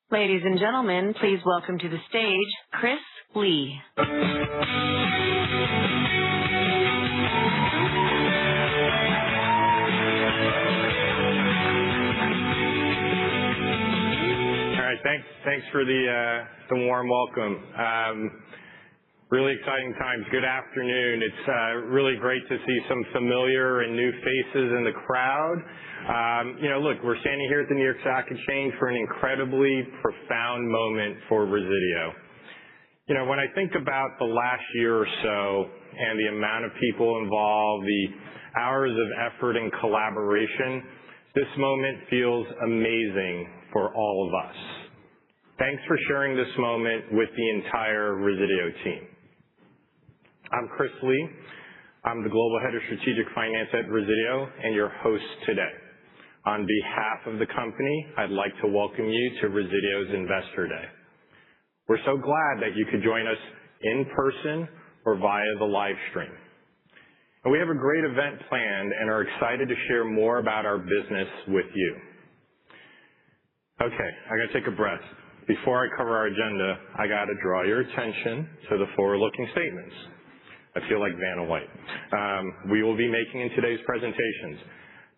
Ladies and gentlemen, please welcome to the stage Chris Lee. All right, thanks for the warm welcome. Really exciting times. Good afternoon. It's really great to see some familiar and new faces in the crowd. Look, we're standing here at the New York Stock Exchange for an incredibly profound moment for Resideo. When I think about the last year or so and the amount of people involved, the hours of effort and collaboration, this moment feels amazing for all of us. Thanks for sharing this moment with the entire Resideo team. I'm Chris Lee. I'm the Global Head of Strategic Finance at Resideo and your host today. On behalf of the company, I'd like to welcome you to Resideo's Investor Day. We're so glad that you could join us in person or via the live stream. And we have a great event planned and are excited to share more about our business with you. Okay, I gotta take a breath. Before I cover our agenda, I gotta draw your attention to the forward-looking statements. I feel like Vanna White. We will be making in today's presentations.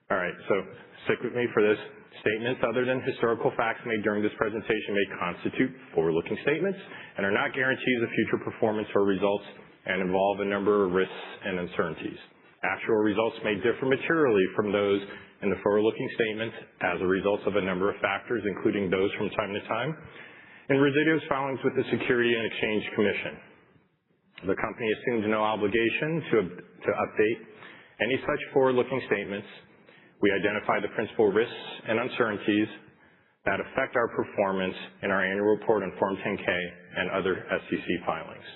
All right, so stick with me for this. Statements other than historical facts made during this presentation may constitute forward-looking statements and are not guarantees of future performance or results and involve a number of risks and uncertainties. Actual results may differ materially from those in the forward-looking statements as a result of a number of factors, including those from time to time in Resideo's filings with the Securities and Exchange Commission. The company assumes no obligation to update any such forward-looking statements. We identify the principal risks and uncertainties that affect our performance in our annual report on Form 10-K and other SEC filings.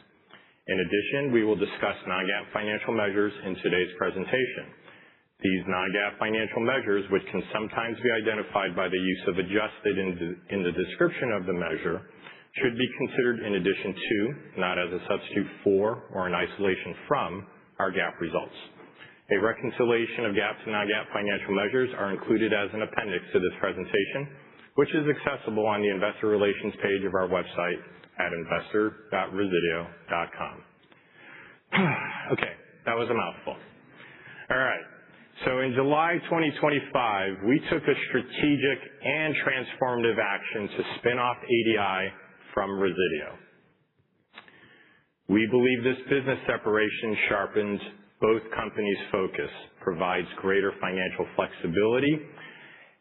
In addition, we will discuss non-GAAP financial measures in today's presentation. These non-GAAP financial measures, which can sometimes be identified by the use of adjusted in the description of the measure, should be considered in addition to, not as a substitute for or in isolation from, our GAAP results. A reconciliation of GAAP to non-GAAP financial measures are included as an appendix to this presentation, which is accessible on the Investor Relations page of our website at investor.resideo.com. Okay, that was a mouthful. All right. So in July 2025, we took a strategic and transformative action to spin off ADI from Resideo. We believe this business separation sharpens both companies' focus, provides greater financial flexibility,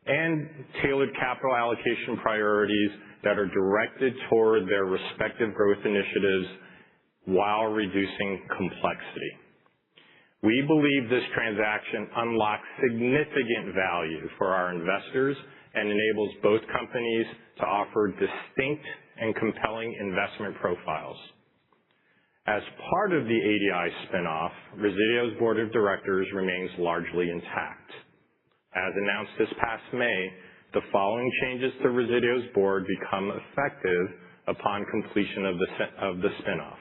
and tailored capital allocation priorities that are directed toward their respective growth initiatives while reducing complexity. We believe this transaction unlocks significant value for our investors and enables both companies to offer distinct and compelling investment profiles. As part of the ADI spinoff, Resideo's board of directors remains largely intact. As announced this past May, the following changes to Resideo's board become effective upon completion of the spinoff.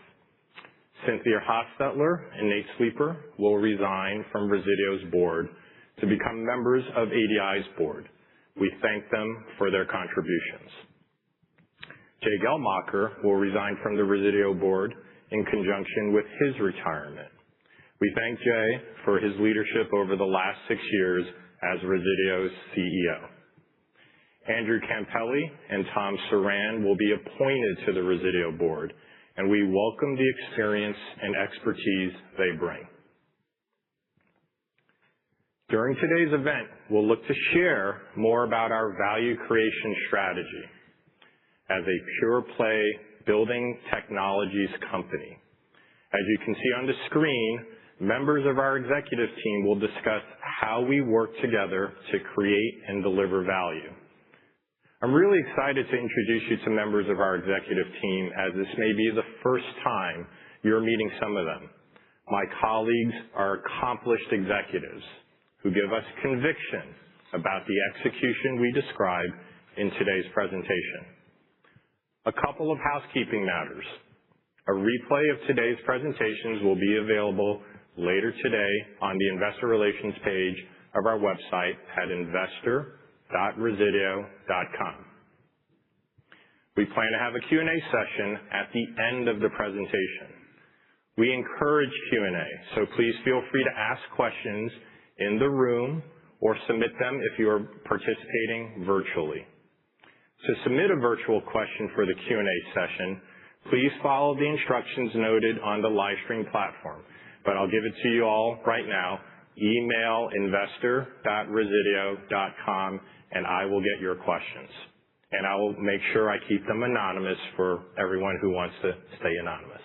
Cynthia Hostetler and Nate Sleeper will resign from Resideo's board to become members of ADI's board. We thank them for their contributions. Jay Gelmacher will resign from the Resideo board in conjunction with his retirement. We thank Jay for his leadership over the last 6 years as Resideo's CEO. Andrew Campelli and Tom Saran will be appointed to the Resideo board, and we welcome the experience and expertise they bring. During today's event, we'll look to share more about our value creation strategy as a pure-play building technologies company. As you can see on the screen, members of our executive team will discuss how we work together to create and deliver value. I'm really excited to introduce you to members of our executive team, as this may be the first time you're meeting some of them. My colleagues are accomplished executives who give us conviction about the execution we describe in today's presentation. A couple of housekeeping matters. A replay of today's presentations will be available later today on the Investor Relations page of our website at investor.resideo.com. We plan to have a Q&A session at the end of the presentation. We encourage Q&A, so please feel free to ask questions in the room or submit them if you are participating virtually. To submit a virtual question for the Q&A session, please follow the instructions noted on the live stream platform, but I'll give it to you all right now. Email investor.resideo.com and I will get your questions. And I will make sure I keep them anonymous for everyone who wants to stay anonymous.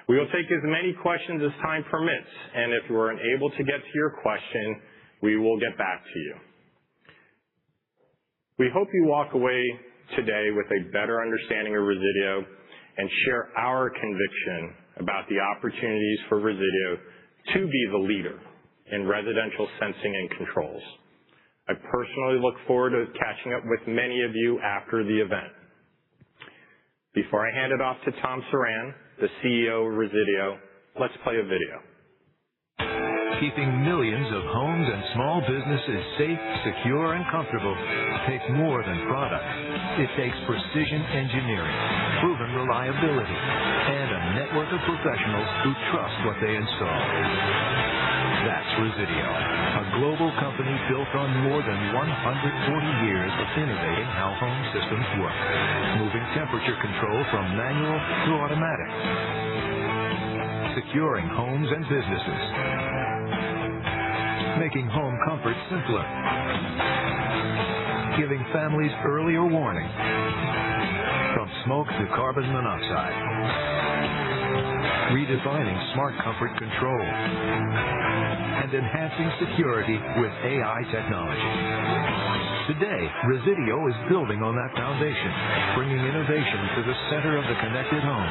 We will take as many questions as time permits, and if we're unable to get to your question, we will get back to you. We hope you walk away today with a better understanding of Resideo and share our conviction about the opportunities for Resideo to be the leader in residential sensing and controls. I personally look forward to catching up with many of you after the event. Before I hand it off to Tom Saran, the CEO of Resideo, let's play a video. Keeping millions of homes and small businesses safe, secure, and comfortable takes more than products. It takes precision engineering, proven reliability, and a network of professionals who trust what they install. That's Resideo, a global company built on more than 140 years of innovating how home systems work, moving temperature control from manual to automatic, securing homes and businesses, making home comfort simpler, giving families earlier warning, from smoke to carbon monoxide, redefining smart comfort control, and enhancing security with AI technology. Today, Resideo is building on that foundation, bringing innovation to the center of the connected home,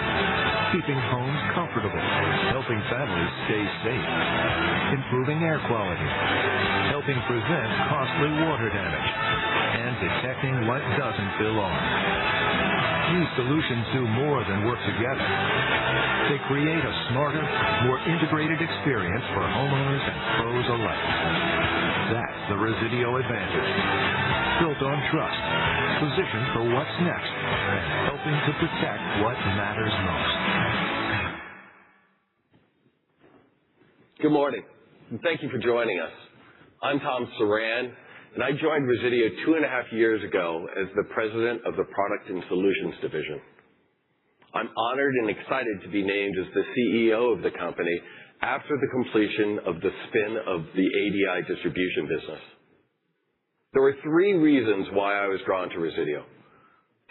keeping homes comfortable, helping families stay safe, improving air quality, helping prevent costly water damage, and detecting what doesn't belong. These solutions do more than work together. They create a smarter, more integrated experience for homeowners and pros alike. That's the Resideo advantage. Built on trust, positioned for what's next, and helping to protect what matters most. Good morning, and thank you for joining us. I'm Tom Saran, and I joined Resideo 2.5 years ago as the president of the Product and Solutions Division. I'm honored and excited to be named as the CEO of the company after the completion of the spin of the ADI distribution business. There were 3 reasons why I was drawn to Resideo.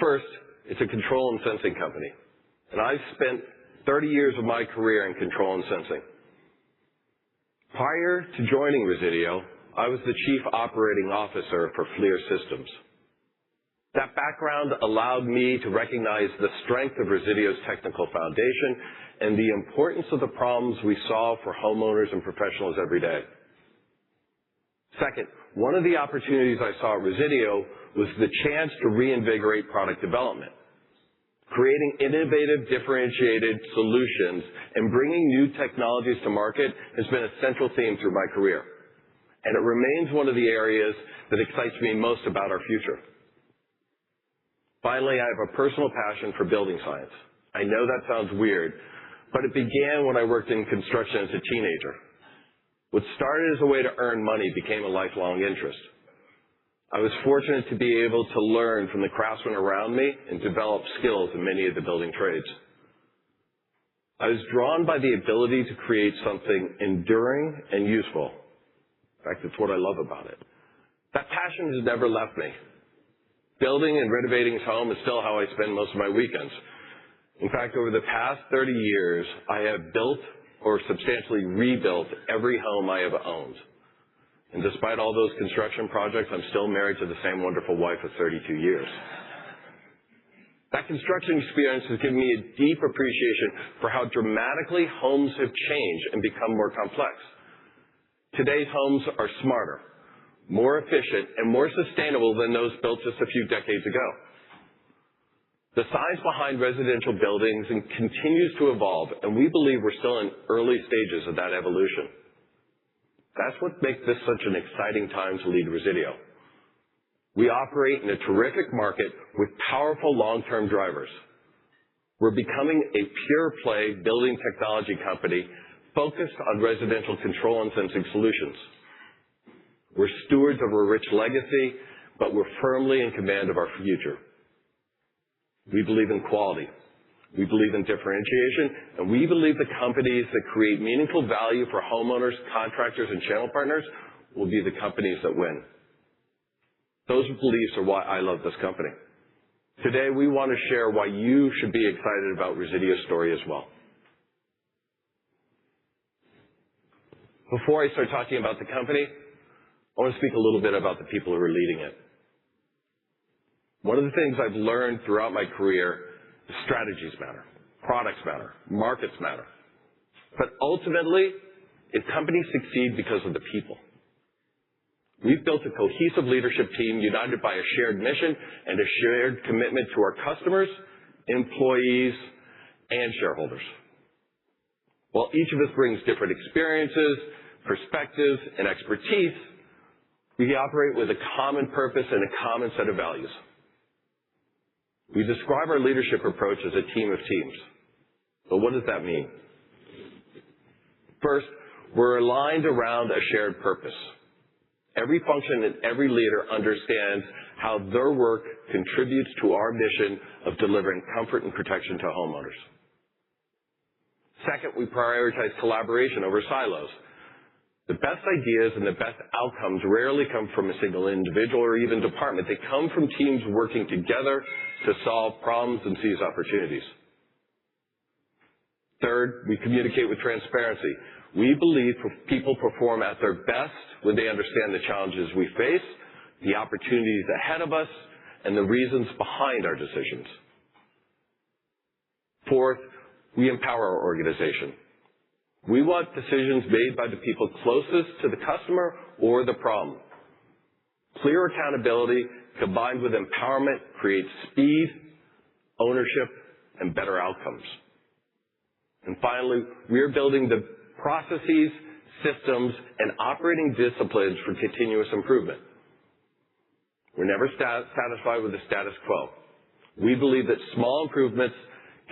First, it's a control and sensing company, and I've spent 30 years of my career in control and sensing. Prior to joining Resideo, I was the Chief Operating Officer for FLIR Systems. That background allowed me to recognize the strength of Resideo's technical foundation and the importance of the problems we solve for homeowners and professionals every day. Second, one of the opportunities I saw at Resideo was the chance to reinvigorate product development. Creating innovative, differentiated solutions and bringing new technologies to market has been a central theme through my career, and it remains one of the areas that excites me most about our future. Finally, I have a personal passion for building science. I know that sounds weird, but it began when I worked in construction as a teenager. What started as a way to earn money became a lifelong interest. I was fortunate to be able to learn from the craftsmen around me and develop skills in many of the building trades. I was drawn by the ability to create something enduring and useful. In fact, it's what I love about it. That passion has never left me. Building and renovating a home is still how I spend most of my weekends. In fact, over the past 30 years, I have built or substantially rebuilt every home I have owned. And despite all those construction projects, I'm still married to the same wonderful wife of 32 years. That construction experience has given me a deep appreciation for how dramatically homes have changed and become more complex. Today's homes are smarter, more efficient, and more sustainable than those built just a few decades ago. The science behind residential buildings continues to evolve, and we believe we're still in early stages of that evolution. That's what makes this such an exciting time to lead Resideo. We operate in a terrific market with powerful long-term drivers. We're becoming a pure-play building technology company focused on residential control and sensing solutions. We're stewards of a rich legacy, but we're firmly in command of our future. We believe in quality. We believe in differentiation, and we believe the companies that create meaningful value for homeowners, contractors, and channel partners will be the companies that win. Those beliefs are why I love this company. Today, we want to share why you should be excited about Resideo's story as well. Before I start talking about the company, I want to speak a little bit about the people who are leading it. One of the things I've learned throughout my career is strategies matter, products matter, markets matter. But ultimately, companies succeed because of the people. We've built a cohesive leadership team united by a shared mission and a shared commitment to our customers, employees, and shareholders. While each of us brings different experiences, perspectives, and expertise, we operate with a common purpose and a common set of values. We describe our leadership approach as a team of teams. But what does that mean? First, we're aligned around a shared purpose. Every function and every leader understands how their work contributes to our mission of delivering comfort and protection to homeowners. Second, we prioritize collaboration over silos. The best ideas and the best outcomes rarely come from a single individual or even department. They come from teams working together to solve problems and seize opportunities. Third, we communicate with transparency. We believe people perform at their best when they understand the challenges we face, the opportunities ahead of us, and the reasons behind our decisions. Fourth, we empower our organization. We want decisions made by the people closest to the customer or the problem. Clear accountability combined with empowerment creates speed, ownership, and better outcomes. And finally, we are building the processes, systems, and operating disciplines for continuous improvement. We're never satisfied with the status quo. We believe that small improvements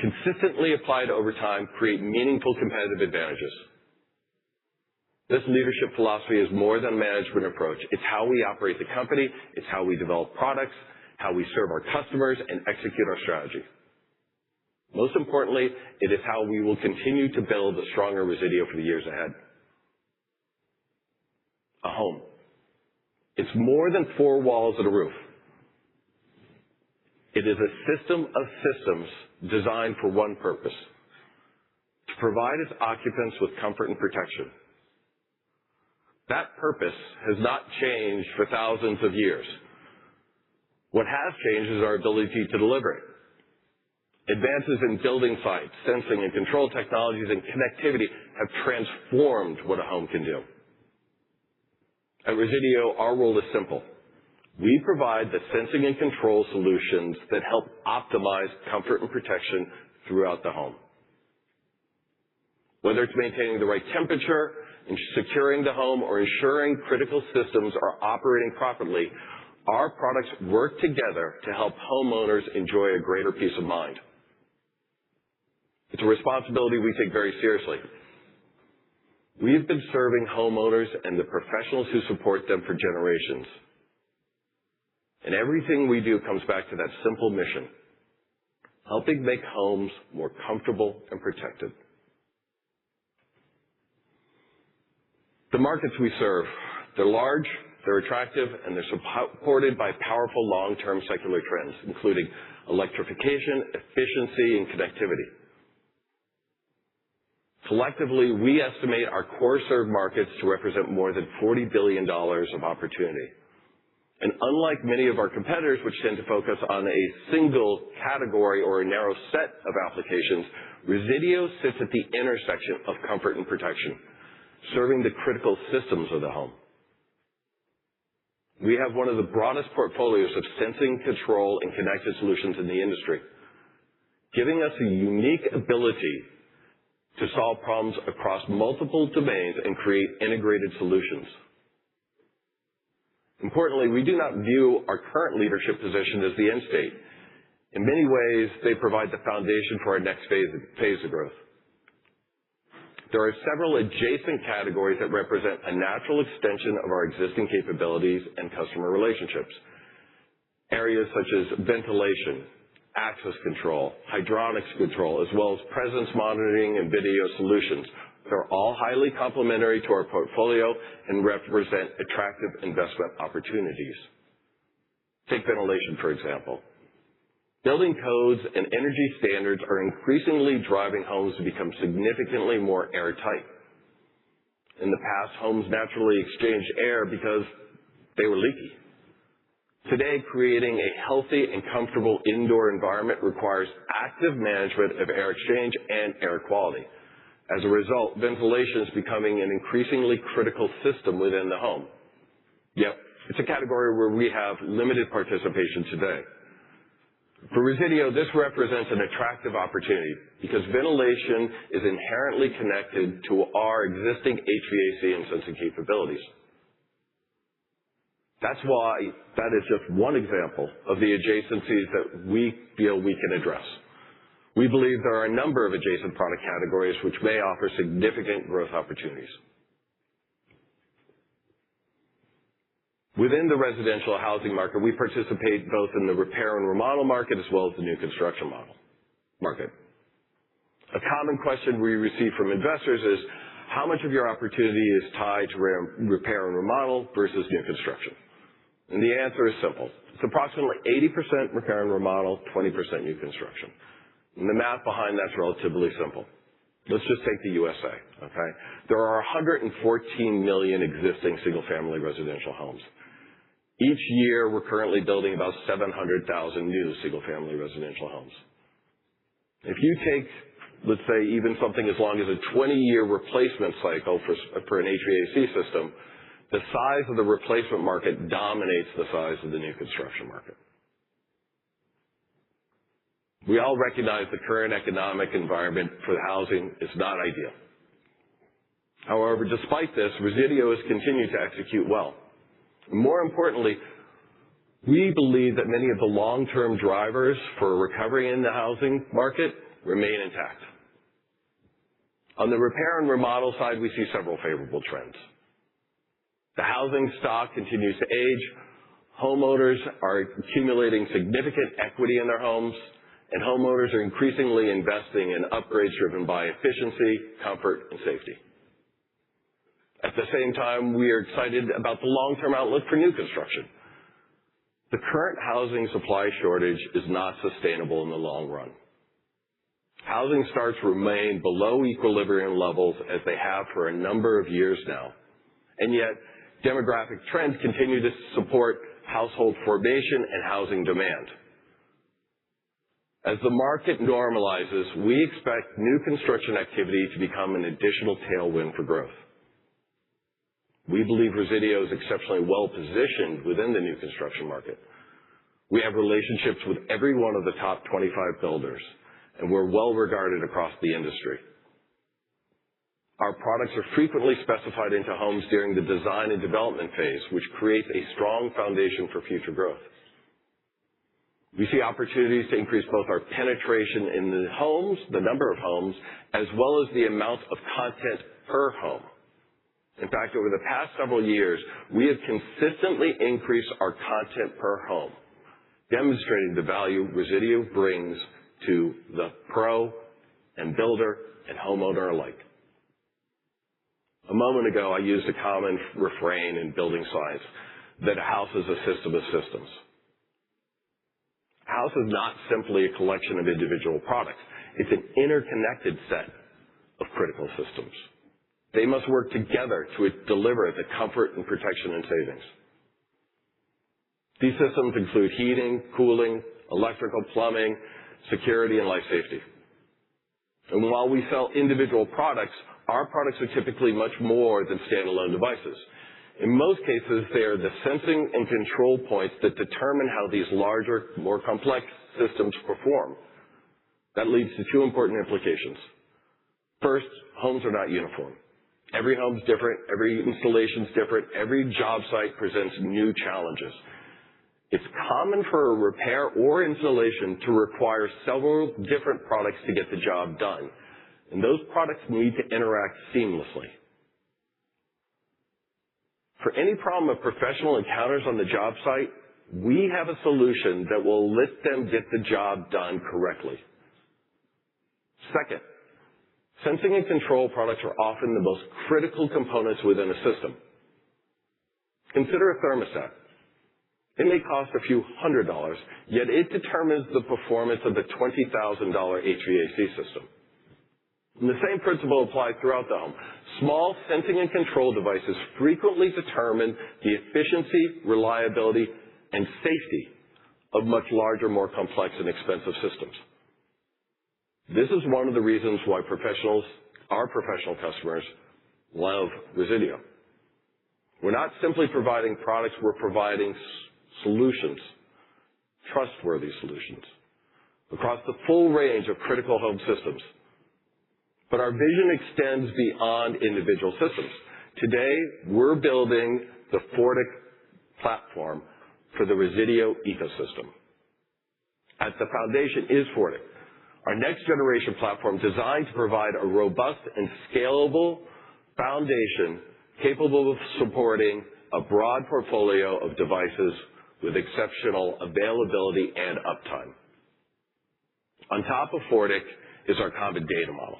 consistently applied over time create meaningful competitive advantages. This leadership philosophy is more than a management approach. It's how we operate the company, it's how we develop products, how we serve our customers, and execute our strategy. Most importantly, it is how we will continue to build a stronger Resideo for the years ahead. A home. It's more than four walls and a roof. It is a system of systems designed for one purpose: to provide its occupants with comfort and protection. That purpose has not changed for thousands of years. What has changed is our ability to deliver it. Advances in building science, sensing and control technologies, and connectivity have transformed what a home can do. At Resideo, our role is simple. We provide the sensing and control solutions that help optimize comfort and protection throughout the home. Whether it's maintaining the right temperature, securing the home, or ensuring critical systems are operating properly, our products work together to help homeowners enjoy a greater peace of mind. It's a responsibility we take very seriously. We have been serving homeowners and the professionals who support them for generations. And everything we do comes back to that simple mission: helping make homes more comfortable and protected. The markets we serve, they're large, they're attractive, and they're supported by powerful long-term secular trends, including electrification, efficiency, and connectivity. Collectively, we estimate our core served markets to represent more than $40 billion of opportunity. And unlike many of our competitors, which tend to focus on a single category or a narrow set of applications, Resideo sits at the intersection of comfort and protection, serving the critical systems of the home. We have one of the broadest portfolios of sensing, control, and connected solutions in the industry, giving us a unique ability to solve problems across multiple domains and create integrated solutions. Importantly, we do not view our current leadership position as the end state. In many ways, they provide the foundation for our next phase of growth. There are several adjacent categories that represent a natural extension of our existing capabilities and customer relationships. Areas such as ventilation, access control, hydronics control, as well as presence monitoring and video solutions. They're all highly complementary to our portfolio and represent attractive investment opportunities. Take ventilation, for example. Building codes and energy standards are increasingly driving homes to become significantly more airtight. In the past, homes naturally exchanged air because they were leaky. Today, creating a healthy and comfortable indoor environment requires active management of air exchange and air quality. As a result, ventilation is becoming an increasingly critical system within the home. Yet, it's a category where we have limited participation today. For Resideo, this represents an attractive opportunity because ventilation is inherently connected to our existing HVAC and sensing capabilities. That's why that is just one example of the adjacencies that we feel we can address. We believe there are a number of adjacent product categories which may offer significant growth opportunities. Within the residential housing market, we participate both in the repair and remodel market as well as the new construction market. A common question we receive from investors is, how much of your opportunity is tied to repair and remodel versus new construction? And the answer is simple. It's approximately 80% repair and remodel, 20% new construction. And the math behind that's relatively simple. Let's just take the USA, okay? There are 114 million existing single-family residential homes. Each year, we're currently building about 700,000 new single-family residential homes. If you take, let's say, even something as long as a 20-year replacement cycle for an HVAC system, the size of the replacement market dominates the size of the new construction market. We all recognize the current economic environment for housing is not ideal. However, despite this, Resideo has continued to execute well. More importantly, we believe that many of the long-term drivers for recovery in the housing market remain intact. On the repair and remodel side, we see several favorable trends. The housing stock continues to age. Homeowners are accumulating significant equity in their homes, and homeowners are increasingly investing in upgrades driven by efficiency, comfort, and safety. At the same time, we are excited about the long-term outlook for new construction. The current housing supply shortage is not sustainable in the long run. Housing starts remain below equilibrium levels as they have for a number of years now. And yet, demographic trends continue to support household formation and housing demand. As the market normalizes, we expect new construction activity to become an additional tailwind for growth. We believe Resideo is exceptionally well positioned within the new construction market. We have relationships with every one of the top 25 builders, and we're well regarded across the industry. Our products are frequently specified into homes during the design and development phase, which creates a strong foundation for future growth. We see opportunities to increase both our penetration in the homes, the number of homes, as well as the amount of content per home. In fact, over the past several years, we have consistently increased our content per home, demonstrating the value Resideo brings to the pro and builder and homeowner alike. A moment ago, I used a common refrain in building science that a house is a system of systems. A house is not simply a collection of individual products. It's an interconnected set of critical systems. They must work together to deliver the comfort and protection and savings. These systems include heating, cooling, electrical, plumbing, security, and life safety. And while we sell individual products, our products are typically much more than standalone devices. In most cases, they are the sensing and control points that determine how these larger, more complex systems perform. That leads to two important implications. First, homes are not uniform. Every home's different, every installation's different, every job site presents new challenges. It's common for a repair or installation to require several different products to get the job done, and those products need to interact seamlessly. For any problem a professional encounters on the job site, we have a solution that will let them get the job done correctly. Second, sensing and control products are often the most critical components within a system. Consider a thermostat. It may cost a few $100s, yet it determines the performance of the $20,000 HVAC system. And the same principle applies throughout the home. Small sensing and control devices frequently determine the efficiency, reliability, and safety of much larger, more complex and expensive systems. This is one of the reasons why our professional customers love Resideo. We're not simply providing products, we're providing solutions, trustworthy solutions, across the full range of critical home systems. But our vision extends beyond individual systems. Today, we're building the Fortic platform for the Resideo ecosystem. At the foundation is Fortic, our next generation platform designed to provide a robust and scalable foundation capable of supporting a broad portfolio of devices with exceptional availability and uptime. On top of Fortic is our common data model.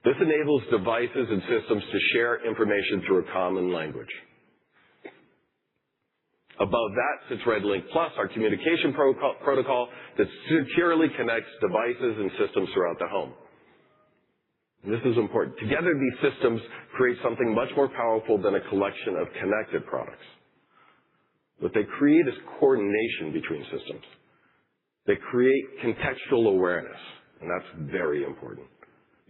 This enables devices and systems to share information through a common language. Above that sits RedLink Plus, our communication protocol that securely connects devices and systems throughout the home. And this is important. Together, these systems create something much more powerful than a collection of connected products. What they create is coordination between systems. They create contextual awareness, and that's very important.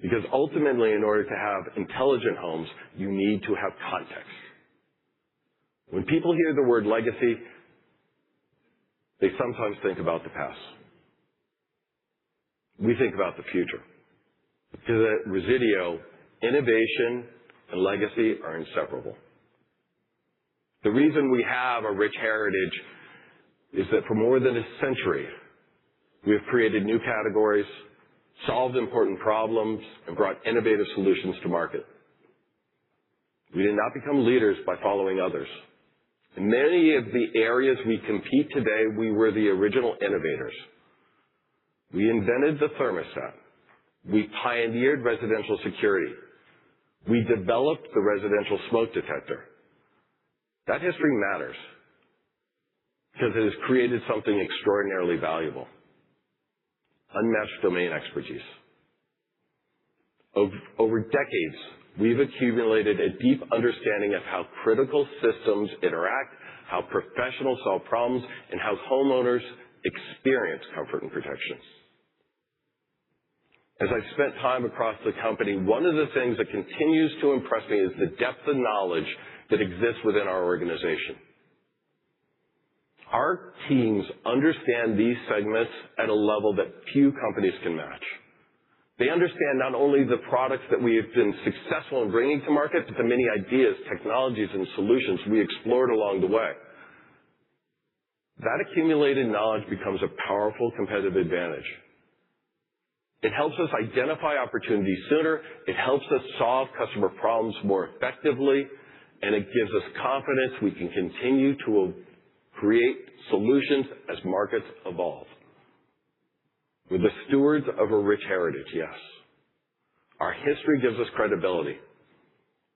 Because ultimately, in order to have intelligent homes, you need to have context. When people hear the word legacy, they sometimes think about the past. We think about the future. Because at Resideo, innovation and legacy are inseparable. The reason we have a rich heritage is that for more than a century, we have created new categories, solved important problems, and brought innovative solutions to market. We did not become leaders by following others. In many of the areas we compete today, we were the original innovators. We invented the thermostat. We pioneered residential security. We developed the residential smoke detector. That history matters because it has created something extraordinarily valuable. Unmatched domain expertise. Over decades, we've accumulated a deep understanding of how critical systems interact, how professionals solve problems, and how homeowners experience comfort and protection. As I've spent time across the company, one of the things that continues to impress me is the depth of knowledge that exists within our organization. Our teams understand these segments at a level that few companies can match. They understand not only the products that we have been successful in bringing to market, but the many ideas, technologies, and solutions we explored along the way. That accumulated knowledge becomes a powerful competitive advantage. It helps us identify opportunities sooner, it helps us solve customer problems more effectively, and it gives us confidence we can continue to create solutions as markets evolve. We're the stewards of a rich heritage, yes. Our history gives us credibility.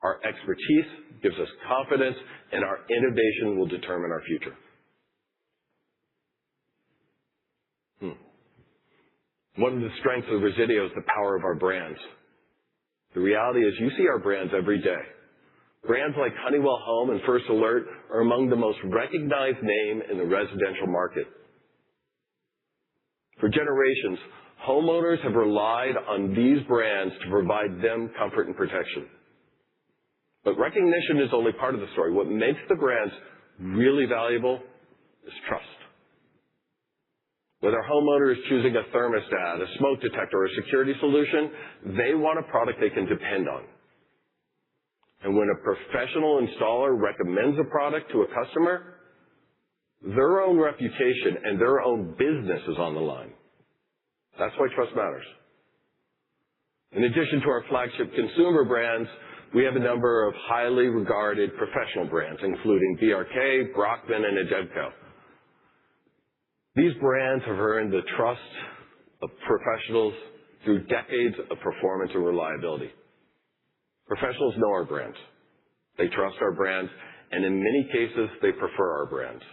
Our expertise gives us confidence, and our innovation will determine our future. One of the strengths of Resideo is the power of our brands. The reality is you see our brands every day. Brands like Honeywell Home and First Alert are among the most recognized names in the residential market. For generations, homeowners have relied on these brands to provide them comfort and protection. But recognition is only part of the story. What makes the brands really valuable is trust. Whether a homeowner is choosing a thermostat, a smoke detector, or a security solution, they want a product they can depend on. And when a professional installer recommends a product to a customer, their own reputation and their own business is on the line. That's why trust matters. In addition to our flagship consumer brands, we have a number of highly regarded professional brands, including BRK, Brockman, and Adebco. These brands have earned the trust of professionals through decades of performance and reliability. Professionals know our brands. They trust our brands, and in many cases, they prefer our brands.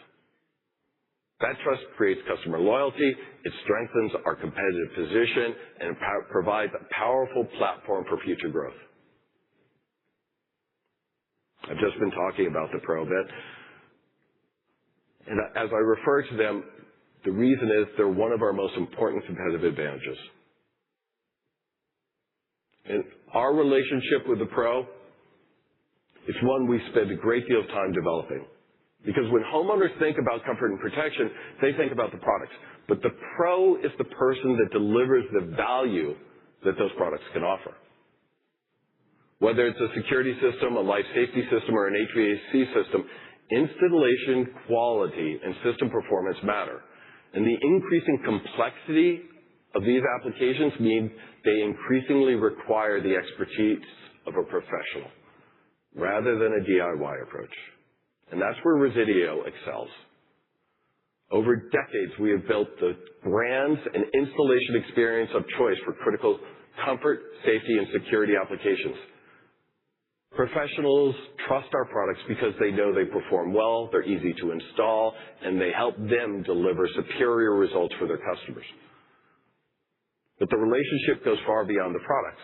That trust creates customer loyalty, it strengthens our competitive position, and provides a powerful platform for future growth. I've just been talking about the Pro a bit. And as I refer to them, the reason is they're one of our most important competitive advantages. And our relationship with the Pro, it's one we spend a great deal of time developing. Because when homeowners think about comfort and protection, they think about the products. But the Pro is the person that delivers the value that those products can offer. Whether it's a security system, a life safety system, or an HVAC system, installation quality and system performance matter. And the increasing complexity of these applications mean they increasingly require the expertise of a professional rather than a DIY approach. And that's where Resideo excels. Over decades, we have built the brands and installation experience of choice for critical comfort, safety, and security applications. Professionals trust our products because they know they perform well, they're easy to install, and they help them deliver superior results for their customers. But the relationship goes far beyond the products.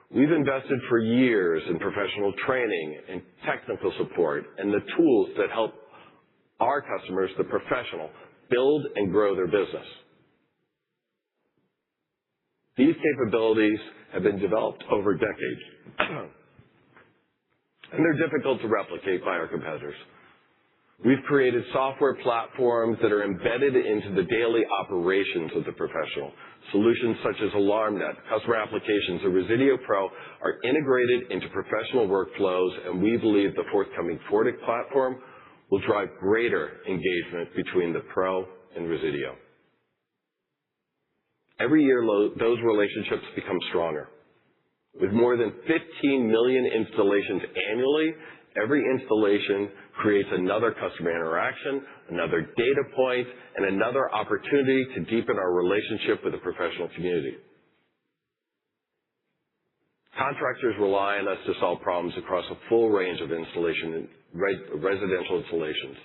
We've invested for years in professional training and technical support and the tools that help our customers, the professional, build and grow their business. These capabilities have been developed over decades. And they're difficult to replicate by our competitors. We've created software platforms that are embedded into the daily operations of the professional. Solutions such as AlarmNet, customer applications, and Resideo Pro are integrated into professional workflows, and we believe the forthcoming Fortic platform will drive greater engagement between the Pro and Resideo. Every year, those relationships become stronger. With more than 15 million installations annually, every installation creates another customer interaction, another data point, and another opportunity to deepen our relationship with the professional community. Contractors rely on us to solve problems across a full range of residential installations.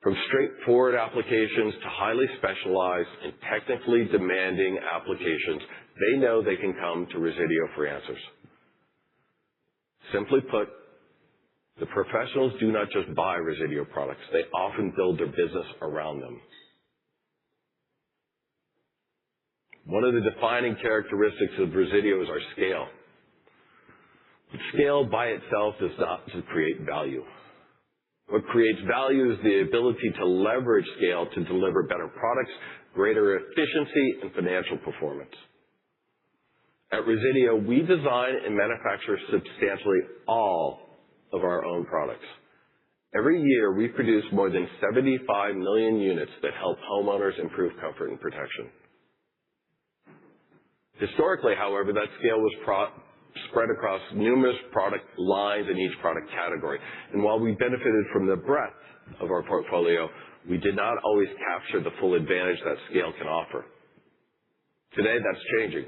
From straightforward applications to highly specialized and technically demanding applications, they know they can come to Resideo for answers. Simply put, the professionals do not just buy Resideo products. They often build their business around them. One of the defining characteristics of Resideo is our scale. Scale by itself does not create value. What creates value is the ability to leverage scale to deliver better products, greater efficiency, and financial performance. At Resideo, we design and manufacture substantially all of our own products. Every year, we produce more than 75 million units that help homeowners improve comfort and protection. Historically, however, that scale was spread across numerous product lines in each product category. And while we benefited from the breadth of our portfolio, we did not always capture the full advantage that scale can offer. Today, that's changing.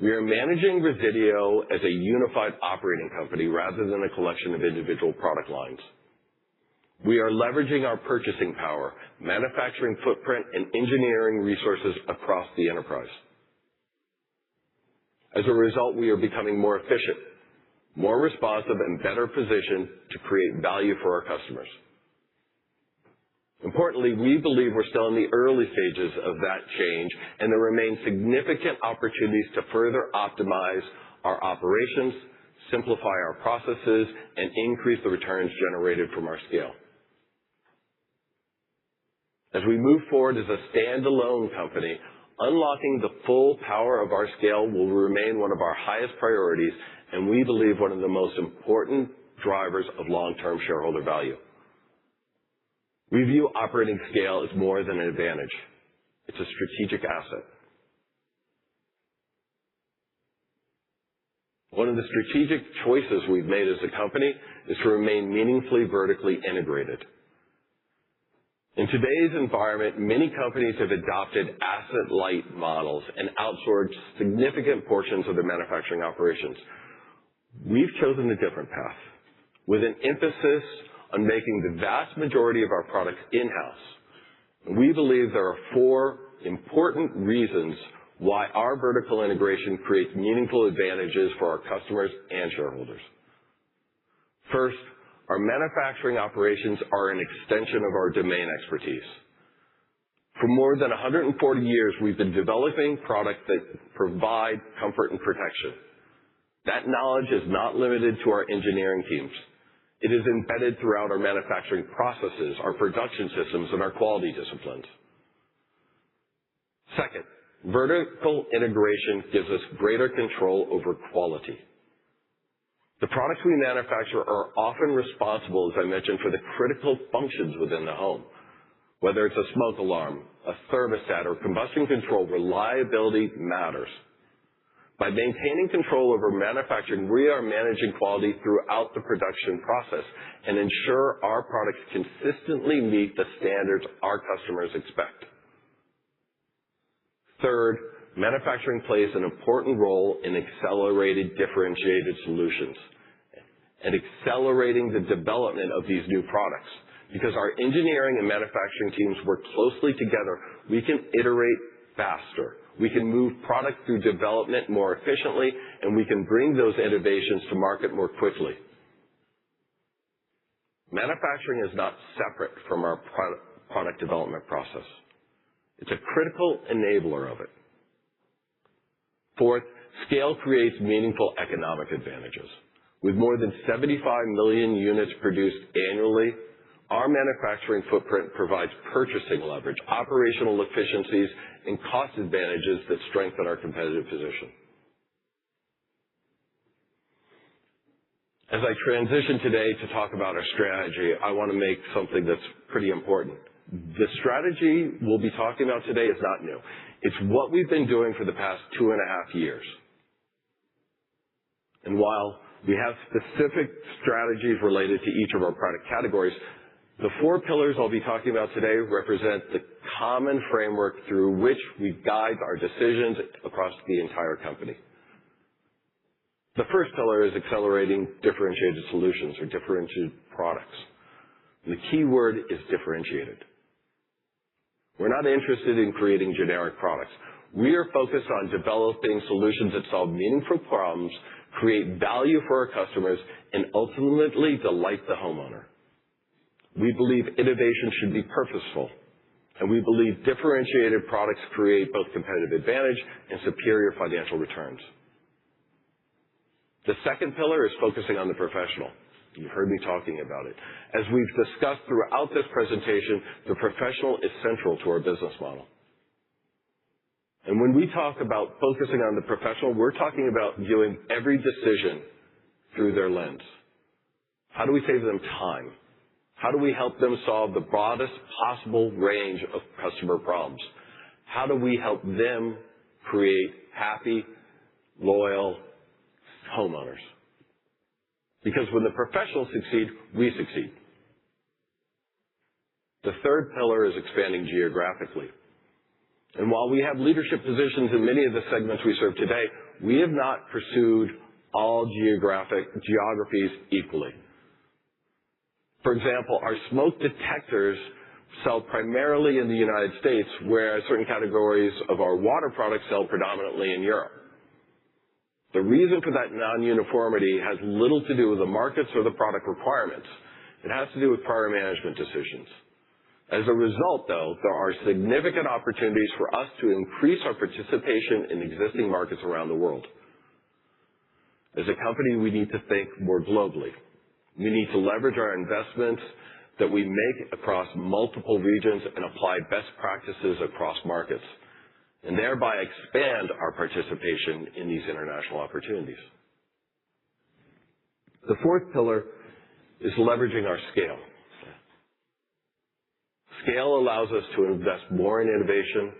We are managing Resideo as a unified operating company rather than a collection of individual product lines. We are leveraging our purchasing power, manufacturing footprint, and engineering resources across the enterprise. As a result, we are becoming more efficient, more responsive, and better positioned to create value for our customers. Importantly, we believe we're still in the early stages of that change, and there remain significant opportunities to further optimize our operations, simplify our processes, and increase the returns generated from our scale. As we move forward as a standalone company, unlocking the full power of our scale will remain one of our highest priorities, and we believe one of the most important drivers of long-term shareholder value. We view operating scale as more than an advantage. It's a strategic asset. One of the strategic choices we've made as a company is to remain meaningfully vertically integrated. In today's environment, many companies have adopted asset-light models and outsourced significant portions of their manufacturing operations. We've chosen a different path, with an emphasis on making the vast majority of our products in-house. We believe there are 4 important reasons why our vertical integration creates meaningful advantages for our customers and shareholders. First, our manufacturing operations are an extension of our domain expertise. For more than 140 years, we've been developing products that provide comfort and protection. That knowledge is not limited to our engineering teams. It is embedded throughout our manufacturing processes, our production systems, and our quality disciplines. Second, vertical integration gives us greater control over quality. The products we manufacture are often responsible, as I mentioned, for the critical functions within the home. Whether it's a smoke alarm, a thermostat, or combustion control, reliability matters. By maintaining control over manufacturing, we are managing quality throughout the production process and ensure our products consistently meet the standards our customers expect. Third, manufacturing plays an important role in accelerated differentiated solutions and accelerating the development of these new products. Because our engineering and manufacturing teams work closely together, we can iterate faster. We can move product through development more efficiently, and we can bring those innovations to market more quickly. Manufacturing is not separate from our product development process. It's a critical enabler of it. Fourth, scale creates meaningful economic advantages. With more than 75 million units produced annually, our manufacturing footprint provides purchasing leverage, operational efficiencies, and cost advantages that strengthen our competitive position. As I transition today to talk about our strategy, I want to make something that's pretty important. The strategy we'll be talking about today is not new. It's what we've been doing for the past 2.5 years. And while we have specific strategies related to each of our product categories, the 4 pillars I'll be talking about today represent the common framework through which we guide our decisions across the entire company. The first pillar is accelerating differentiated solutions or differentiated products. The key word is differentiated. We're not interested in creating generic products. We are focused on developing solutions that solve meaningful problems, create value for our customers, and ultimately delight the homeowner. We believe innovation should be purposeful, and we believe differentiated products create both competitive advantage and superior financial returns. The second pillar is focusing on the professional. You've heard me talking about it. As we've discussed throughout this presentation, the professional is central to our business model. And when we talk about focusing on the professional, we're talking about viewing every decision through their lens. How do we save them time? How do we help them solve the broadest possible range of customer problems? How do we help them create happy, loyal homeowners? Because when the professionals succeed, we succeed. The third pillar is expanding geographically. And while we have leadership positions in many of the segments we serve today, we have not pursued all geographies equally. For example, our smoke detectors sell primarily in the United States, whereas certain categories of our water products sell predominantly in Europe. The reason for that non-uniformity has little to do with the markets or the product requirements. It has to do with prior management decisions. As a result, though, there are significant opportunities for us to increase our participation in existing markets around the world. As a company, we need to think more globally. We need to leverage our investments that we make across multiple regions and apply best practices across markets. and thereby expand our participation in these international opportunities. The fourth pillar is leveraging our scale. Scale allows us to invest more in innovation,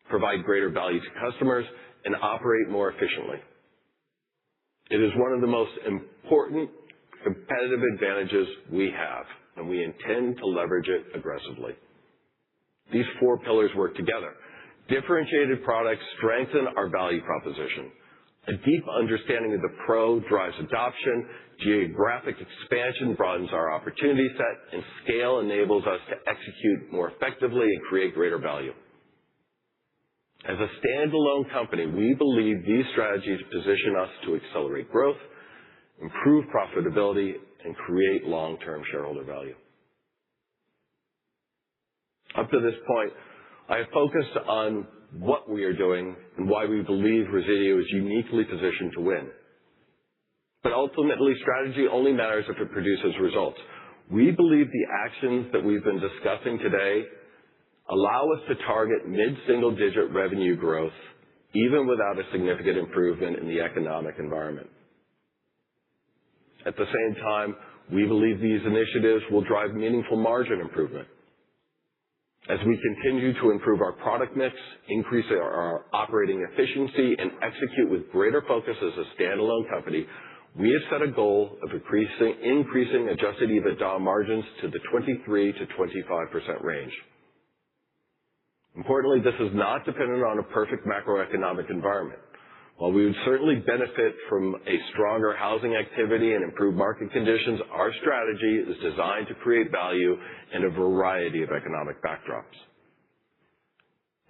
provide greater value to customers, and operate more efficiently. It is one of the most important competitive advantages we have, and we intend to leverage it aggressively. These four pillars work together. Differentiated products strengthen our value proposition. A deep understanding of the pro drives adoption, geographic expansion broadens our opportunity set, and scale enables us to execute more effectively and create greater value. As a standalone company, we believe these strategies position us to accelerate growth, improve profitability, and create long-term shareholder value. Up to this point, I have focused on what we are doing and why we believe Resideo is uniquely positioned to win. But ultimately, strategy only matters if it produces results. We believe the actions that we've been discussing today allow us to target mid-single-digit revenue growth even without a significant improvement in the economic environment. At the same time, we believe these initiatives will drive meaningful margin improvement. As we continue to improve our product mix, increase our operating efficiency, and execute with greater focus as a standalone company, we have set a goal of increasing adjusted EBITDA margins to the 23 to 25% range. Importantly, this is not dependent on a perfect macroeconomic environment. While we would certainly benefit from a stronger housing activity and improved market conditions, our strategy is designed to create value in a variety of economic backdrops.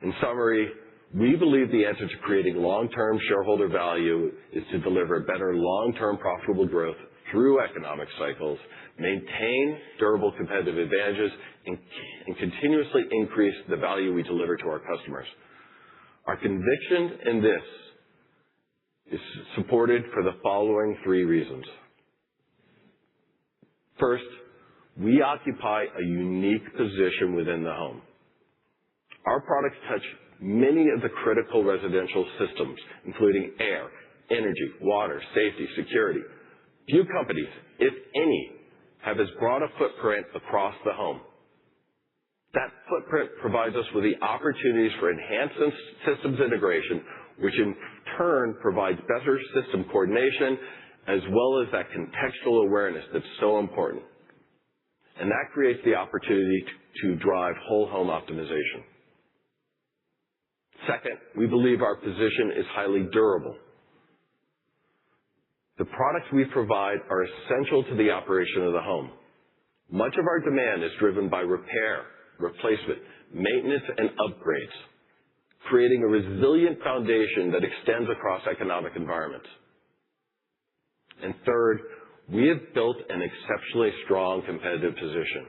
In summary, we believe the answer to creating long-term shareholder value is to deliver better long-term profitable growth through economic cycles, maintain durable competitive advantages, and continuously increase the value we deliver to our customers. Our conviction in this is supported for the following three reasons. First, we occupy a unique position within the home. Our products touch many of the critical residential systems, including air, energy, water, safety, security. Few companies, if any, have as broad a footprint across the home. That footprint provides us with the opportunities for enhanced systems integration, which in turn provides better system coordination, as well as that contextual awareness that's so important. And that creates the opportunity to drive whole home optimization. Second, we believe our position is highly durable. The products we provide are essential to the operation of the home. Much of our demand is driven by repair, replacement, maintenance, and upgrades, creating a resilient foundation that extends across economic environments. And third, we have built an exceptionally strong competitive position.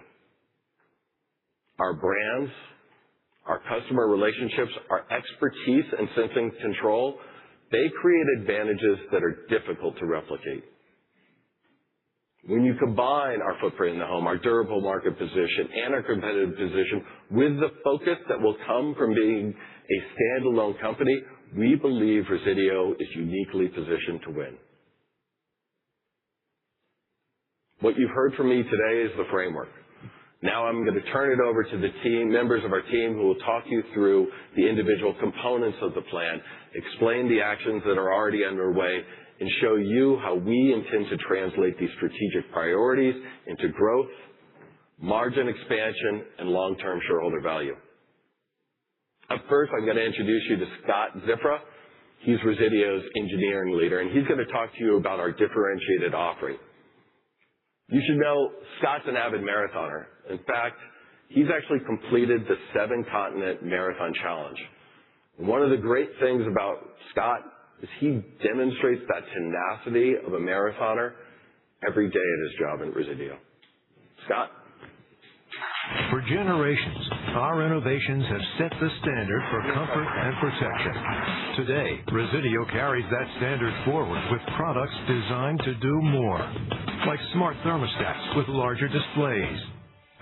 Our brands, our customer relationships, our expertise in sensing control, they create advantages that are difficult to replicate. When you combine our footprint in the home, our durable market position, and our competitive position with the focus that will come from being a standalone company, we believe Resideo is uniquely positioned to win. What you've heard from me today is the framework. Now I'm going to turn it over to the members of our team who will talk you through the individual components of the plan, explain the actions that are already underway, and show you how we intend to translate these strategic priorities into growth, margin expansion, and long-term shareholder value. Up first, I'm going to introduce you to Scott Ziffra. He's Resideo's engineering leader, and he's going to talk to you about our differentiated offering. You should know Scott's an avid marathoner. In fact, he's actually completed the 7-continent marathon challenge. And one of the great things about Scott is he demonstrates that tenacity of a marathoner every day at his job at Resideo. Scott? For generations, our innovations have set the standard for comfort and protection. Today, Resideo carries that standard forward with products designed to do more, like smart thermostats with larger displays,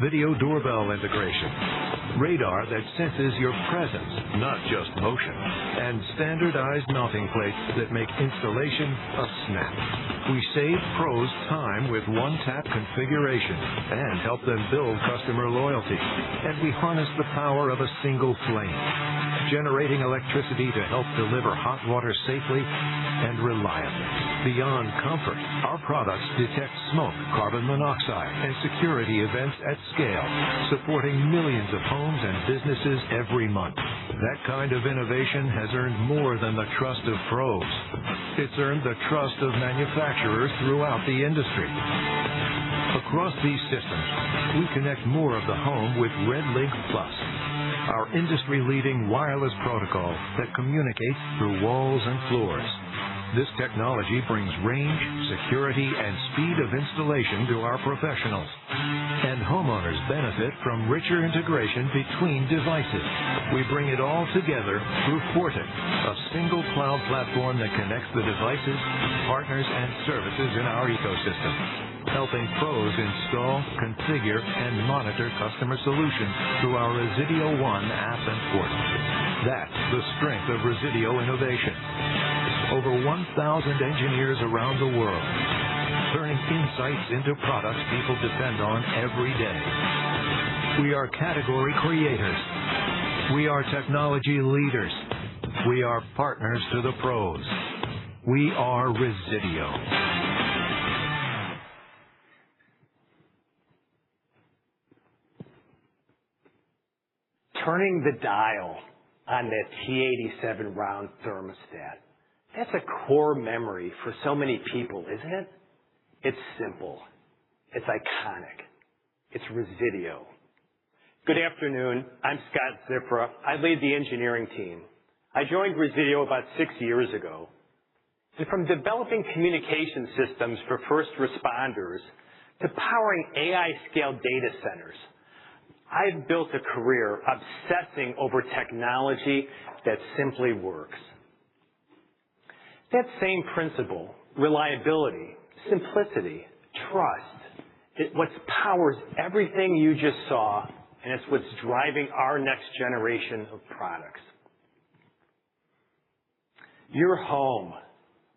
video doorbell integration, radar that senses your presence, not just motion, and standardized mounting plates that make installation a snap. We save pros time with one-tap configuration and help them build customer loyalty. And we harness the power of a single flame, generating electricity to help deliver hot water safely and reliably. Beyond comfort, our products detect smoke, carbon monoxide, and security events at scale, supporting millions of homes and businesses every month. That kind of innovation has earned more than the trust of pros. It's earned the trust of manufacturers throughout the industry. Across these systems, we connect more of the home with RedLink Plus, our industry-leading wireless protocol that communicates through walls and floors. This technology brings range, security, and speed of installation to our professionals. And homeowners benefit from richer integration between devices. We bring it all together through Fortic, a single cloud platform that connects the devices, partners, and services in our ecosystem, helping pros install, configure, and monitor customer solutions through our Resideo One app and portal. That's the strength of Resideo innovation. Over 1,000 engineers around the world, turning insights into products people depend on every day. We are category creators. We are technology leaders. We are partners to the pros. We are Resideo. Turning the dial on that T87 round thermostat. That's a core memory for so many people, isn't it? It's simple. It's iconic. It's Resideo. Good afternoon. I'm Scott Ziffra. I lead the engineering team. I joined Resideo about 6 years ago. And from developing communication systems for first responders to powering AI-scale data centers, I've built a career obsessing over technology that simply works. That same principle, reliability, simplicity, trust, it's what powers everything you just saw, and it's what's driving our next generation of products. Your home,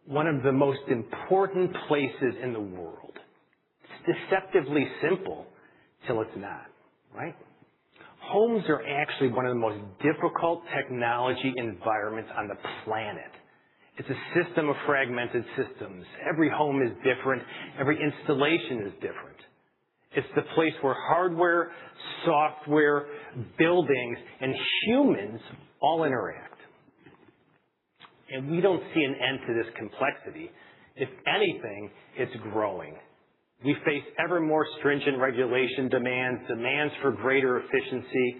one of the most important places in the world. It's deceptively simple till it's not, right? Homes are actually one of the most difficult technology environments on the planet. It's a system of fragmented systems. Every home is different. Every installation is different. It's the place where hardware, software, buildings, and humans all interact. And we don't see an end to this complexity. If anything, it's growing. We face ever more stringent regulation demands for greater efficiency.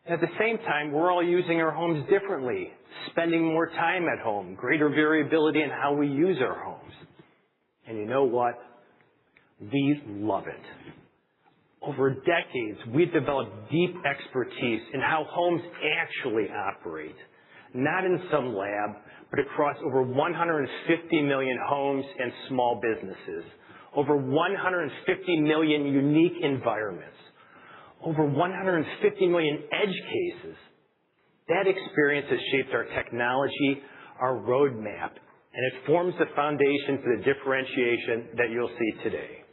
And at the same time, we're all using our homes differently, spending more time at home, greater variability in how we use our homes. And you know what? We love it. Over decades, we've developed deep expertise in how homes actually operate, not in some lab, but across over 150 million homes and small businesses, over 150 million unique environments, over 150 million edge cases. That experience has shaped our technology, our roadmap, and it forms the foundation for the differentiation that you'll see today.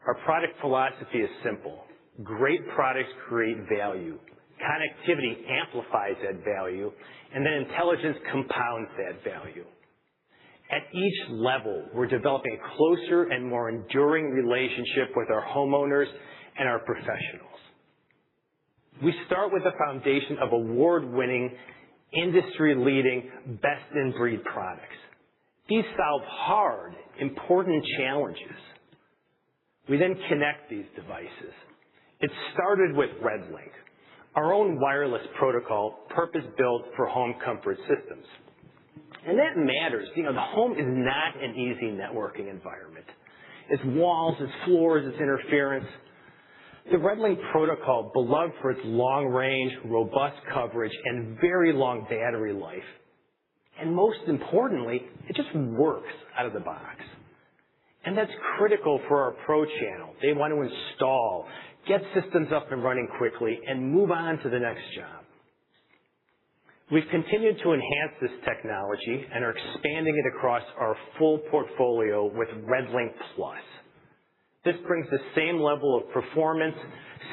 Our product philosophy is simple. Great products create value. Connectivity amplifies that value, and then intelligence compounds that value. At each level, we're developing a closer and more enduring relationship with our homeowners and our professionals. We start with the foundation of award-winning, industry-leading, best-in-breed products. These solve hard, important challenges. We then connect these devices. It started with RedLink, our own wireless protocol purpose-built for home comfort systems. And that matters. The home is not an easy networking environment. It's walls, it's floors, it's interference. The RedLink protocol, beloved for its long range, robust coverage, and very long battery life. And most importantly, it just works out of the box. And that's critical for our pro channel. They want to install, get systems up and running quickly, and move on to the next job. We've continued to enhance this technology and are expanding it across our full portfolio with RedLink Plus. This brings the same level of performance,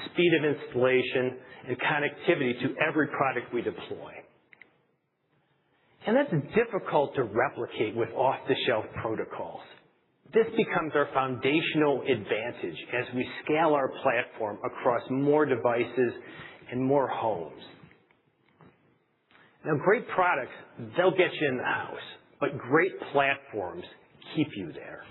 speed of installation, and connectivity to every product we deploy. And that's difficult to replicate with off-the-shelf protocols. This becomes our foundational advantage as we scale our platform across more devices and more homes. Now, great products, they'll get you in the house, but great platforms keep you there.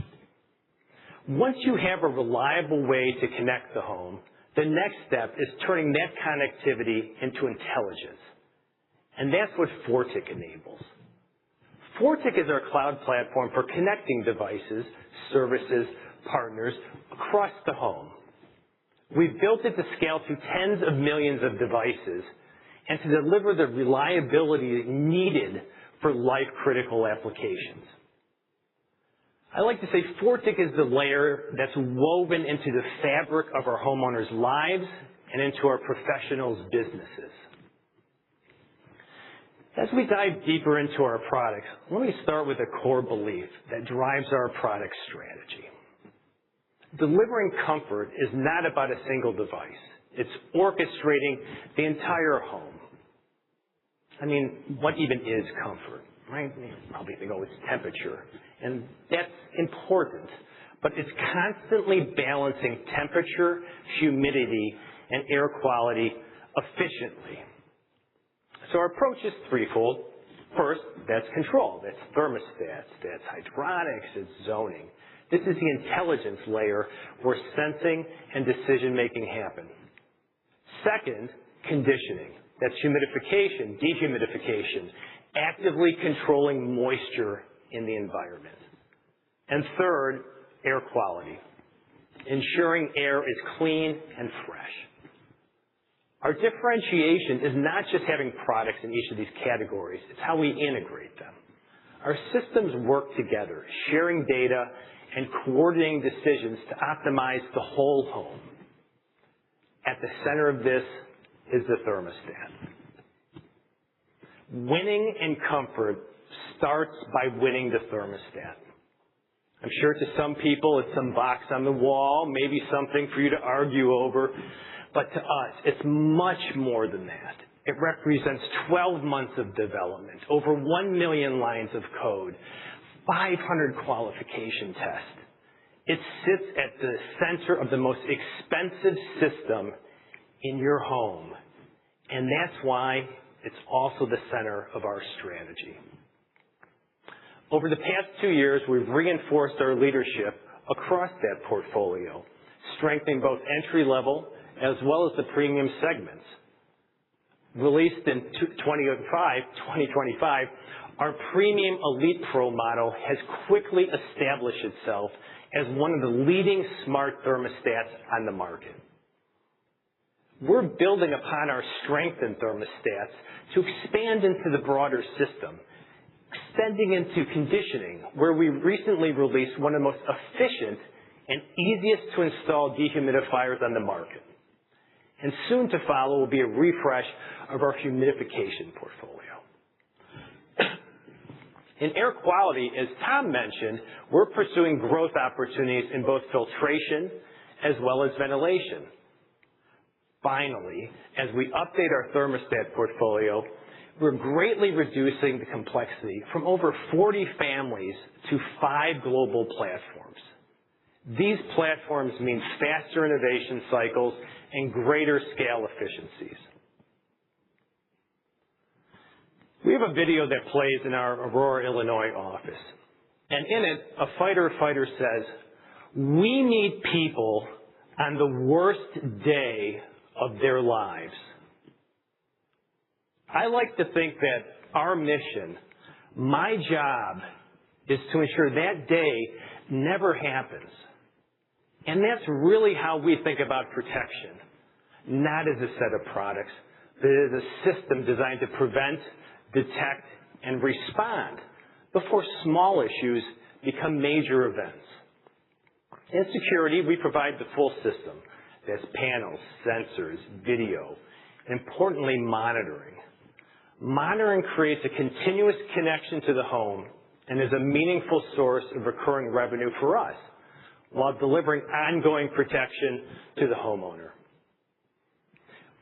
Once you have a reliable way to connect the home, the next step is turning that connectivity into intelligence. And that's what Fortic enables. Fortic is our cloud platform for connecting devices, services, partners across the home. We've built it to scale to tens of millions of devices and to deliver the reliability needed for life-critical applications. I like to say Fortic is the layer that's woven into the fabric of our homeowners' lives and into our professionals' businesses. As we dive deeper into our products, let me start with a core belief that drives our product strategy. Delivering comfort is not about a single device. It's orchestrating the entire home. I mean, what even is comfort, right? You probably think, oh, it's temperature. And that's important. But it's constantly balancing temperature, humidity, and air quality efficiently. So our approach is threefold. First, that's control. That's thermostats. That's hydronics. It's zoning. This is the intelligence layer where sensing and decision-making happen. Second, conditioning. That's humidification, dehumidification, actively controlling moisture in the environment. And third, air quality, ensuring air is clean and fresh. Our differentiation is not just having products in each of these categories, it's how we integrate them. Our systems work together, sharing data and coordinating decisions to optimize the whole home. At the center of this is the thermostat. Winning in comfort starts by winning the thermostat. I'm sure to some people it's some box on the wall, maybe something for you to argue over, but to us it's much more than that. It represents 12 months of development, over 1 million lines of code, 500 qualification tests. It sits at the center of the most expensive system in your home. And that's why it's also the center of our strategy. Over the past 2 years, we've reinforced our leadership across that portfolio, strengthening both entry-level as well as the premium segments. Released in 2025, our premium Elite Pro model has quickly established itself as one of the leading smart thermostats on the market. We're building upon our strength in thermostats to expand into the broader system, extending into conditioning, where we recently released one of the most efficient and easiest to install dehumidifiers on the market. And soon to follow will be a refresh of our humidification portfolio. In air quality, as Tom mentioned, we're pursuing growth opportunities in both filtration as well as ventilation. Finally, as we update our thermostat portfolio, we're greatly reducing the complexity from over 40 families to 5 global platforms. These platforms mean faster innovation cycles and greater scale efficiencies. We have a video that plays in our Aurora, Illinois office. And in it, a fighter says, "We need people on the worst day of their lives." I like to think that our mission, my job, is to ensure that day never happens. And that's really how we think about protection, not as a set of products, but as a system designed to prevent, detect, and respond before small issues become major events. In security, we provide the full system. That's panels, sensors, video, and importantly, monitoring. Monitoring creates a continuous connection to the home and is a meaningful source of recurring revenue for us, while delivering ongoing protection to the homeowner.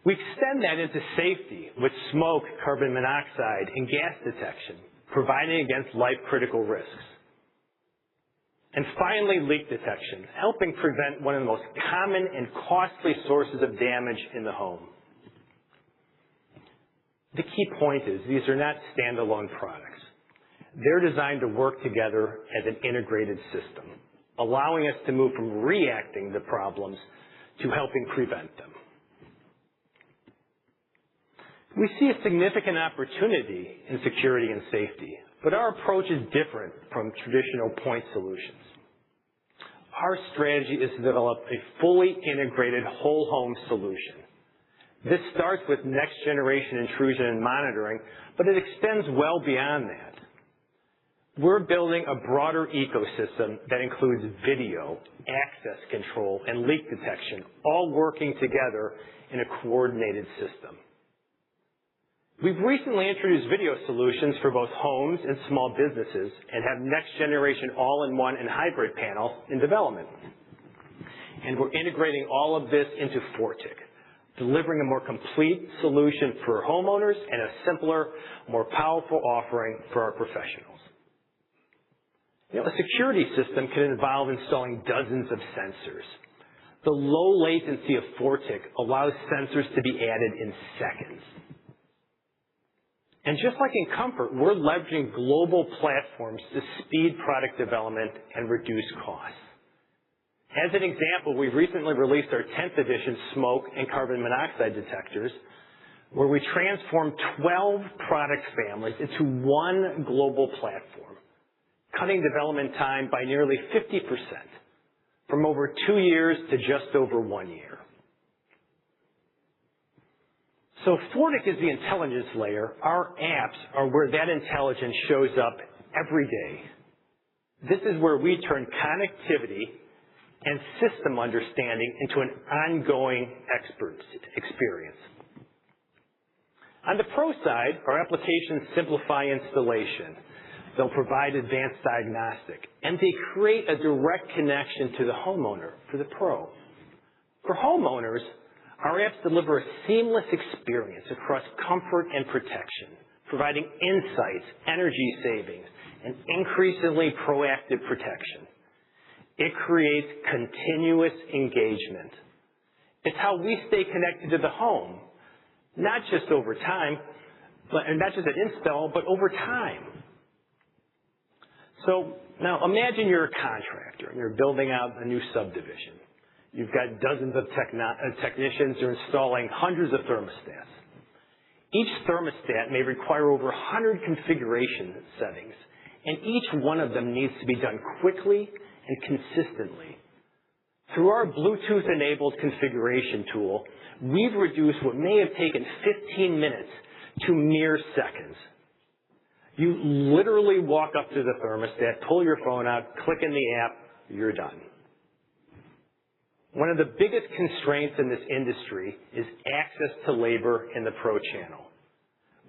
We extend that into safety with smoke, carbon monoxide, and gas detection, providing against life-critical risks. And finally, leak detection, helping prevent one of the most common and costly sources of damage in the home. The key point is these are not standalone products. They're designed to work together as an integrated system, allowing us to move from reacting to problems to helping prevent them. We see a significant opportunity in security and safety, but our approach is different from traditional point solutions. Our strategy is to develop a fully integrated whole home solution. This starts with next generation intrusion and monitoring, but it extends well beyond that. We're building a broader ecosystem that includes video, access control, and leak detection, all working together in a coordinated system. We've recently introduced video solutions for both homes and small businesses and have next-generation all-in-one and hybrid panels in development. And we're integrating all of this into Fortic, delivering a more complete solution for homeowners and a simpler, more powerful offering for our professionals. A security system can involve installing dozens of sensors. The low latency of Fortic allows sensors to be added in seconds. And just like in comfort, we're leveraging global platforms to speed product development and reduce costs. As an example, we recently released our 10th edition smoke and carbon monoxide detectors, where we transformed 12 product families into one global platform, cutting development time by nearly 50%, from over 2 years to just over 1 year. So Fortic is the intelligence layer. Our apps are where that intelligence shows up every day. This is where we turn connectivity and system understanding into an ongoing experience. On the pro side, our applications simplify installation. They'll provide advanced diagnostic, and they create a direct connection to the homeowner for the pro. For homeowners, our apps deliver a seamless experience across comfort and protection, providing insights, energy savings, and increasingly proactive protection. It creates continuous engagement. It's how we stay connected to the home, not just over time, and not just at install, but over time. So now imagine you're a contractor and you're building out a new subdivision. You've got dozens of technicians who are installing hundreds of thermostats. Each thermostat may require over 100 configuration settings, and each one of them needs to be done quickly and consistently. Through our Bluetooth-enabled configuration tool, we've reduced what may have taken 15 minutes to mere seconds. You literally walk up to the thermostat, pull your phone out, click in the app, you're done. One of the biggest constraints in this industry is access to labor in the pro channel.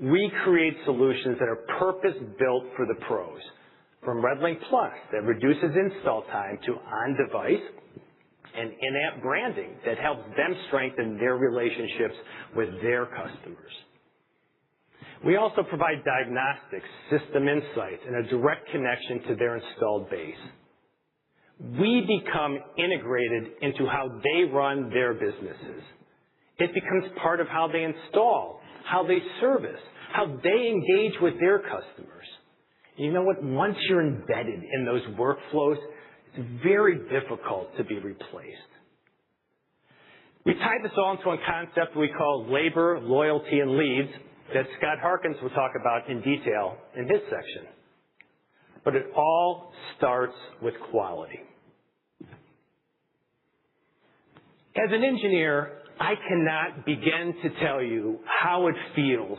We create solutions that are purpose-built for the pros, from RedLink Plus that reduces install time to on-device and in-app branding that helps them strengthen their relationships with their customers. We also provide diagnostics, system insights, and a direct connection to their installed base. We become integrated into how they run their businesses. It becomes part of how they install, how they service, how they engage with their customers. You know what? Once you're embedded in those workflows, it's very difficult to be replaced. We tie this all into a concept we call labor, loyalty, and leads that Scott Harkins will talk about in detail in his section. But it all starts with quality. As an engineer, I cannot begin to tell you how it feels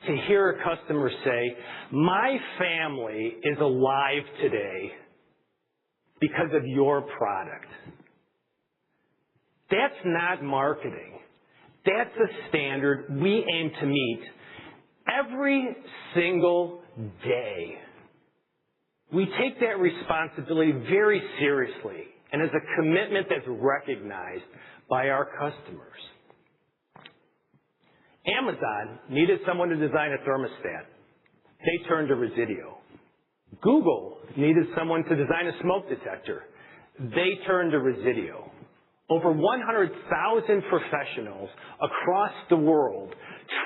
to hear a customer say, "My family is alive today because of your product. That's not marketing. That's a standard we aim to meet every single day. We take that responsibility very seriously and as a commitment that's recognized by our customers. Amazon needed someone to design a thermostat. They turned to Resideo. Google needed someone to design a smoke detector. They turned to Resideo. Over 100,000 professionals across the world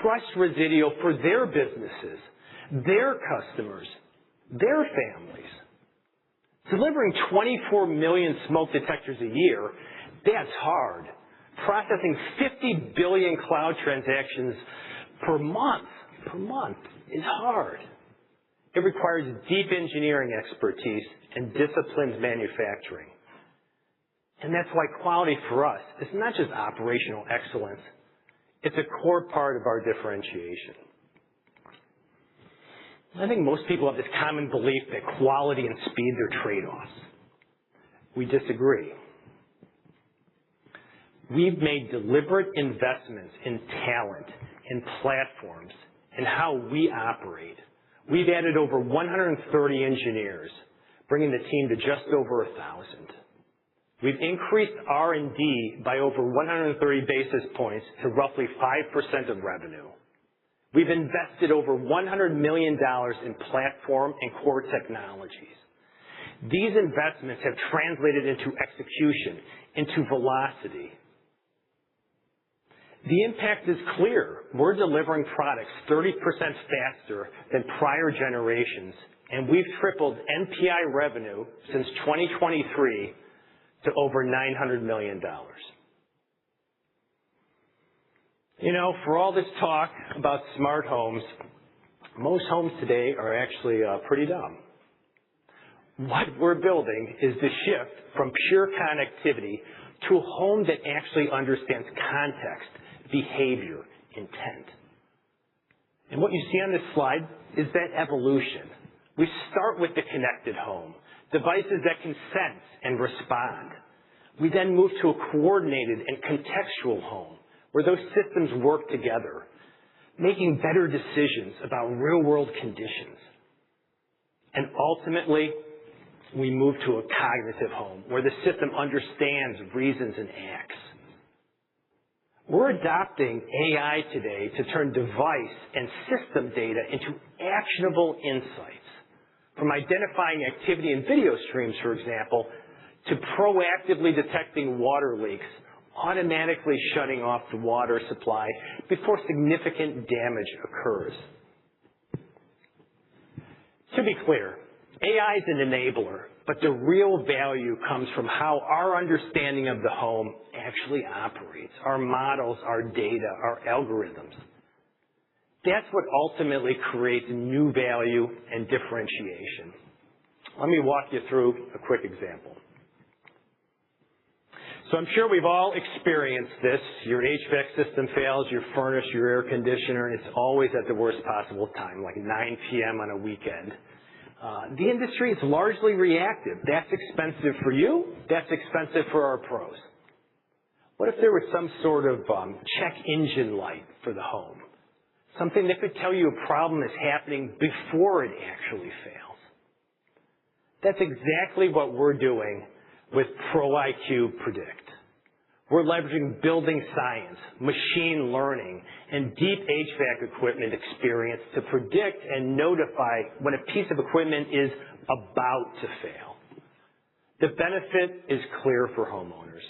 trust Resideo for their businesses, their customers, their families. Delivering 24 million smoke detectors a year, that's hard. Processing 50 billion cloud transactions per month is hard. It requires deep engineering expertise and disciplined manufacturing. And that's why quality for us is not just operational excellence, it's a core part of our differentiation. I think most people have this common belief that quality and speed are trade-offs. We disagree. We've made deliberate investments in talent, in platforms, in how we operate. We've added over 130 engineers, bringing the team to just over 1,000. We've increased R&D by over 130 basis points to roughly 5% of revenue. We've invested over $100 million in platform and core technologies. These investments have translated into execution, into velocity. The impact is clear. We're delivering products 30% faster than prior generations, and we've tripled NPI revenue since 2023 to over $900 million. You know, for all this talk about smart homes, most homes today are actually pretty dumb. What we're building is the shift from pure connectivity to a home that actually understands context, behavior, intent. And what you see on this slide is that evolution. We start with the connected home, devices that can sense and respond. We then move to a coordinated and contextual home where those systems work together, making better decisions about real-world conditions. And ultimately, we move to a cognitive home where the system understands, reasons, and acts. We're adopting AI today to turn device and system data into actionable insights. From identifying activity in video streams, for example, to proactively detecting water leaks, automatically shutting off the water supply before significant damage occurs. To be clear, AI is an enabler, but the real value comes from how our understanding of the home actually operates, our models, our data, our algorithms. That's what ultimately creates new value and differentiation. Let me walk you through a quick example. So I'm sure we've all experienced this. Your HVAC system fails, your furnace, your air conditioner, and it's always at the worst possible time, like 9 p.m. on a weekend. The industry is largely reactive. That's expensive for you. That's expensive for our pros. What if there was some sort of check engine light for the home? Something that could tell you a problem is happening before it actually fails. That's exactly what we're doing with ProIQ Predict. We're leveraging building science, machine learning, and deep HVAC equipment experience to predict and notify when a piece of equipment is about to fail. The benefit is clear for homeowners.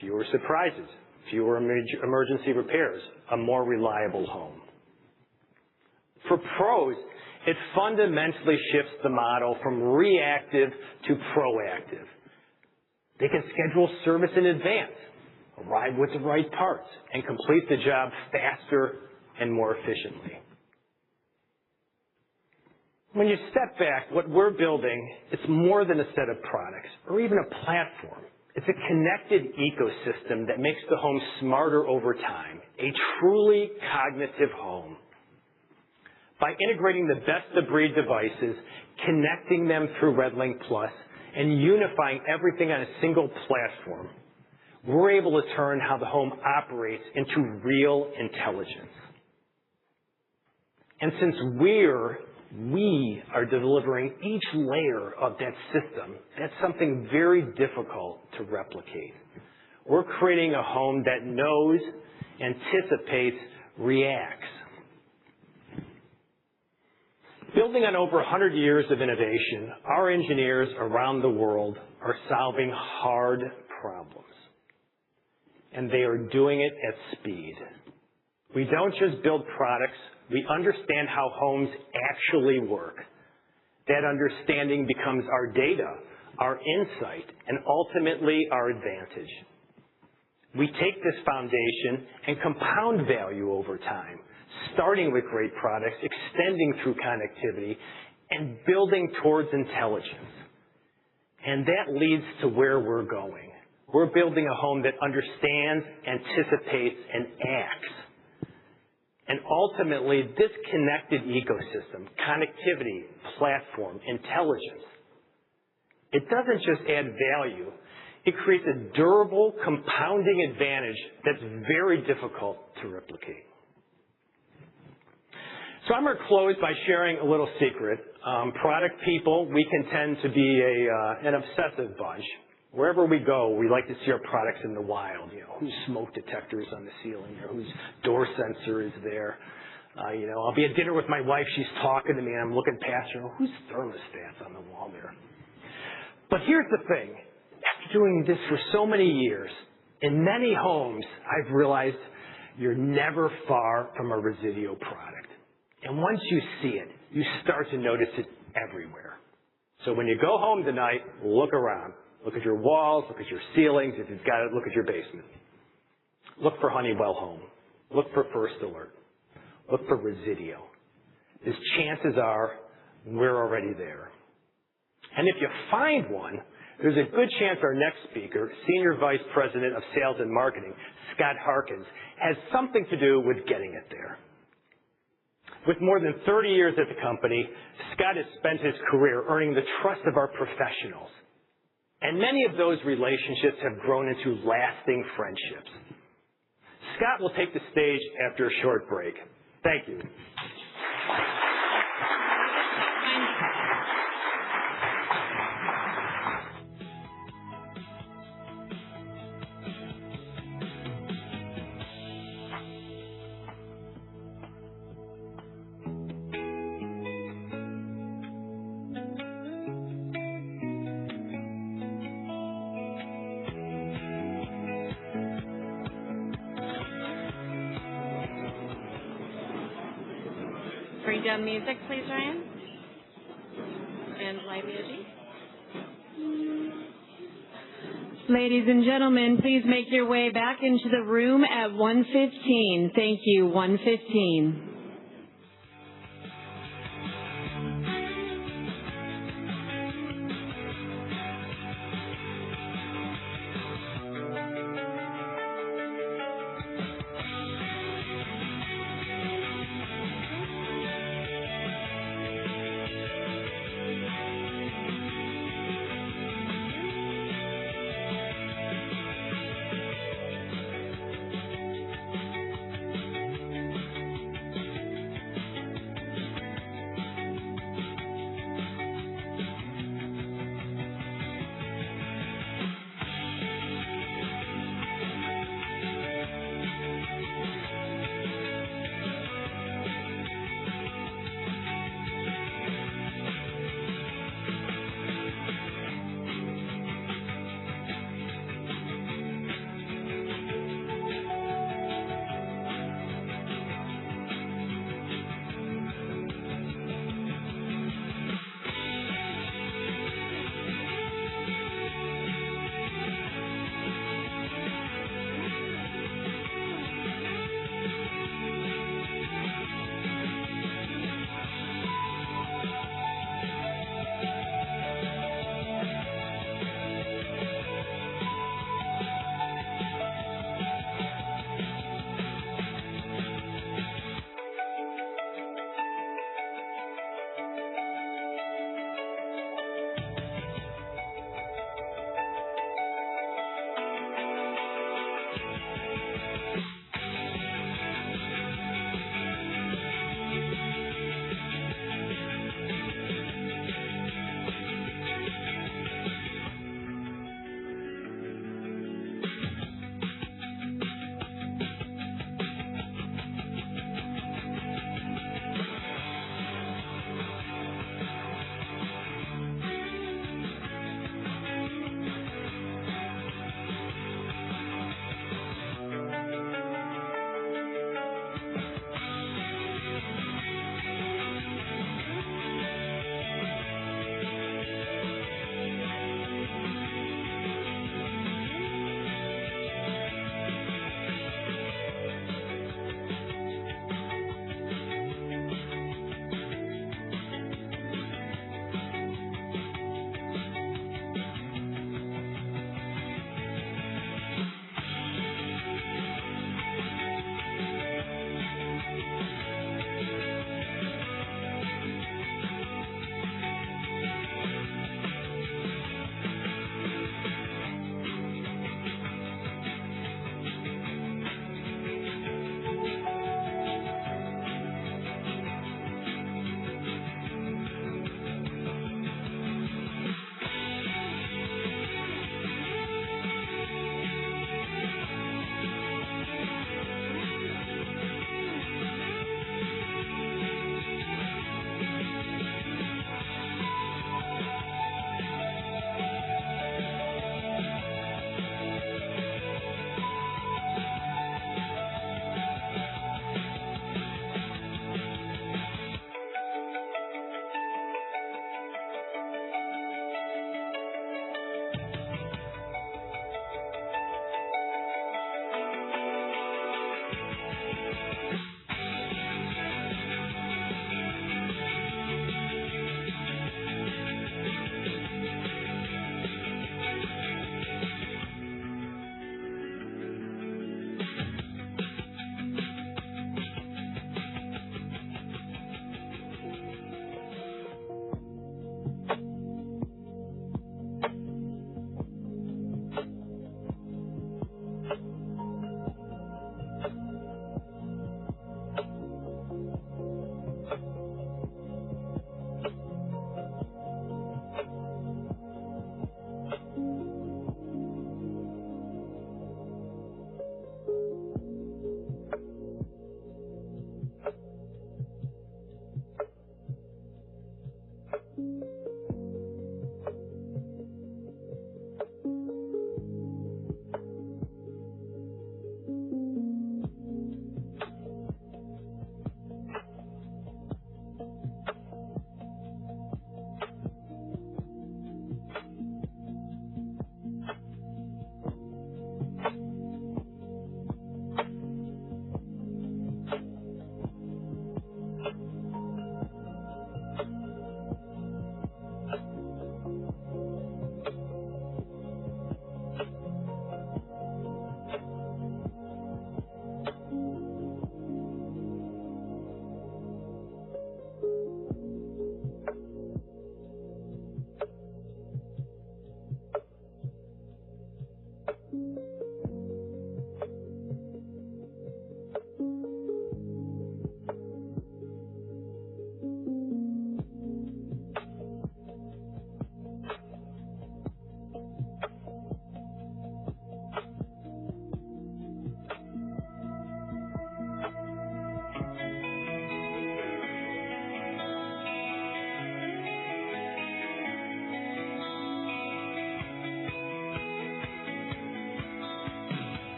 Fewer surprises, fewer emergency repairs, a more reliable home. For pros, it fundamentally shifts the model from reactive to proactive. They can schedule service in advance, arrive with the right parts, and complete the job faster and more efficiently. When you step back, what we're building, it's more than a set of products or even a platform. It's a connected ecosystem that makes the home smarter over time, a truly cognitive home. By integrating the best-of-breed devices, connecting them through RedLink Plus, and unifying everything on a single platform, we're able to turn how the home operates into real intelligence. And since we are delivering each layer of that system, that's something very difficult to replicate. We're creating a home that knows, anticipates, reacts. Building on over 100 years of innovation, our engineers around the world are solving hard problems. And they are doing it at speed. We don't just build products, we understand how homes actually work. That understanding becomes our data, our insight, and ultimately our advantage. We take this foundation and compound value over time, starting with great products, extending through connectivity, and building towards intelligence. And that leads to where we're going. We're building a home that understands, anticipates, and acts. And ultimately, this connected ecosystem, connectivity, platform, intelligence, it doesn't just add value. It creates a durable, compounding advantage that's very difficult to replicate. So I'm going to close by sharing a little secret. Product people, we can tend to be an obsessive bunch. Wherever we go, we like to see our products in the wild. Whose smoke detector is on the ceiling, or whose door sensor is there. I'll be at dinner with my wife. She's talking to me, and I'm looking past her. Whose thermostat's on the wall there? But here's the thing. After doing this for so many years, in many homes, I've realized you're never far from a Resideo product. And once you see it, you start to notice it everywhere. So when you go home tonight, look around. Look at your walls, look at your ceilings. If you've got it, look at your basement. Look for Honeywell Home. Look for First Alert. Look for Resideo. As chances are, we're already there. And if you find one, there's a good chance our next speaker, Senior Vice President of Sales and Marketing, Scott Harkins, has something to do with getting it there. With more than 30 years at the company, Scott has spent his career earning the trust of our professionals. And many of those relationships have grown into lasting friendships. Scott will take the stage after a short break. Thank you. Bring down music, please, Ryan. And live music. Ladies and gentlemen, please make your way back into the room at 1:15. Thank you, 1:15.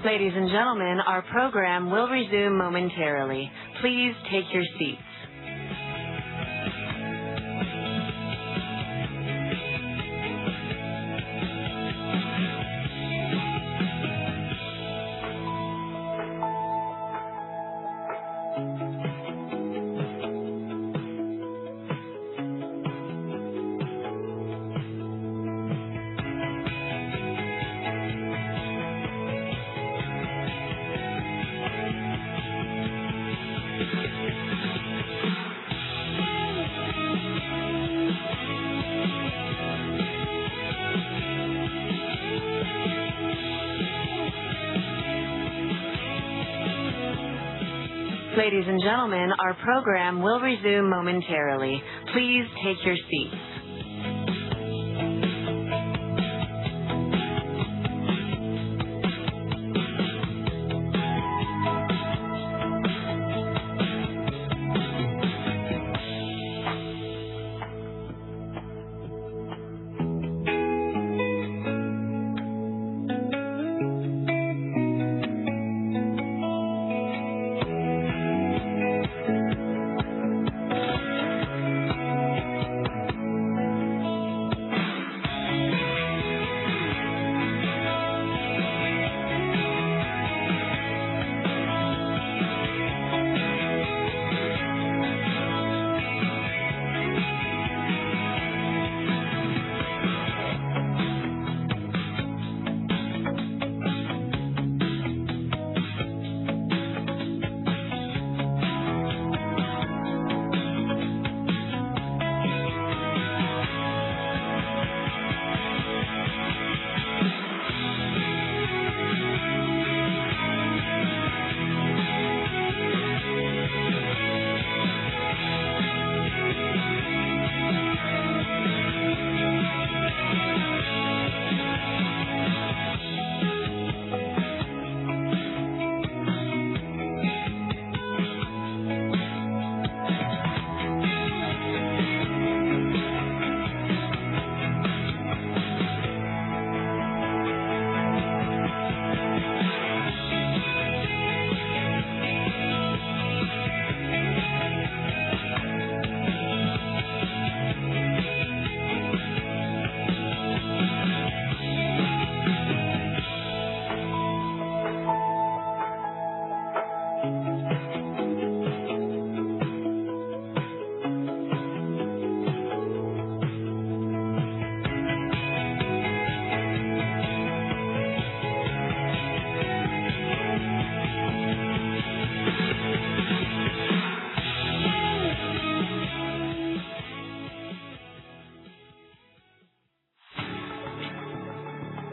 Ladies and gentlemen, our program will resume momentarily. Please take your seats. Ladies and gentlemen, our program will resume momentarily. Please take your seats.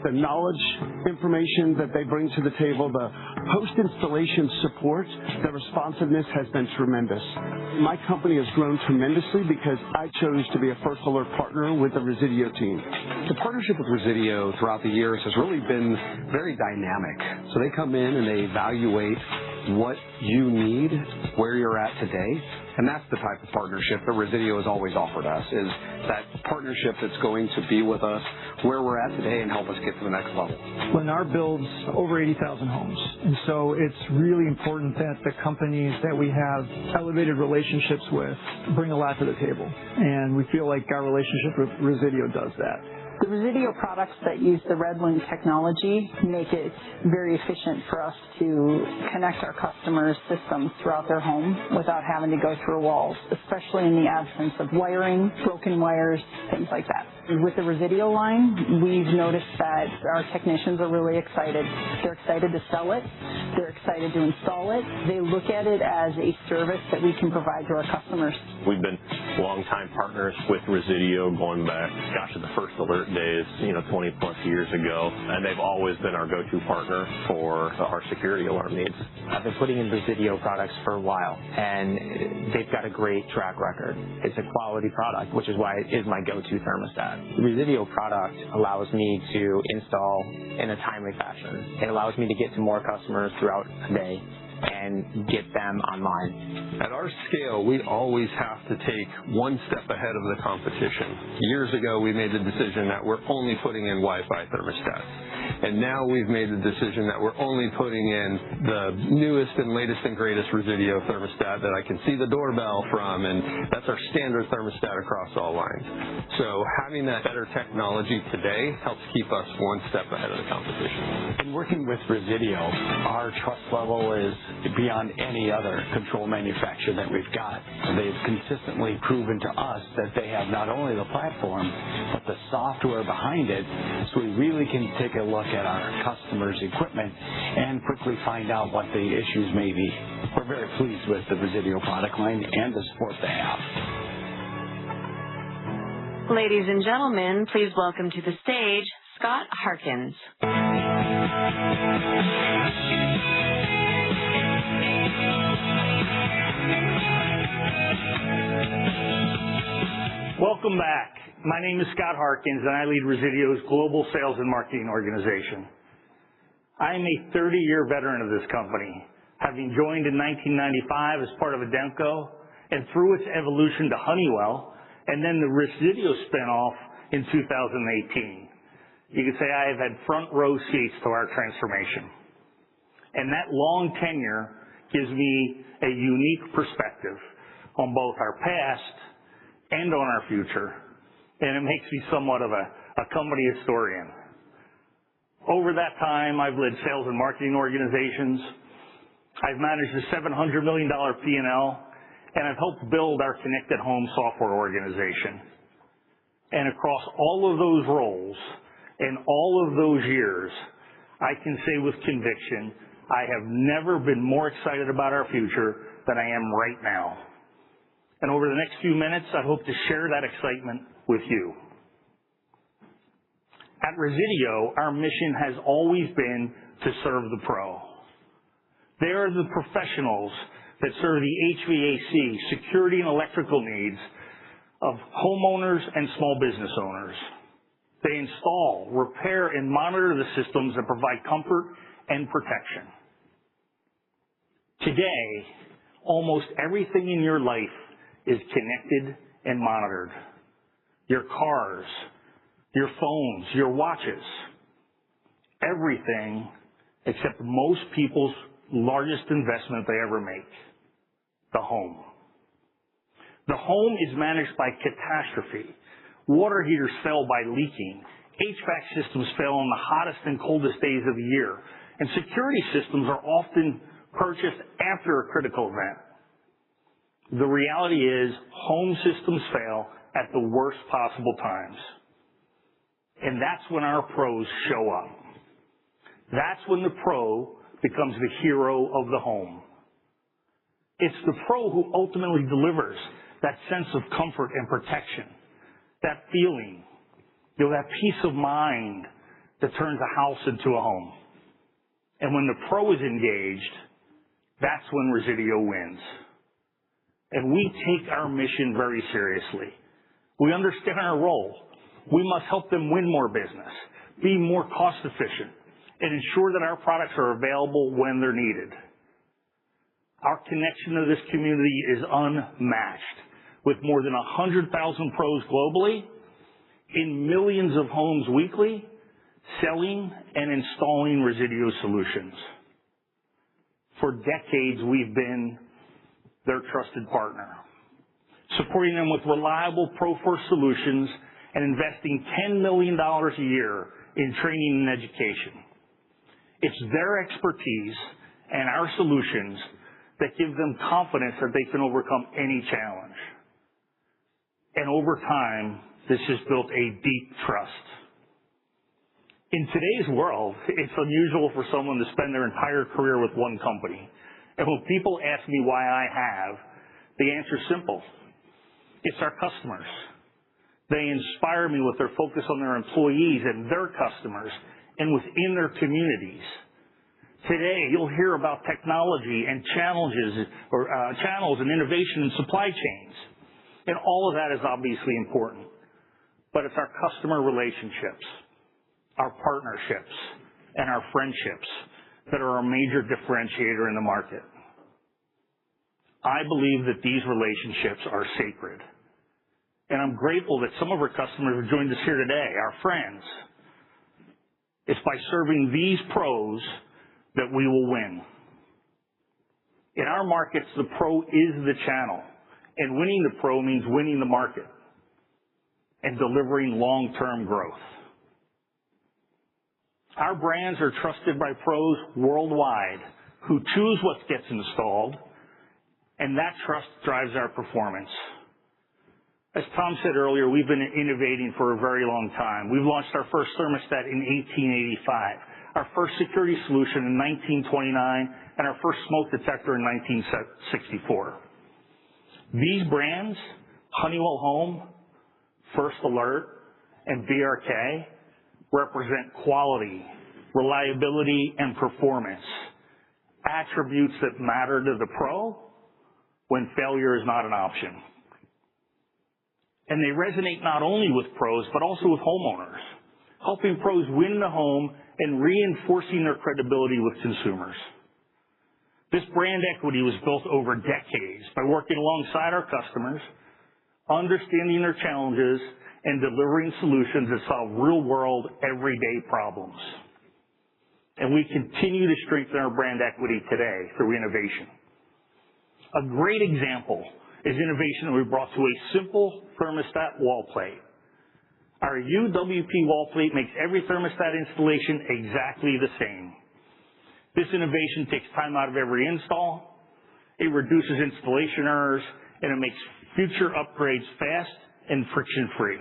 The knowledge, information that they bring to the table, the post-installation support, the responsiveness has been tremendous. My company has grown tremendously because I chose to be a First Alert partner with the Resideo team. The partnership with Resideo throughout the years has really been very dynamic. So they come in and they evaluate what you need, where you're at today, and that's the type of partnership that Resideo has always offered us, is that partnership that's going to be with us where we're at today and help us get to the next level. Lennar builds over 80,000 homes, and so it's really important that the companies that we have elevated relationships with bring a lot to the table, and we feel like our relationship with Resideo does that. The Resideo products that use the RedLink technology make it very efficient for us to connect our customers' systems throughout their home without having to go through walls, especially in the absence of wiring, broken wires, things like that. With the Resideo line, we've noticed that our technicians are really excited. They're excited to sell it. They're excited to install it. They look at it as a service that we can provide to our customers. We've been longtime partners with Resideo going back, to the First Alert days, 20 plus years ago, and they've always been our go-to partner for our security alarm needs. I've been putting in Resideo products for a while, and they've got a great track record. It's a quality product, which is why it is my go-to thermostat. The Resideo product allows me to install in a timely fashion. It allows me to get to more customers throughout a day and get them online. At our scale, we always have to take one step ahead of the competition. Years ago, we made the decision that we're only putting in Wi-Fi thermostats. And now we've made the decision that we're only putting in the newest and latest and greatest Resideo thermostat that I can see the doorbell from, and that's our standard thermostat across all lines. So having that better technology today helps keep us one step ahead of the competition. In working with Resideo, our trust level is beyond any other control manufacturer that we've got. They've consistently proven to us that they have not only the platform, but the software behind it, so we really can take a look at our customers' equipment and quickly find out what the issues may be. We're very pleased with the Resideo product line and the support they have. Ladies and gentlemen, please welcome to the stage Scott Harkins. Welcome back. My name is Scott Harkins, and I lead Resideo's global sales and marketing organization. I am a 30-year veteran of this company, having joined in 1995 as part of Ademco and through its evolution to Honeywell, and then the Resideo spinoff in 2018. You could say I have had front row seats to our transformation. And that long tenure gives me a unique perspective on both our past and on our future, and it makes me somewhat of a company historian. Over that time, I've led sales and marketing organizations. I've managed a $700 million P&L, and I've helped build our connected home software organization. And across all of those roles and all of those years, I can say with conviction, I have never been more excited about our future than I am right now. And over the next few minutes, I hope to share that excitement with you. At Resideo, our mission has always been to serve the pro. They are the professionals that serve the HVAC, security, and electrical needs of homeowners and small business owners. They install, repair, and monitor the systems that provide comfort and protection. Today, almost everything in your life is connected and monitored. Your cars, your phones, your watches, everything except most people's largest investment they ever make, the home. The home is managed by catastrophe. Water heaters fail by leaking. HVAC systems fail on the hottest and coldest days of the year. And security systems are often purchased after a critical event. The reality is home systems fail at the worst possible times. And that's when our pros show up. That's when the pro becomes the hero of the home. It's the pro who ultimately delivers that sense of comfort and protection, that feeling, that peace of mind that turns a house into a home. And when the pro is engaged, that's when Resideo wins. And we take our mission very seriously. We understand our role. We must help them win more business, be more cost efficient, and ensure that our products are available when they're needed. Our connection to this community is unmatched, with more than 100,000 pros globally, in millions of homes weekly, selling and installing Resideo solutions. For decades, we've been their trusted partner, supporting them with reliable pro-first solutions and investing $10 million a year in training and education. It's their expertise and our solutions that give them confidence that they can overcome any challenge. And over time, this has built a deep trust. In today's world, it's unusual for someone to spend their entire career with one company. And when people ask me why I have, the answer is simple. It's our customers. They inspire me with their focus on their employees and their customers and within their communities. Today, you'll hear about technology and channels and innovation in supply chains. And all of that is obviously important. But it's our customer relationships, our partnerships, and our friendships that are a major differentiator in the market. I believe that these relationships are sacred. And I'm grateful that some of our customers have joined us here today, our friends. It's by serving these pros that we will win. In our markets, the pro is the channel, and winning the pro means winning the market and delivering long-term growth. Our brands are trusted by pros worldwide who choose what gets installed, and that trust drives our performance. As Tom said earlier, we've been innovating for a very long time. We've launched our first thermostat in 1885, our first security solution in 1929, and our first smoke detector in 1964. These brands, Honeywell Home, First Alert, and BRK, represent quality, reliability, and performance, attributes that matter to the pro when failure is not an option. And they resonate not only with pros, but also with homeowners, helping pros win the home and reinforcing their credibility with consumers. This brand equity was built over decades by working alongside our customers, understanding their challenges, and delivering solutions that solve real-world, everyday problems. And we continue to strengthen our brand equity today through innovation. A great example is innovation that we brought to a simple thermostat wall plate. Our UWP wall plate makes every thermostat installation exactly the same. This innovation takes time out of every install, it reduces installation errors, and it makes future upgrades fast and friction-free.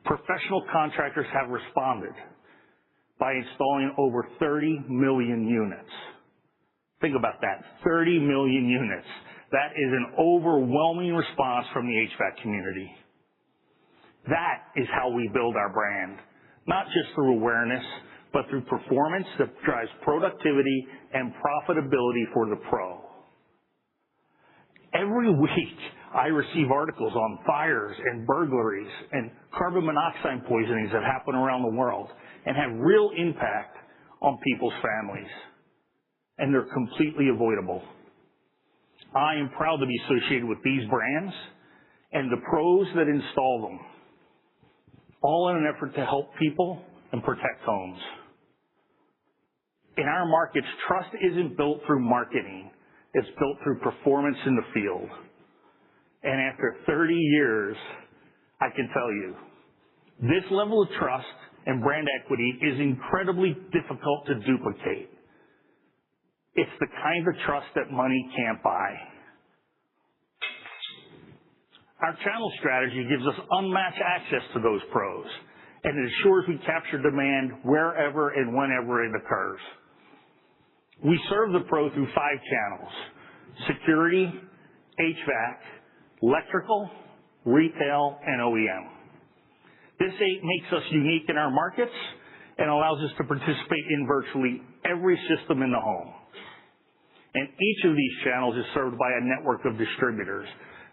Professional contractors have responded by installing over 30 million units. Think about that, 30 million units. That is an overwhelming response from the HVAC community. That is how we build our brand, not just through awareness, but through performance that drives productivity and profitability for the pro. Every week, I receive articles on fires and burglaries and carbon monoxide poisonings that happen around the world and have real impact on people's families. And they're completely avoidable. I am proud to be associated with these brands and the pros that install them, all in an effort to help people and protect homes. In our markets, trust isn't built through marketing. It's built through performance in the field. And after 30 years, I can tell you, this level of trust and brand equity is incredibly difficult to duplicate. It's the kind of trust that money can't buy. Our channel strategy gives us unmatched access to those pros, and it ensures we capture demand wherever and whenever it occurs. We serve the pro through 5 channels: security, HVAC, electrical, retail, and OEM. This makes us unique in our markets and allows us to participate in virtually every system in the home. And each of these channels is served by a network of distributors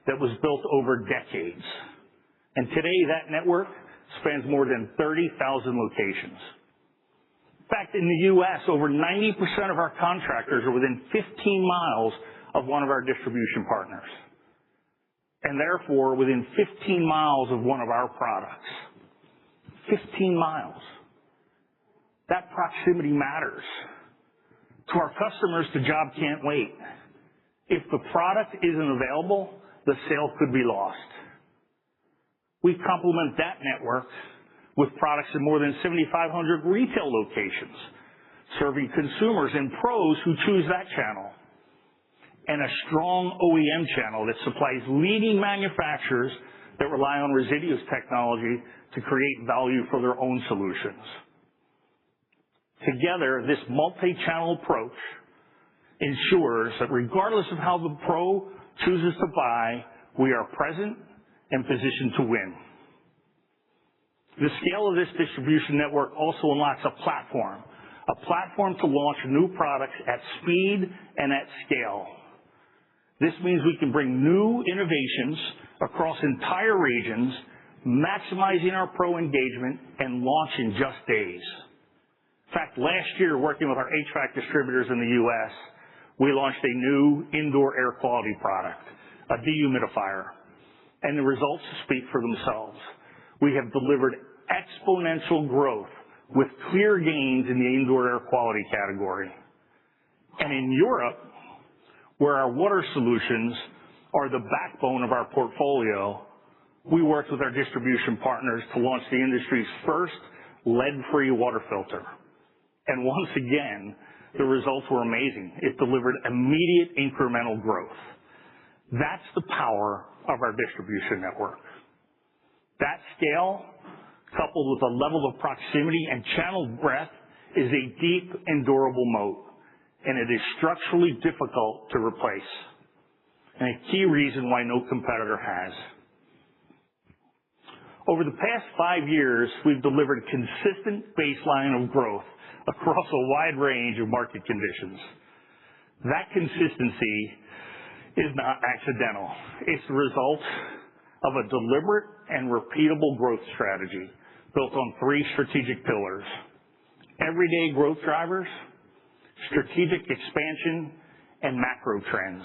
that was built over decades. And today, that network spans more than 30,000 locations. In fact, in the U.S., over 90% of our contractors are within 15 miles of one of our distribution partners, and therefore within 15 miles of one of our products. 15 miles. That proximity matters. To our customers, the job can't wait. If the product isn't available, the sale could be lost. We complement that network with products in more than 7,500 retail locations, serving consumers and pros who choose that channel, and a strong OEM channel that supplies leading manufacturers that rely on Resideo's technology to create value for their own solutions. Together, this multi-channel approach ensures that regardless of how the pro chooses to buy, we are present and positioned to win. The scale of this distribution network also unlocks a platform to launch new products at speed and at scale. This means we can bring new innovations across entire regions, maximizing our pro engagement and launch in just days. In fact, last year, working with our HVAC distributors in the U.S., we launched a new indoor air quality product, a dehumidifier, and the results speak for themselves. We have delivered exponential growth with clear gains in the indoor air quality category. And in Europe, where our water solutions are the backbone of our portfolio, we worked with our distribution partners to launch the industry's first lead-free water filter. And once again, the results were amazing. It delivered immediate incremental growth. That's the power of our distribution network. That scale, coupled with a level of proximity and channel breadth, is a deep and durable moat, and it is structurally difficult to replace, and a key reason why no competitor has. Over the past 5 years, we've delivered a consistent baseline of growth across a wide range of market conditions. That consistency is not accidental. It's the result of a deliberate and repeatable growth strategy built on 3 strategic pillars: everyday growth drivers, strategic expansion, and macro trends.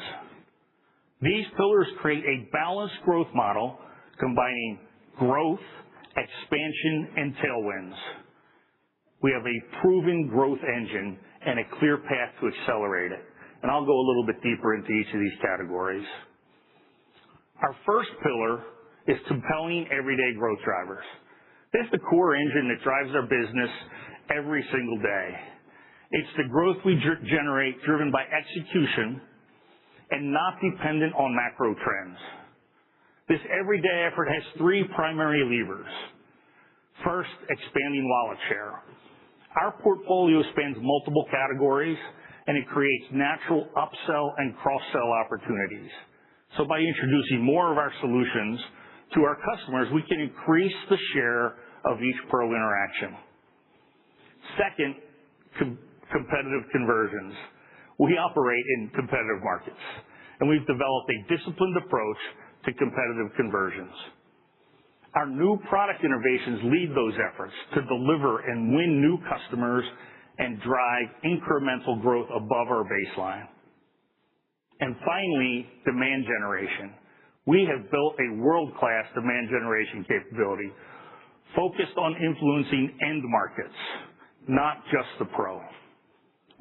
These pillars create a balanced growth model combining growth, expansion, and tailwinds. We have a proven growth engine and a clear path to accelerate it. And I'll go a little bit deeper into each of these categories. Our first pillar is compelling everyday growth drivers. This is the core engine that drives our business every single day. It's the growth we generate driven by execution and not dependent on macro trends. This everyday effort has 3 primary levers. First, expanding wallet share. Our portfolio spans multiple categories, and it creates natural upsell and cross-sell opportunities. So by introducing more of our solutions to our customers, we can increase the share of each Pro interaction. Second, competitive conversions. We operate in competitive markets, and we've developed a disciplined approach to competitive conversions. Our new product innovations lead those efforts to deliver and win new customers and drive incremental growth above our baseline. And finally, demand generation. We have built a world-class demand generation capability focused on influencing end markets, not just the Pro.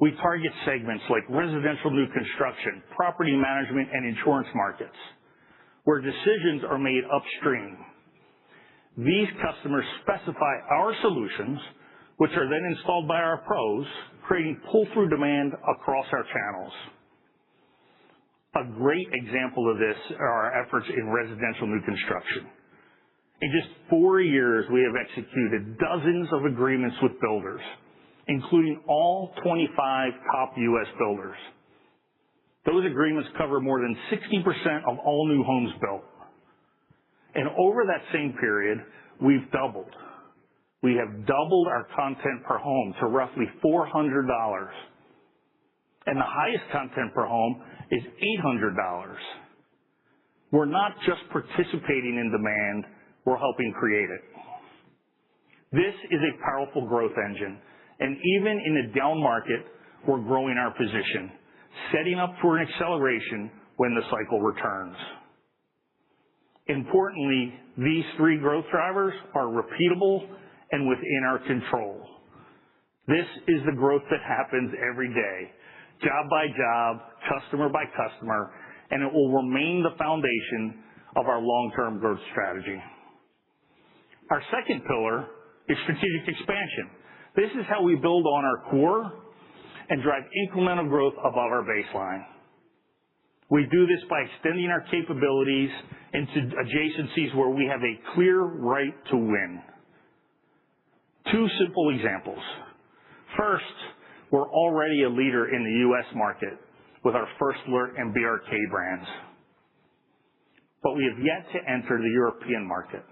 We target segments like residential new construction, property management, and insurance markets, where decisions are made upstream. These customers specify our solutions, which are then installed by our Pros, creating pull-through demand across our channels. A great example of this are our efforts in residential new construction. In just 4 years, we have executed dozens of agreements with builders, including all 25 top U.S. builders. Those agreements cover more than 60% of all new homes built. And over that same period, we've doubled. We have doubled our content per home to roughly $400. And the highest content per home is $800. We're not just participating in demand, we're helping create it. This is a powerful growth engine. And even in a down market, we're growing our position, setting up for an acceleration when the cycle returns. Importantly, these 3 growth drivers are repeatable and within our control. This is the growth that happens every day, job by job, customer by customer, and it will remain the foundation of our long-term growth strategy. Our second pillar is strategic expansion. This is how we build on our core and drive incremental growth above our baseline. We do this by extending our capabilities into adjacencies where we have a clear right to win. 2 simple examples. First, we're already a leader in the U.S. market with our First Alert and BRK brands. But we have yet to enter the European market.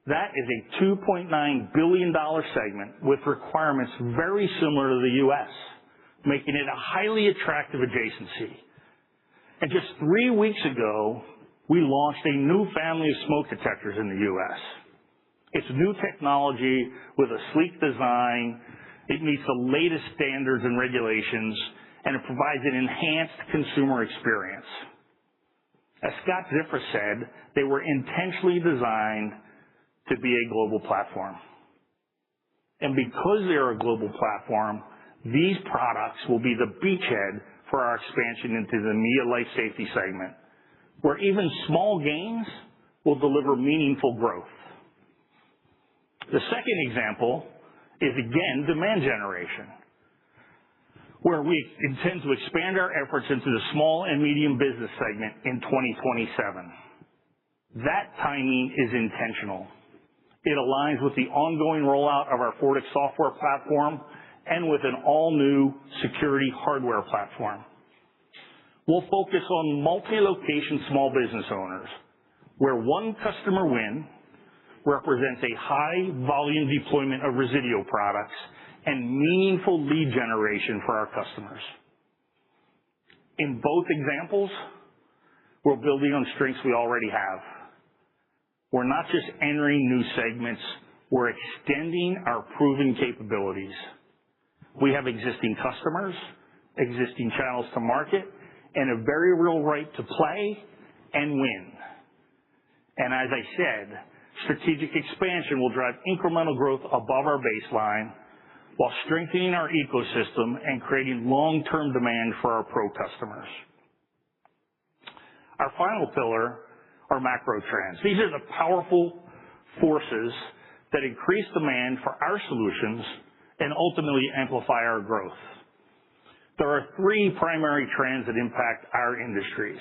That is a $2.9 billion segment with requirements very similar to the U.S., making it a highly attractive adjacency. And just 3 weeks ago, we launched a new family of smoke detectors in the U.S. It's new technology with a sleek design. It meets the latest standards and regulations, and it provides an enhanced consumer experience. As Scott Ziffer said, they were intentionally designed to be a global platform. And because they're a global platform, these products will be the beachhead for our expansion into the EMEA Life Safety segment, where even small gains will deliver meaningful growth. The second example is, again, demand generation, where we intend to expand our efforts into the small and medium business segment in 2027. That timing is intentional. It aligns with the ongoing rollout of our Fortix software platform and with an all-new security hardware platform. We'll focus on multi-location small business owners, where one customer win represents a high volume deployment of Resideo products and meaningful lead generation for our customers. In both examples, we're building on strengths we already have. We're not just entering new segments, we're extending our proven capabilities. We have existing customers, existing channels to market, and a very real right to play and win. And as I said, strategic expansion will drive incremental growth above our baseline while strengthening our ecosystem and creating long-term demand for our pro customers. Our final pillar are macro trends. These are the powerful forces that increase demand for our solutions and ultimately amplify our growth. There are three primary trends that impact our industries.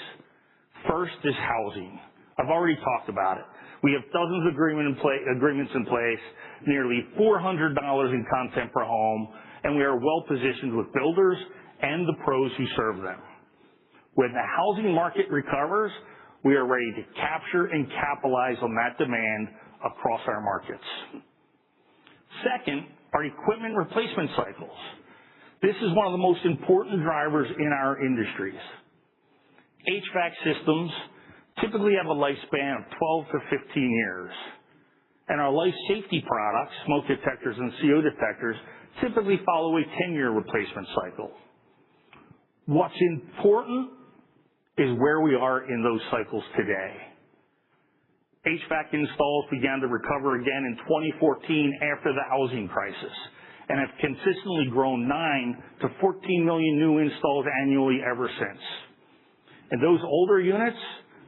First is housing. I've already talked about it. We have dozens of agreements in place, nearly $400 in content per home, and we are well positioned with builders and the pros who serve them. When the housing market recovers, we are ready to capture and capitalize on that demand across our markets. Second are equipment replacement cycles. This is one of the most important drivers in our industries. HVAC systems typically have a lifespan of 12 to 15 years, and our life safety products, smoke detectors and CO detectors, typically follow a 10-year replacement cycle. What's important is where we are in those cycles today. HVAC installs began to recover again in 2014 after the housing crisis and have consistently grown 9 to 14 million new installs annually ever since. And those older units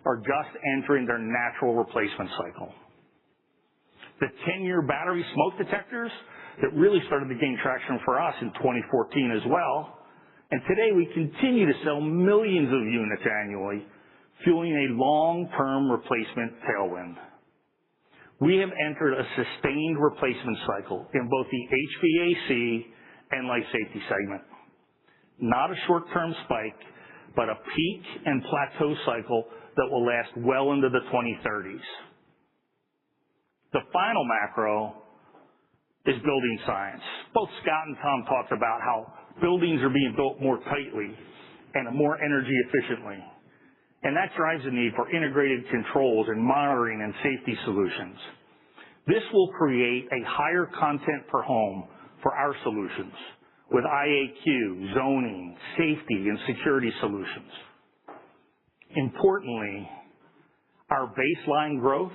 are just entering their natural replacement cycle. The 10-year battery smoke detectors that really started to gain traction for us in 2014 as well. And today we continue to sell millions of units annually, fueling a long-term replacement tailwind. We have entered a sustained replacement cycle in both the HVAC and life safety segment. Not a short-term spike, but a peak and plateau cycle that will last well into the 2030s. The final macro is building science. Both Scott and Tom talked about how buildings are being built more tightly and more energy efficiently. And that drives the need for integrated controls and monitoring and safety solutions. This will create a higher content per home for our solutions with IAQ, zoning, safety, and security solutions. Importantly, our baseline growth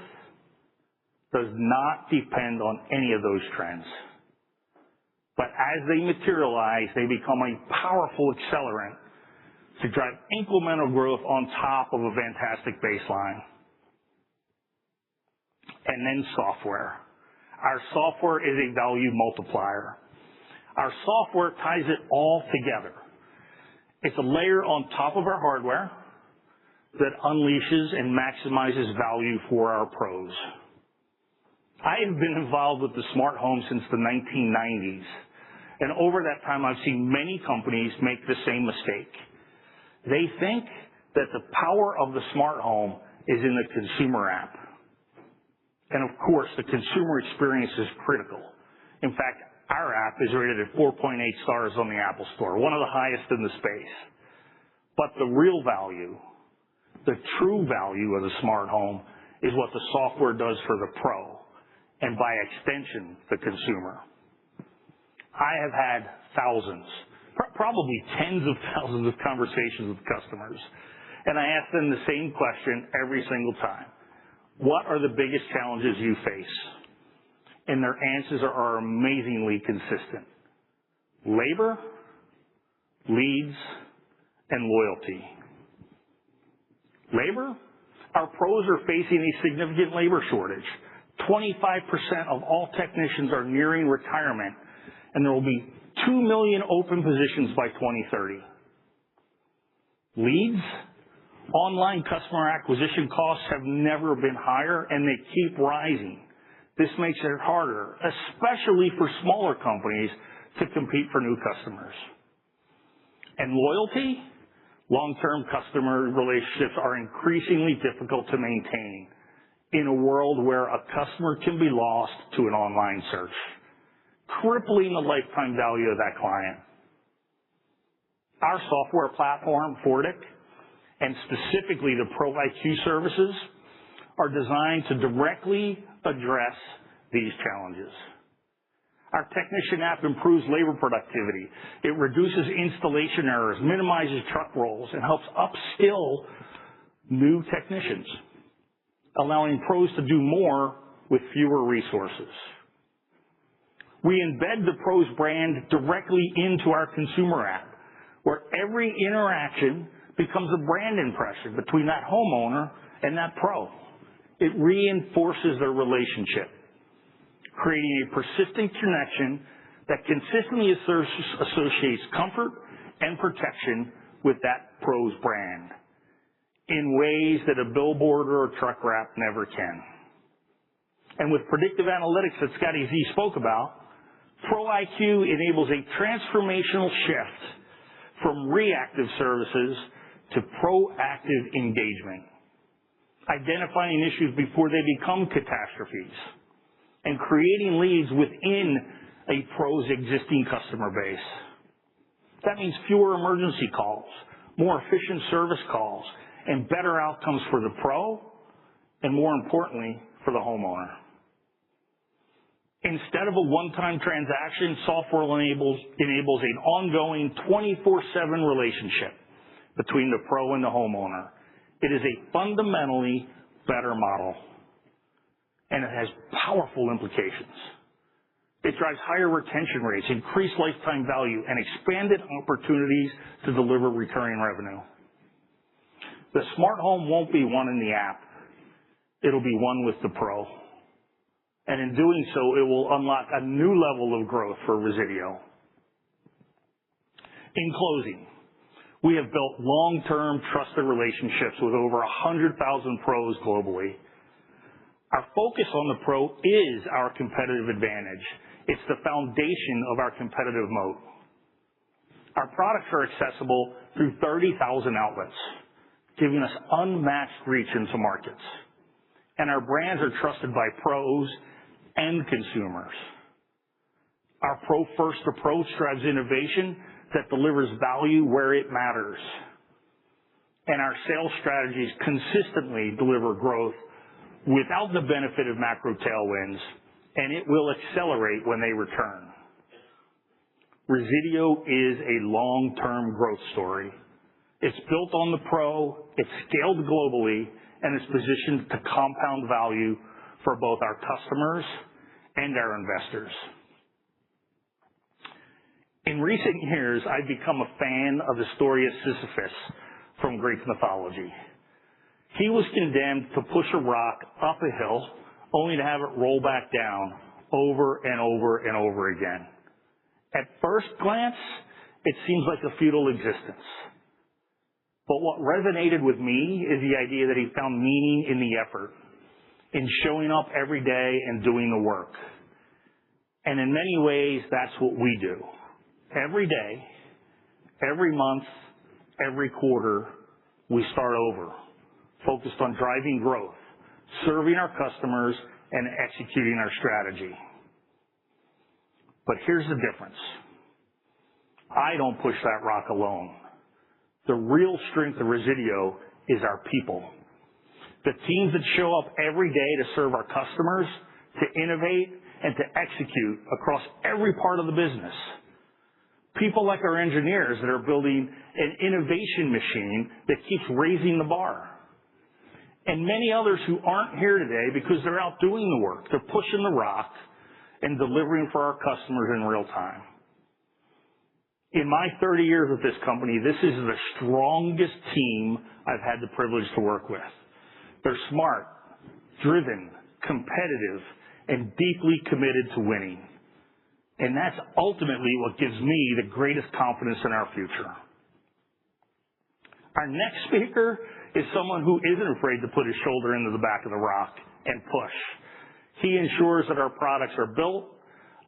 does not depend on any of those trends. But as they materialize, they become a powerful accelerant to drive incremental growth on top of a fantastic baseline. And then software. Our software is a value multiplier. Our software ties it all together. It's a layer on top of our hardware that unleashes and maximizes value for our pros. I have been involved with the smart home since the 1990s, and over that time I've seen many companies make the same mistake. They think that the power of the smart home is in the consumer app. And of course, the consumer experience is critical. In fact, our app is rated at 4.8 stars on the Apple Store, one of the highest in the space. But the real value, the true value of the smart home is what the software does for the pro, and by extension, the consumer. I have had thousands, probably tens of thousands of conversations with customers, and I ask them the same question every single time. What are the biggest challenges you face? and their answers are amazingly consistent. Labor, leads, and loyalty. Labor? Our pros are facing a significant labor shortage. 25% of all technicians are nearing retirement, and there will be 2 million open positions by 2030. Leads? Online customer acquisition costs have never been higher, and they keep rising. This makes it harder, especially for smaller companies, to compete for new customers. And loyalty? Long-term customer relationships are increasingly difficult to maintain in a world where a customer can be lost to an online search, crippling the lifetime value of that client. Our software platform, Fortic, and specifically the ProIQ services, are designed to directly address these challenges. Our technician app improves labor productivity. It reduces installation errors, minimizes truck rolls, and helps upskill new technicians, allowing pros to do more with fewer resources. We embed the pros brand directly into our consumer app, where every interaction becomes a brand impression between that homeowner and that pro. It reinforces their relationship, creating a persistent connection that consistently associates comfort and protection with that pro's brand in ways that a billboard or a truck wrap never can. And with predictive analytics that Scotty Z spoke about, ProIQ enables a transformational shift from reactive services to proactive engagement, identifying issues before they become catastrophes, and creating leads within a pro's existing customer base. That means fewer emergency calls, more efficient service calls, and better outcomes for the pro, and more importantly, for the homeowner. Instead of a one-time transaction, software enables an ongoing 24/7 relationship between the pro and the homeowner. It is a fundamentally better model, and it has powerful implications. It drives higher retention rates, increased lifetime value, and expanded opportunities to deliver recurring revenue. The smart home won't be one in the app. It'll be one with the pro. And in doing so, it will unlock a new level of growth for Resideo. In closing, we have built long-term trusted relationships with over 100,000 pros globally. Our focus on the pro is our competitive advantage. It's the foundation of our competitive moat. Our products are accessible through 30,000 outlets, giving us unmatched reach into markets. And our brands are trusted by pros and consumers. Our pro-first approach drives innovation that delivers value where it matters. And our sales strategies consistently deliver growth without the benefit of macro tailwinds, and it will accelerate when they return. Resideo is a long-term growth story. It's built on the pro, it's scaled globally, and it's positioned to compound value for both our customers and our investors. In recent years, I've become a fan of the story of Sisyphus from Greek mythology. He was condemned to push a rock up a hill only to have it roll back down over and over and over again. At first glance, it seems like a futile existence. But what resonated with me is the idea that he found meaning in the effort, in showing up every day and doing the work. And in many ways, that's what we do. Every day, every month, every quarter, we start over, focused on driving growth, serving our customers, and executing our strategy. But here's the difference. I don't push that rock alone. The real strength of Resideo is our people. The teams that show up every day to serve our customers, to innovate, and to execute across every part of the business. People like our engineers that are building an innovation machine that keeps raising the bar. And many others who aren't here today because they're out doing the work. They're pushing the rock, and delivering for our customers in real time. In my 30 years with this company, this is the strongest team I've had the privilege to work with. They're smart, driven, competitive, and deeply committed to winning. And that's ultimately what gives me the greatest confidence in our future. Our next speaker is someone who isn't afraid to put his shoulder into the back of the rock and push. He ensures that our products are built,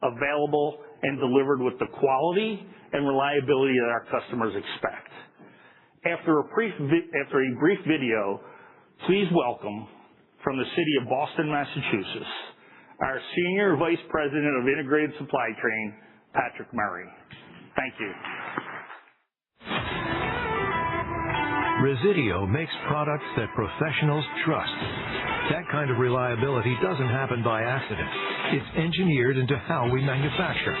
available, and delivered with the quality and reliability that our customers expect. After a brief video, please welcome, from the city of Boston, Massachusetts, our Senior Vice President of Integrated Supply Chain, Patrick Murray. Thank you. Resideo makes products that professionals trust. That kind of reliability doesn't happen by accident. It's engineered into how we manufacture.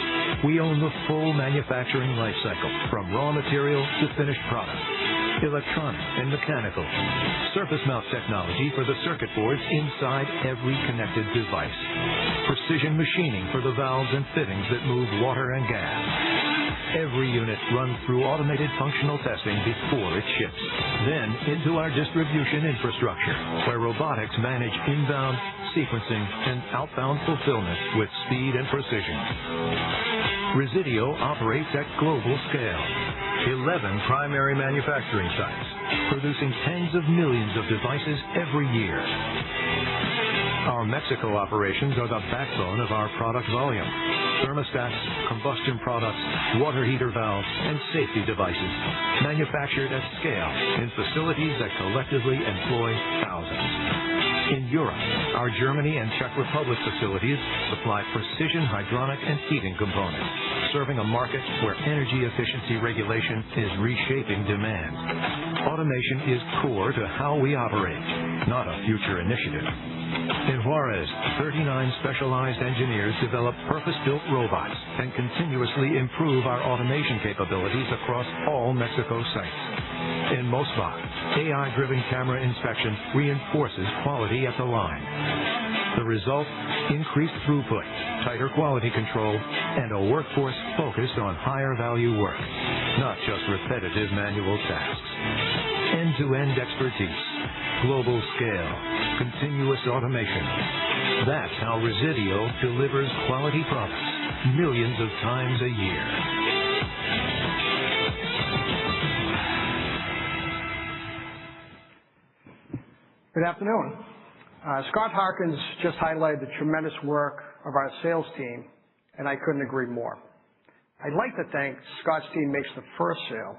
We own the full manufacturing life cycle, from raw material to finished product. Electronic and mechanical. Surface mount technology for the circuit boards inside every connected device. Precision machining for the valves and fittings that move water and gas. Every unit runs through automated functional testing before it ships. Then into our distribution infrastructure, where robotics manage inbound, sequencing, and outbound fulfillment with speed and precision. Residio operates at global scale. 11 primary manufacturing sites, producing tens of millions of devices every year. Our Mexico operations are the backbone of our product volume. Thermostats, combustion products, water heater valves, and safety devices, manufactured at scale in facilities that collectively employ thousands. In Europe, our Germany and Czech Republic facilities supply precision hydronic and heating components, serving a market where energy efficiency regulation is reshaping demand. Automation is core to how we operate, not a future initiative. In Juarez, 39 specialized engineers develop purpose-built robots and continuously improve our automation capabilities across all Mexico sites. In Mosbach, AI-driven camera inspection reinforces quality at the line. The result? Increased throughput, tighter quality control, and a workforce focused on higher value work, not just repetitive manual tasks. End-to-end expertise, global scale, continuous automation. That's how Resideo delivers quality products millions of times a year. Good afternoon. Scott Harkins just highlighted the tremendous work of our sales team, and I couldn't agree more. I'd like to think Scott's team makes the first sale,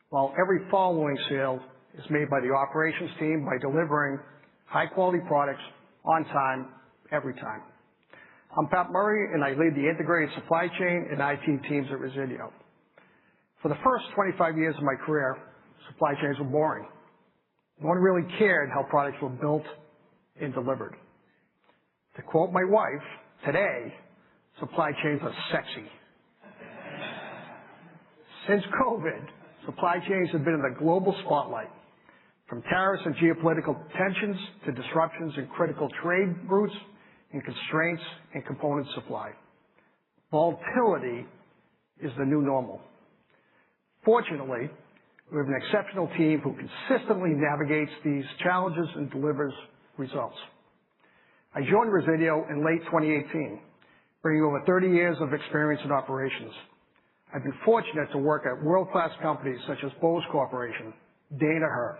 while every following sale is made by the operations team by delivering high-quality products on time, every time. I'm Pat Murray, and I lead the integrated supply chain and IT teams at Resideo. For the first 25 years of my career, supply chains were boring. No one really cared how products were built and delivered. To quote my wife, today, supply chains are sexy. Since COVID, supply chains have been in the global spotlight, from tariffs and geopolitical tensions to disruptions in critical trade routes and constraints in component supply. Volatility is the new normal. Fortunately, we have an exceptional team who consistently navigates these challenges and delivers results. I joined Resideo in late 2018, bringing over 30 years of experience in operations. I've been fortunate to work at world-class companies such as Bose Corporation, Danaher,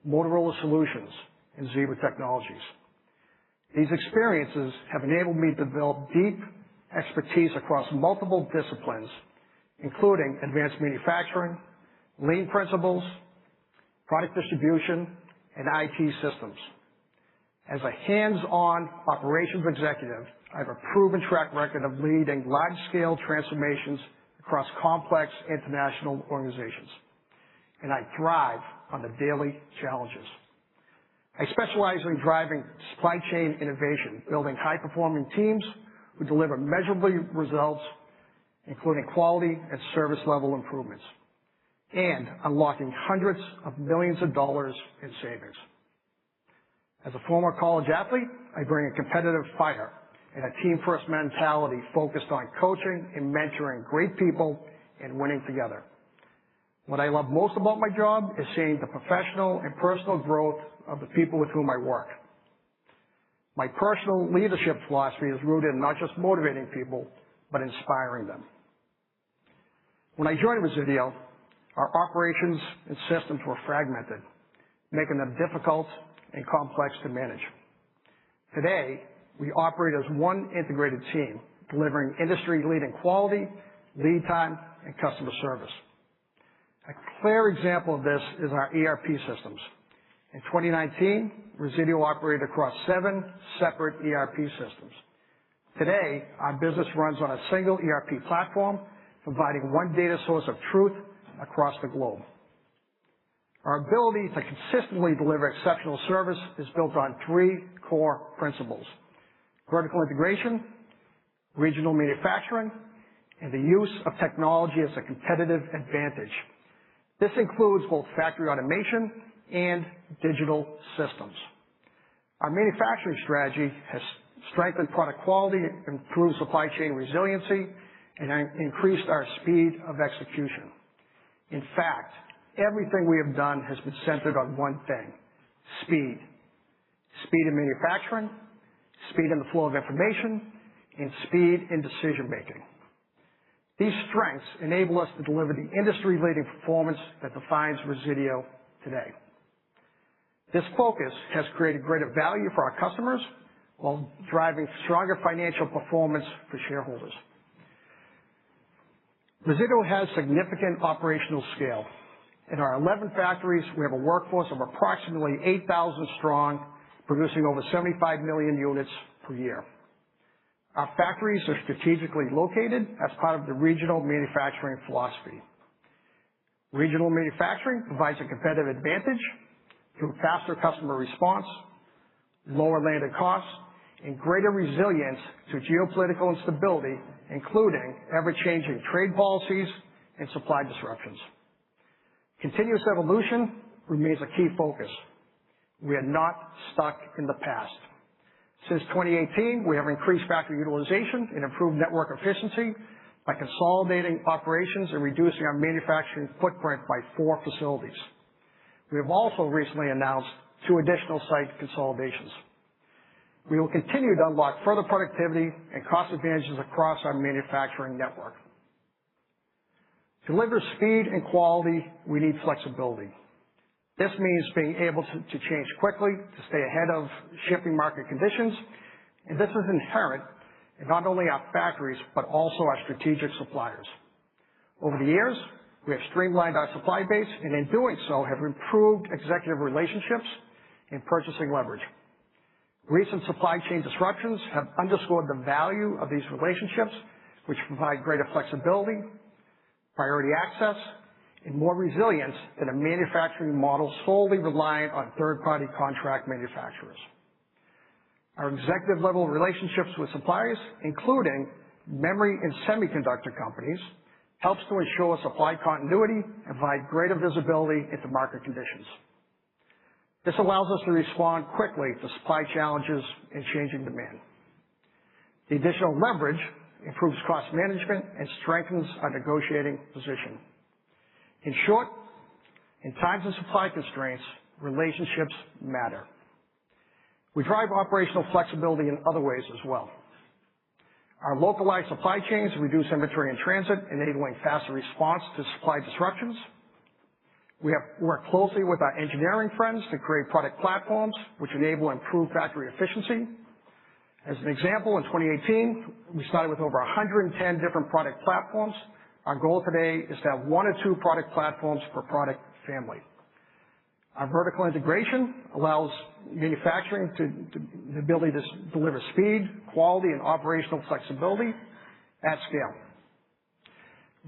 Motorola Solutions, and Zebra Technologies. These experiences have enabled me to develop deep expertise across multiple disciplines, including advanced manufacturing, lean principles, product distribution, and IT systems. As a hands-on operations executive, I have a proven track record of leading large-scale transformations across complex international organizations, and I thrive on the daily challenges. I specialize in driving supply chain innovation, building high-performing teams who deliver measurable results, including quality and service level improvements, and unlocking hundreds of millions of dollars in savings. As a former college athlete, I bring a competitive fire and a team-first mentality focused on coaching and mentoring great people and winning together. What I love most about my job is seeing the professional and personal growth of the people with whom I work. My personal leadership philosophy is rooted in not just motivating people, but inspiring them. When I joined Resideo, our operations and systems were fragmented, making them difficult and complex to manage. Today, we operate as one integrated team, delivering industry-leading quality, lead time, and customer service. A clear example of this is our ERP systems. In 2019, Resideo operated across 7 separate ERP systems. Today, our business runs on a single ERP platform, providing one data source of truth across the globe. Our ability to consistently deliver exceptional service is built on 3 core principles: vertical integration, regional manufacturing, and the use of technology as a competitive advantage. This includes both factory automation and digital systems. Our manufacturing strategy has strengthened product quality, improved supply chain resiliency, and increased our speed of execution. In fact, everything we have done has been centered on one thing: speed. Speed in manufacturing, speed in the flow of information, and speed in decision-making. These strengths enable us to deliver the industry-leading performance that defines Resideo today. This focus has created greater value for our customers while driving stronger financial performance for shareholders. Resideo has significant operational scale. In our 11 factories, we have a workforce of approximately 8,000 strong, producing over 75 million units per year. Our factories are strategically located as part of the regional manufacturing philosophy. Regional manufacturing provides a competitive advantage through faster customer response, lower landed costs, and greater resilience to geopolitical instability, including ever-changing trade policies and supply disruptions. Continuous evolution remains a key focus. We are not stuck in the past. Since 2018, we have increased factory utilization and improved network efficiency by consolidating operations and reducing our manufacturing footprint by 4 facilities. We have also recently announced 2 additional site consolidations. We will continue to unlock further productivity and cost advantages across our manufacturing network. To deliver speed and quality, we need flexibility. This means being able to change quickly, to stay ahead of shifting market conditions, and this is inherent in not only our factories, but also our strategic suppliers. Over the years, we have streamlined our supply base, and in doing so, have improved executive relationships and purchasing leverage. Recent supply chain disruptions have underscored the value of these relationships, which provide greater flexibility, priority access, and more resilience than a manufacturing model solely reliant on third-party contract manufacturers. Our executive-level relationships with suppliers, including memory and semiconductor companies, helps to ensure supply continuity and provide greater visibility into market conditions. This allows us to respond quickly to supply challenges and changing demand. The additional leverage improves cost management and strengthens our negotiating position. In short, in times of supply constraints, relationships matter. We drive operational flexibility in other ways as well. Our localized supply chains reduce inventory in transit, enabling faster response to supply disruptions. We have worked closely with our engineering friends to create product platforms which enable improved factory efficiency. As an example, in 2018, we started with over 110 different product platforms. Our goal today is to have 1 or 2 product platforms per product family. Our vertical integration allows manufacturing the ability to deliver speed, quality, and operational flexibility at scale.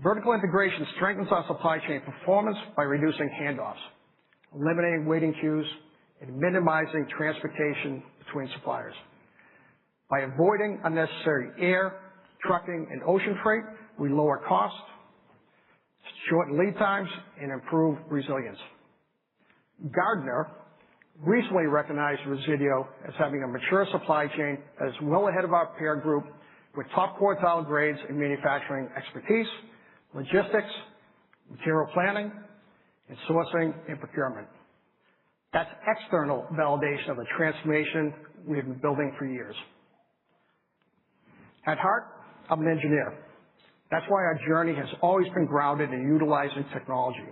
Vertical integration strengthens our supply chain performance by reducing handoffs, eliminating waiting queues, and minimizing transportation between suppliers. By avoiding unnecessary air, trucking, and ocean freight, we lower costs, shorten lead times, and improve resilience. Gardner recently recognized Resideo as having a mature supply chain that is well ahead of our peer group with top quartile grades in manufacturing expertise, logistics, material planning, and sourcing and procurement. That's external validation of the transformation we've been building for years. At heart, I'm an engineer. That's why our journey has always been grounded in utilizing technology.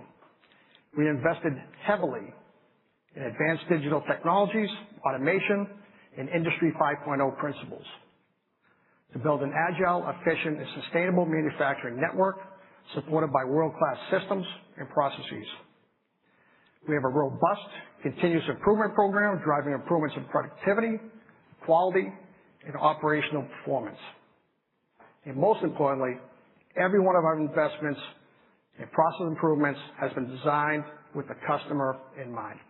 We invested heavily in advanced digital technologies, automation, and Industry 5.0 principles to build an agile, efficient, and sustainable manufacturing network supported by world-class systems and processes. We have a robust continuous improvement program driving improvements in productivity, quality, and operational performance. And most importantly, every one of our investments and process improvements has been designed with the customer in mind.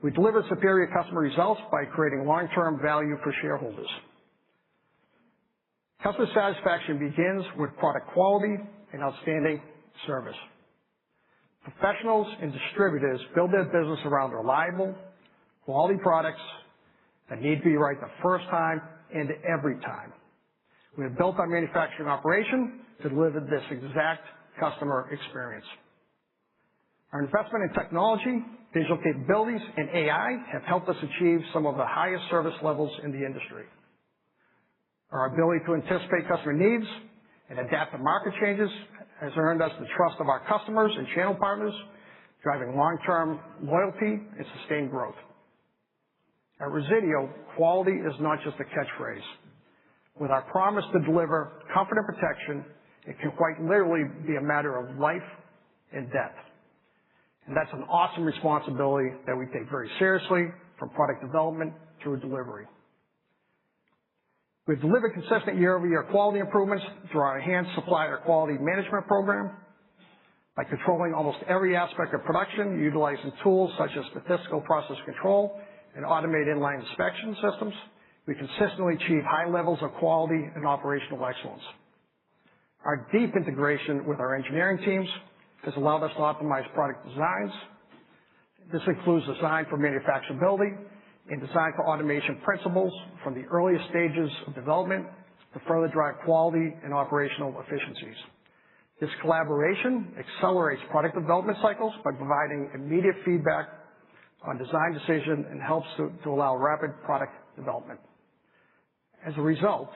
We deliver superior customer results by creating long-term value for shareholders. Customer satisfaction begins with product quality and outstanding service. Professionals and distributors build their business around reliable, quality products that need to be right the first time and every time. We have built our manufacturing operation to deliver this exact customer experience. Our investment in technology, digital capabilities, and AI have helped us achieve some of the highest service levels in the industry. Our ability to anticipate customer needs and adapt to market changes has earned us the trust of our customers and channel partners, driving long-term loyalty and sustained growth. At Resideo, quality is not just a catchphrase. With our promise to deliver comfort and protection, it can quite literally be a matter of life and death. And that's an awesome responsibility that we take very seriously, from product development through delivery. We've delivered consistent year-over-year quality improvements through our enhanced supplier quality management program. By controlling almost every aspect of production, utilizing tools such as statistical process control and automated inline inspection systems, we consistently achieve high levels of quality and operational excellence. Our deep integration with our engineering teams has allowed us to optimize product designs. This includes design for manufacturability and design for automation principles from the earliest stages of development to further drive quality and operational efficiencies. This collaboration accelerates product development cycles by providing immediate feedback on design decision and helps to allow rapid product development. As a result,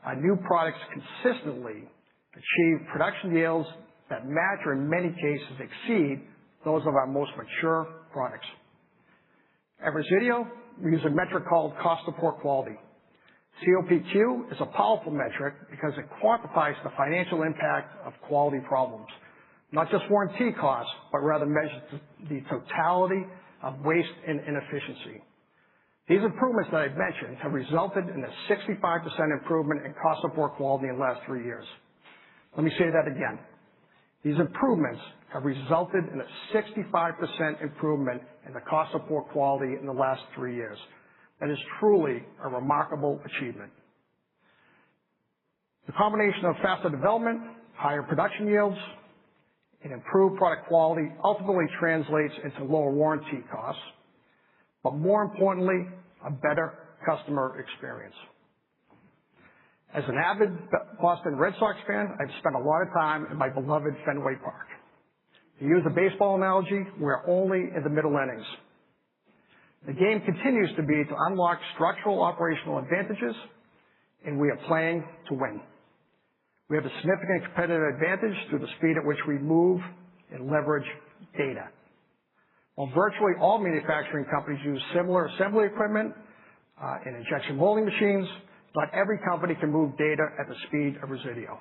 our new products consistently achieve production yields that match or in many cases exceed those of our most mature products. At Resideo, we use a metric called cost of poor quality. COPQ is a powerful metric because it quantifies the financial impact of quality problems, not just warranty costs, but rather measures the totality of waste and inefficiency. These improvements that I've mentioned have resulted in a 65% improvement in cost of poor quality in the last 3 years. Let me say that again. These improvements have resulted in a 65% improvement in the cost of poor quality in the last 3 years. That is truly a remarkable achievement. The combination of faster development, higher production yields, and improved product quality ultimately translates into lower warranty costs, but more importantly, a better customer experience. As an avid Boston Red Sox fan, I've spent a lot of time in my beloved Fenway Park. To use a baseball analogy, we're only in the middle innings. The game continues to be to unlock structural operational advantages, and we are playing to win. We have a significant competitive advantage through the speed at which we move and leverage data. While virtually all manufacturing companies use similar assembly equipment and injection molding machines, not every company can move data at the speed of Resideo.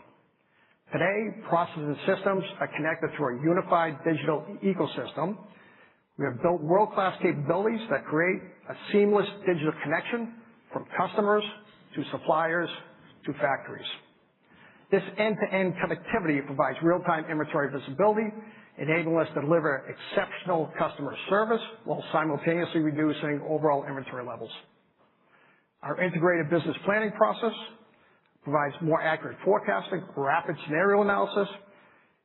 Today, processes and systems are connected through a unified digital ecosystem. We have built world-class capabilities that create a seamless digital connection from customers to suppliers to factories. This end-to-end connectivity provides real-time inventory visibility, enabling us to deliver exceptional customer service while simultaneously reducing overall inventory levels. Our integrated business planning process provides more accurate forecasting, rapid scenario analysis,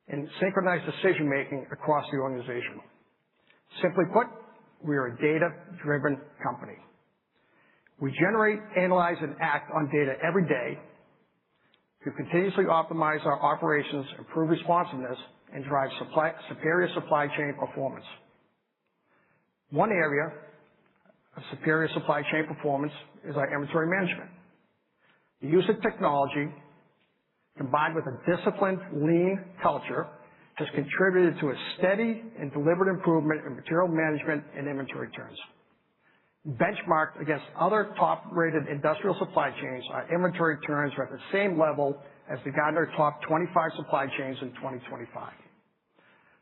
and synchronized decision-making across the organization. Simply put, We are a data-driven company. We generate, analyze, and act on data every day to continuously optimize our operations, improve responsiveness, and drive superior supply chain performance. One area of superior supply chain performance is our inventory management. The use of technology, combined with a disciplined, lean culture, has contributed to a steady and deliberate improvement in material management and inventory turns. Benchmarked against other top-rated industrial supply chains, our inventory turns are at the same level as the Gartner top 25 supply chains in 2025.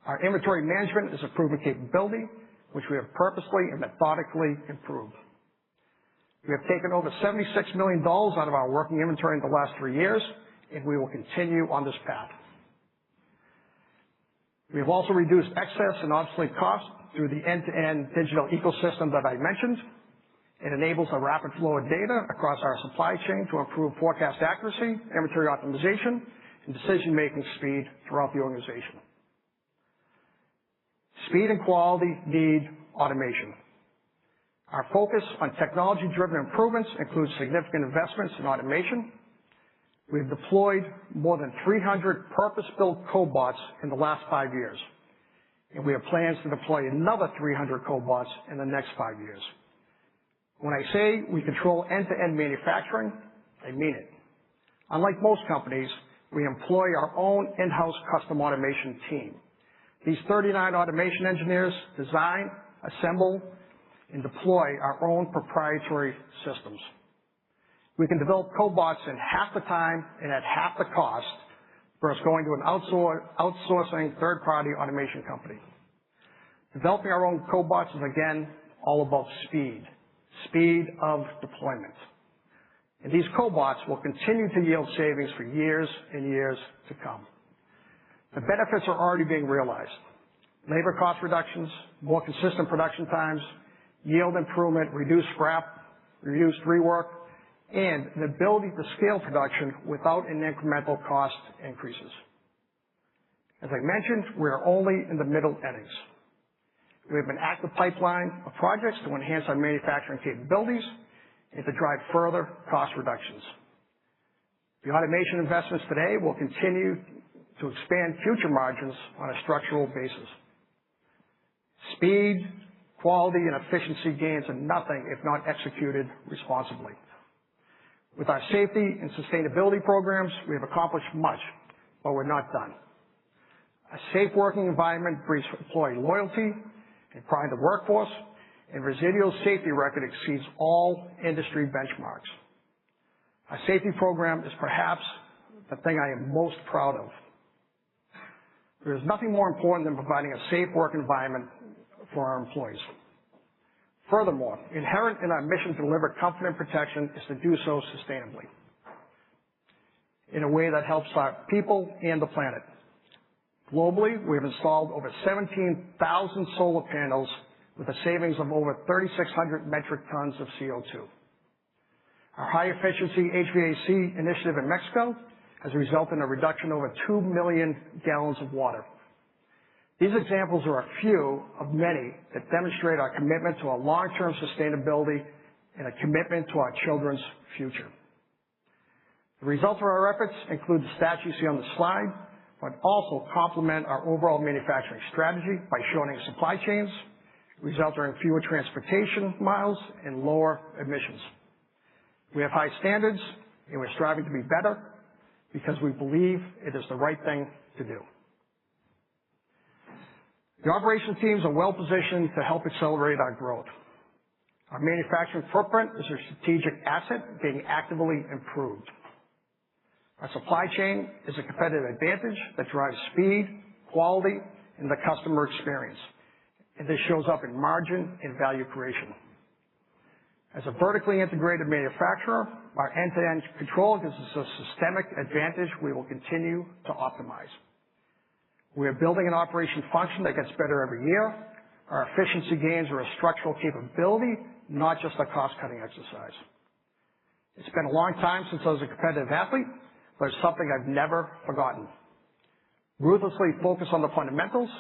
Our inventory management is a proven capability, which we have purposely and methodically improved. We have taken over $76 million out of our working inventory in the last 3 years, and we will continue on this path. We have also reduced excess and obsolete costs through the end-to-end digital ecosystem that I mentioned. It enables a rapid flow of data across our supply chain to improve forecast accuracy, inventory optimization, and decision-making speed throughout the organization. Speed and quality need automation. Our focus on technology-driven improvements includes significant investments in automation. We've deployed more than 300 purpose-built cobots in the last 5 years, and we have plans to deploy another 300 cobots in the next 5 years. When I say we control end-to-end manufacturing, I mean it. Unlike most companies, we employ our own in-house custom automation team. These 39 automation engineers design, assemble, and deploy our own proprietary systems. We can develop cobots in half the time and at half the cost versus going to an outsourcing third-party automation company. Developing our own cobots is, again, all about speed of deployment. And these cobots will continue to yield savings for years and years to come. The benefits are already being realized. Labor cost reductions, more consistent production times, yield improvement, reduced scrap, reduced rework, and the ability to scale production without an incremental cost increases. As I mentioned, we are only in the middle innings. We have an active pipeline of projects to enhance our manufacturing capabilities and to drive further cost reductions. The automation investments today will continue to expand future margins on a structural basis. Speed, quality, and efficiency gains are nothing if not executed responsibly. With our safety and sustainability programs, we have accomplished much, but we're not done. A safe working environment breeds employee loyalty and pride in the workforce, and Resideo's safety record exceeds all industry benchmarks. Our safety program is perhaps the thing I am most proud of. There is nothing more important than providing a safe work environment for our employees. Furthermore, inherent in our mission to deliver comfort and protection is to do so sustainably in a way that helps our people and the planet. Globally, we have installed over 17,000 solar panels with a savings of over 3,600 metric tons of CO2. Our high-efficiency HVAC initiative in Mexico has resulted in a reduction of over 2 million gallons of water. These examples are a few of many that demonstrate our commitment to our long-term sustainability and a commitment to our children's future. The results of our efforts include the stats you see on the slide, but also complement our overall manufacturing strategy by shortening supply chains, resulting in fewer transportation miles and lower emissions. We have high standards, and we're striving to be better because we believe it is the right thing to do. The operations teams are well positioned to help accelerate our growth. Our manufacturing footprint is a strategic asset being actively improved. Our supply chain is a competitive advantage that drives speed, quality, and the customer experience, and this shows up in margin and value creation. As a vertically integrated manufacturer, our end-to-end control gives us a systemic advantage we will continue to optimize. We are building an operation function that gets better every year. Our efficiency gains are a structural capability, not just a cost-cutting exercise. It's been a long time since I was a competitive athlete, but it's something I've never forgotten. Ruthlessly focus on the fundamentals,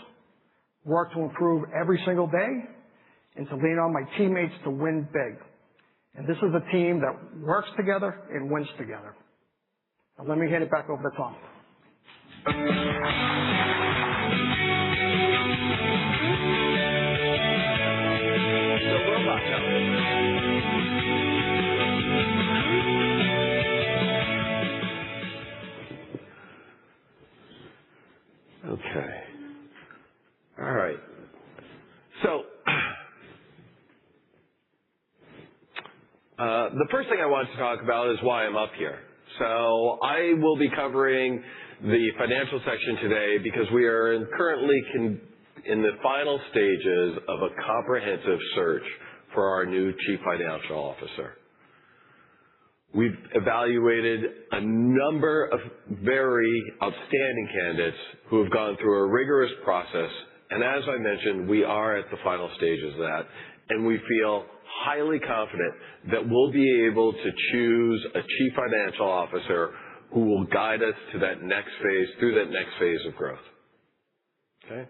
work to improve every single day, and to lean on my teammates to win big. And this is a team that works together and wins together. Now let me hand it back over to Tom. Okay. All right. So, the first thing I want to talk about is why I'm up here. So I will be covering the financial section today because we are currently in the final stages of a comprehensive search for our new Chief Financial Officer. We've evaluated a number of very outstanding candidates who have gone through a rigorous process, and as I mentioned, we are at the final stages of that, and we feel highly confident that we'll be able to choose a Chief Financial Officer who will guide us to that next phase, through that next phase of growth. Okay?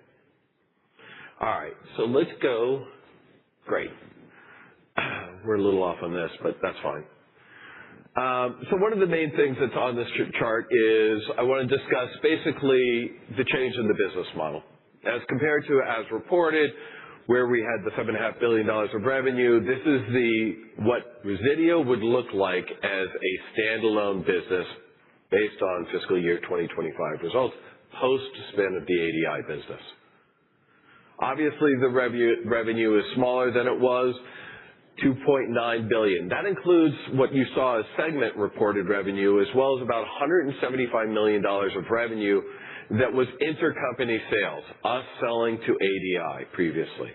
All right, so let's go. Great. We're a little off on this, but that's fine. So one of the main things that's on this chart is I want to discuss basically the change in the business model. As compared to as reported, where we had the $7.5 billion of revenue, this is what Resideo would look like as a standalone business based on fiscal year 2025 results, post-spin of the ADI business. Obviously, the revenue is smaller than it was, $2.9 billion. That includes what you saw as segment reported revenue, as well as about $175 million of revenue that was intercompany sales, us selling to ADI previously.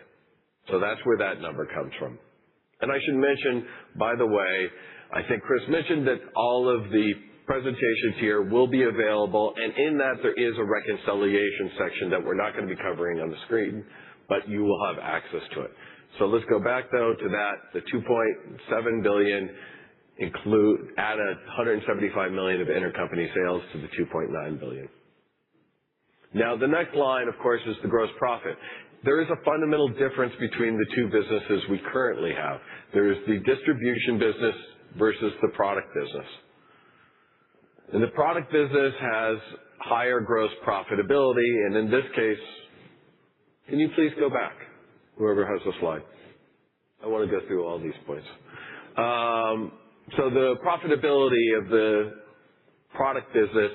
So that's where that number comes from. And I should mention, by the way, I think Chris mentioned that all of the presentations here will be available, and in that there is a reconciliation section that we're not going to be covering on the screen, but you will have access to it. So let's go back, though, to that. The $2.7 billion add $175 million of intercompany sales to the $2.9 billion. Now, the next line, of course, is the gross profit. There is a fundamental difference between the two businesses we currently have. There is the distribution business versus the product business. And the product business has higher gross profitability, and in this case, can you please go back? Whoever has the slide. I want to go through all these points. So the profitability of the product business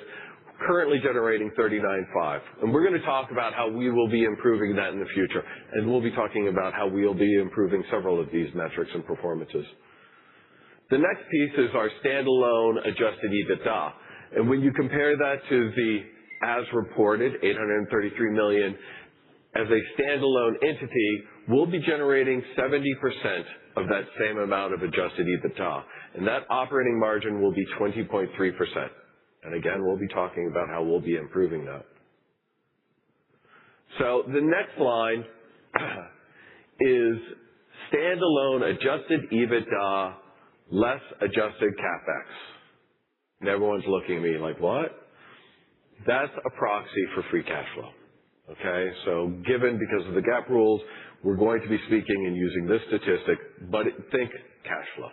currently generating 39.5. And we're going to talk about how we will be improving that in the future. And we'll be talking about how we'll be improving several of these metrics and performances. The next piece is our standalone adjusted EBITDA. And when you compare that to the as reported, $833 million, as a standalone entity, we'll be generating 70% of that same amount of adjusted EBITDA. And that operating margin will be 20.3%. And again, we'll be talking about how we'll be improving that. So the next line is standalone adjusted EBITDA less adjusted CapEx. And everyone's looking at me like, what? That's a proxy for free cash flow. Okay, so given because of the GAAP rules, we're going to be speaking and using this statistic, but think cash flow.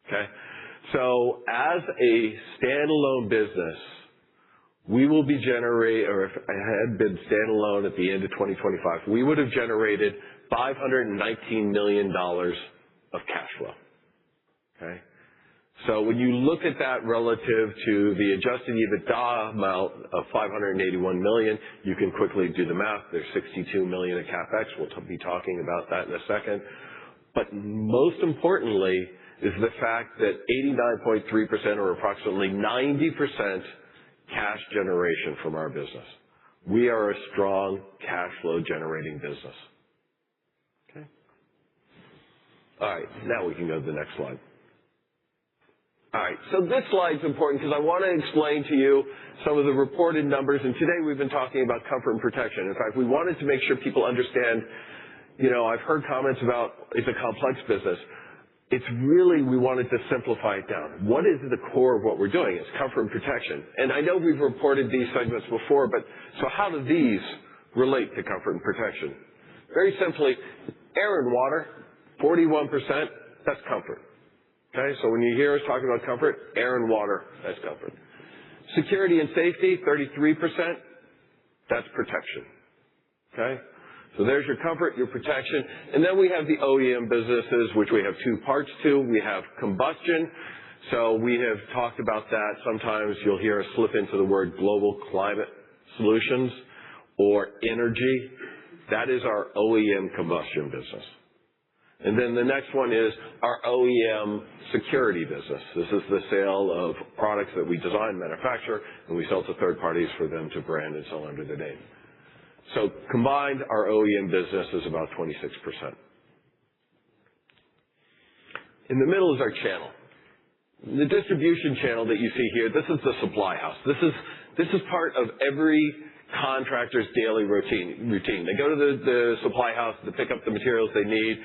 Okay, so as a standalone business, we will be or if I had been standalone at the end of 2025, we would have generated $519 million of cash flow. Okay. So when you look at that relative to the adjusted EBITDA amount of $581 million, you can quickly do the math. There's $62 million of CapEx. We'll be talking about that in a second. But most importantly is the fact that 89.3% or approximately 90% cash generation from our business. We are a strong cash flow generating business. Okay. All right, now we can go to the next slide. All right, so this slide's important because I want to explain to you some of the reported numbers, and today we've been talking about comfort and protection. In fact, we wanted to make sure people understand, I've heard comments about it's a complex business. It's really, we wanted to simplify it down. What is the core of what we're doing? It's comfort and protection. And I know we've reported these segments before, but so how do these relate to comfort and protection? Very simply, Air and water, 41%, that's comfort. Okay, so when you hear us talking about comfort, air and water, that's comfort. Security and safety, 33%, that's protection. Okay, so there's your comfort, your protection. And then we have the OEM businesses, which we have two parts to. We have combustion. So we have talked about that. Sometimes you'll hear us slip into the word global climate solutions or energy. That is our OEM combustion business. And then the next one is our OEM security business. This is the sale of products that we design, manufacture, and we sell to third parties for them to brand and sell under their name. So combined, our OEM business is about 26%. In the middle is our channel. The distribution channel that you see here, this is the supply house. This is part of every contractor's daily routine. They go to the supply house to pick up the materials they need.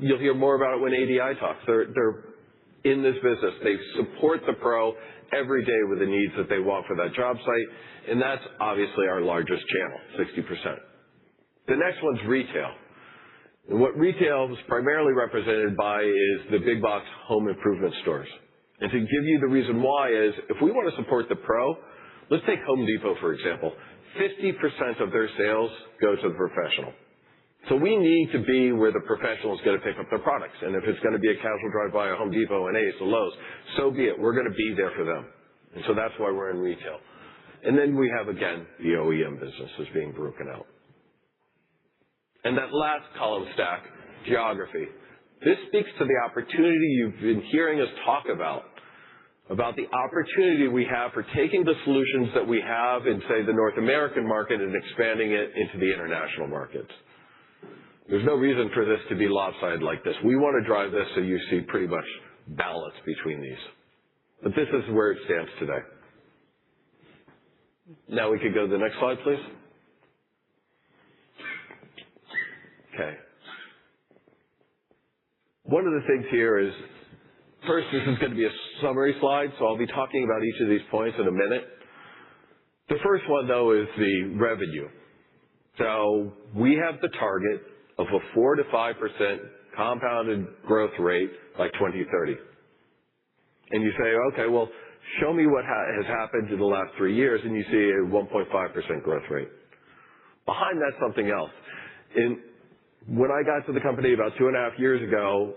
You'll hear more about it when ADI talks. They're in this business. They support the pro every day with the needs that they want for that job site, and that's obviously our largest channel, 60%. The next one's retail. And what retail is primarily represented by is the big box home improvement stores. And to give you the reason why is, if we want to support the pro, let's take Home Depot, for example. 50% of their sales go to the professional. So we need to be where the professional is going to pick up their products. And if it's going to be a casual drive-by, a Home Depot, an Ace, a Lowe's, so be it. We're going to be there for them. And so that's why we're in retail. And then we have, again, the OEM businesses being broken out. And that last column stack, geography. This speaks to the opportunity you've been hearing us talk about the opportunity we have for taking the solutions that we have in, say, the North American market and expanding it into the international markets. There's no reason for this to be lopsided like this. We want to drive this so you see pretty much balance between these. But this is where it stands today. Now we could go to the next slide, please. Okay. One of the things here is, first, this is going to be a summary slide, so I'll be talking about each of these points in a minute. The first one, though, is the revenue. So we have the target of a 4 to 5% compounded growth rate by 2030. And you say, okay, well, show me what has happened in the last 3 years, and you see a 1.5% growth rate. Behind that's something else. When I got to the company about 2.5 years ago,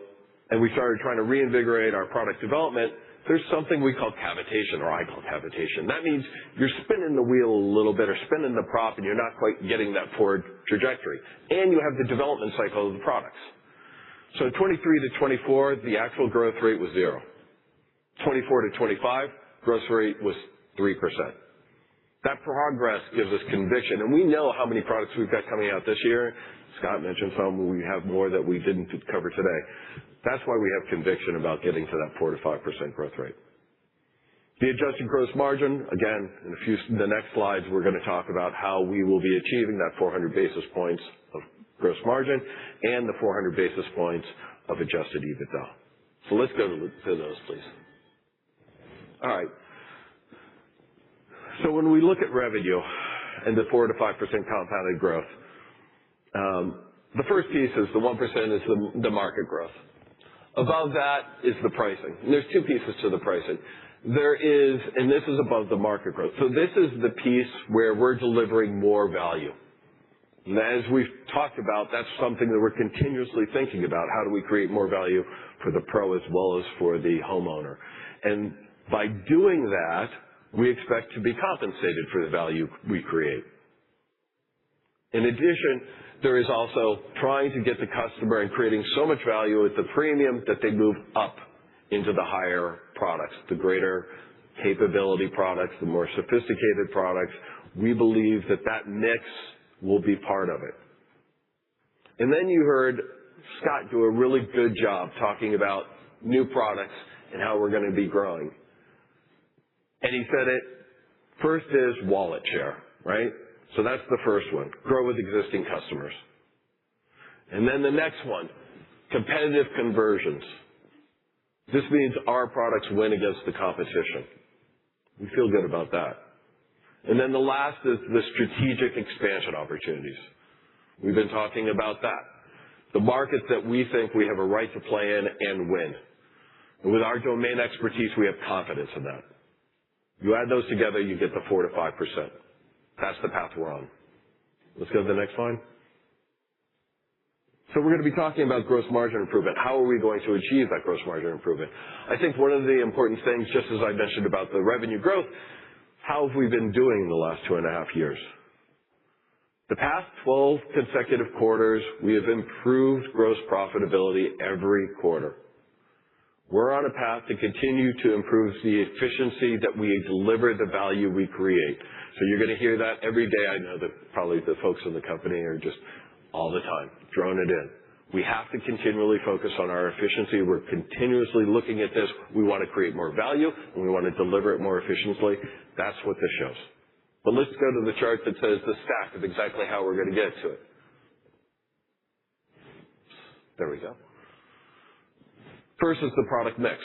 and we started trying to reinvigorate our product development, there's something we call cavitation, or I call cavitation. That means you're spinning the wheel a little bit or spinning the prop and you're not quite getting that forward trajectory. And you have the development cycle of the products. So 23 to 24, the actual growth rate was 0. 24 to 25, growth rate was 3%. That progress gives us conviction, and we know how many products we've got coming out this year. Scott mentioned some. We have more that we didn't cover today. That's why we have conviction about getting to that 4 to 5% growth rate. The adjusted gross margin, again, in the next slides, we're going to talk about how we will be achieving that 400 basis points of gross margin and the 400 basis points of adjusted EBITDA. So let's go to those, please. All right. So when we look at revenue and the 4 to 5% compounded growth, the first piece is the 1% is the market growth. Above that is the pricing. And there's two pieces to the pricing. There is, and this is above the market growth. So this is the piece where we're delivering more value. And as we've talked about, that's something that we're continuously thinking about. How do we create more value for the pro as well as for the homeowner? And by doing that, we expect to be compensated for the value we create. In addition, there is also trying to get the customer and creating so much value at the premium that they move up into the higher products, the greater capability products, the more sophisticated products. We believe that that mix will be part of it. And then you heard Scott do a really good job talking about new products and how we're going to be growing. And he said it, first is wallet share, right? So that's the first one, grow with existing customers. And then the next one, competitive conversions. This means our products win against the competition. We feel good about that. And then the last is the strategic expansion opportunities. We've been talking about that. the markets that we think we have a right to play in and win. And with our domain expertise, we have confidence in that. You add those together, you get the 4 to 5%. That's the path we're on. Let's go to the next slide. So we're going to be talking about gross margin improvement. How are we going to achieve that gross margin improvement? I think one of the important things, just as I mentioned about the revenue growth, how have we been doing the last 2.5 years? The past 12 consecutive quarters, we have improved gross profitability every quarter. We're on a path to continue to improve the efficiency that we deliver the value we create. So you're going to hear that every day. I know that probably the folks in the company are just all the time throwing it in. We have to continually focus on our efficiency. We're continuously looking at this. We want to create more value, and we want to deliver it more efficiently. That's what this shows. But let's go to the chart that says the stack of exactly how we're going to get to it. There we go. First is the product mix.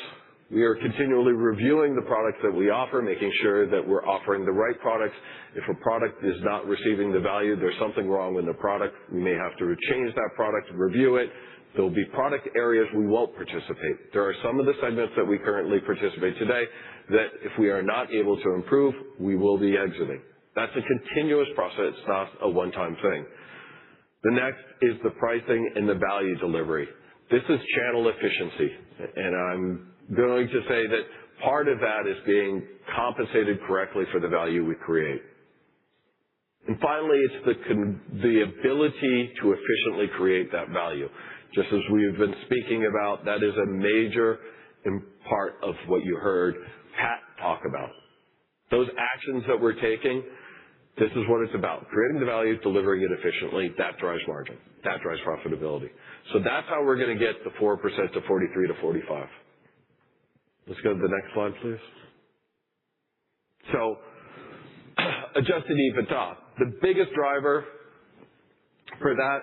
We are continually reviewing the products that we offer, making sure that we're offering the right products. If a product is not receiving the value, there's something wrong with the product. We may have to change that product, review it. There'll be product areas we won't participate. There are some of the segments that we currently participate today that if we are not able to improve, we will be exiting. That's a continuous process. It's not a one-time thing. The next is the pricing and the value delivery. This is channel efficiency, and I'm going to say that part of that is being compensated correctly for the value we create. And finally, it's the ability to efficiently create that value. Just as we've been speaking about, that is a major part of what you heard Pat talk about. Those actions that we're taking, this is what it's about. Creating the value, delivering it efficiently, that drives margin. That drives profitability. So that's how we're going to get the 4% to 43 to 45. Let's go to the next slide, please. So, adjusted EBITDA. The biggest driver for that,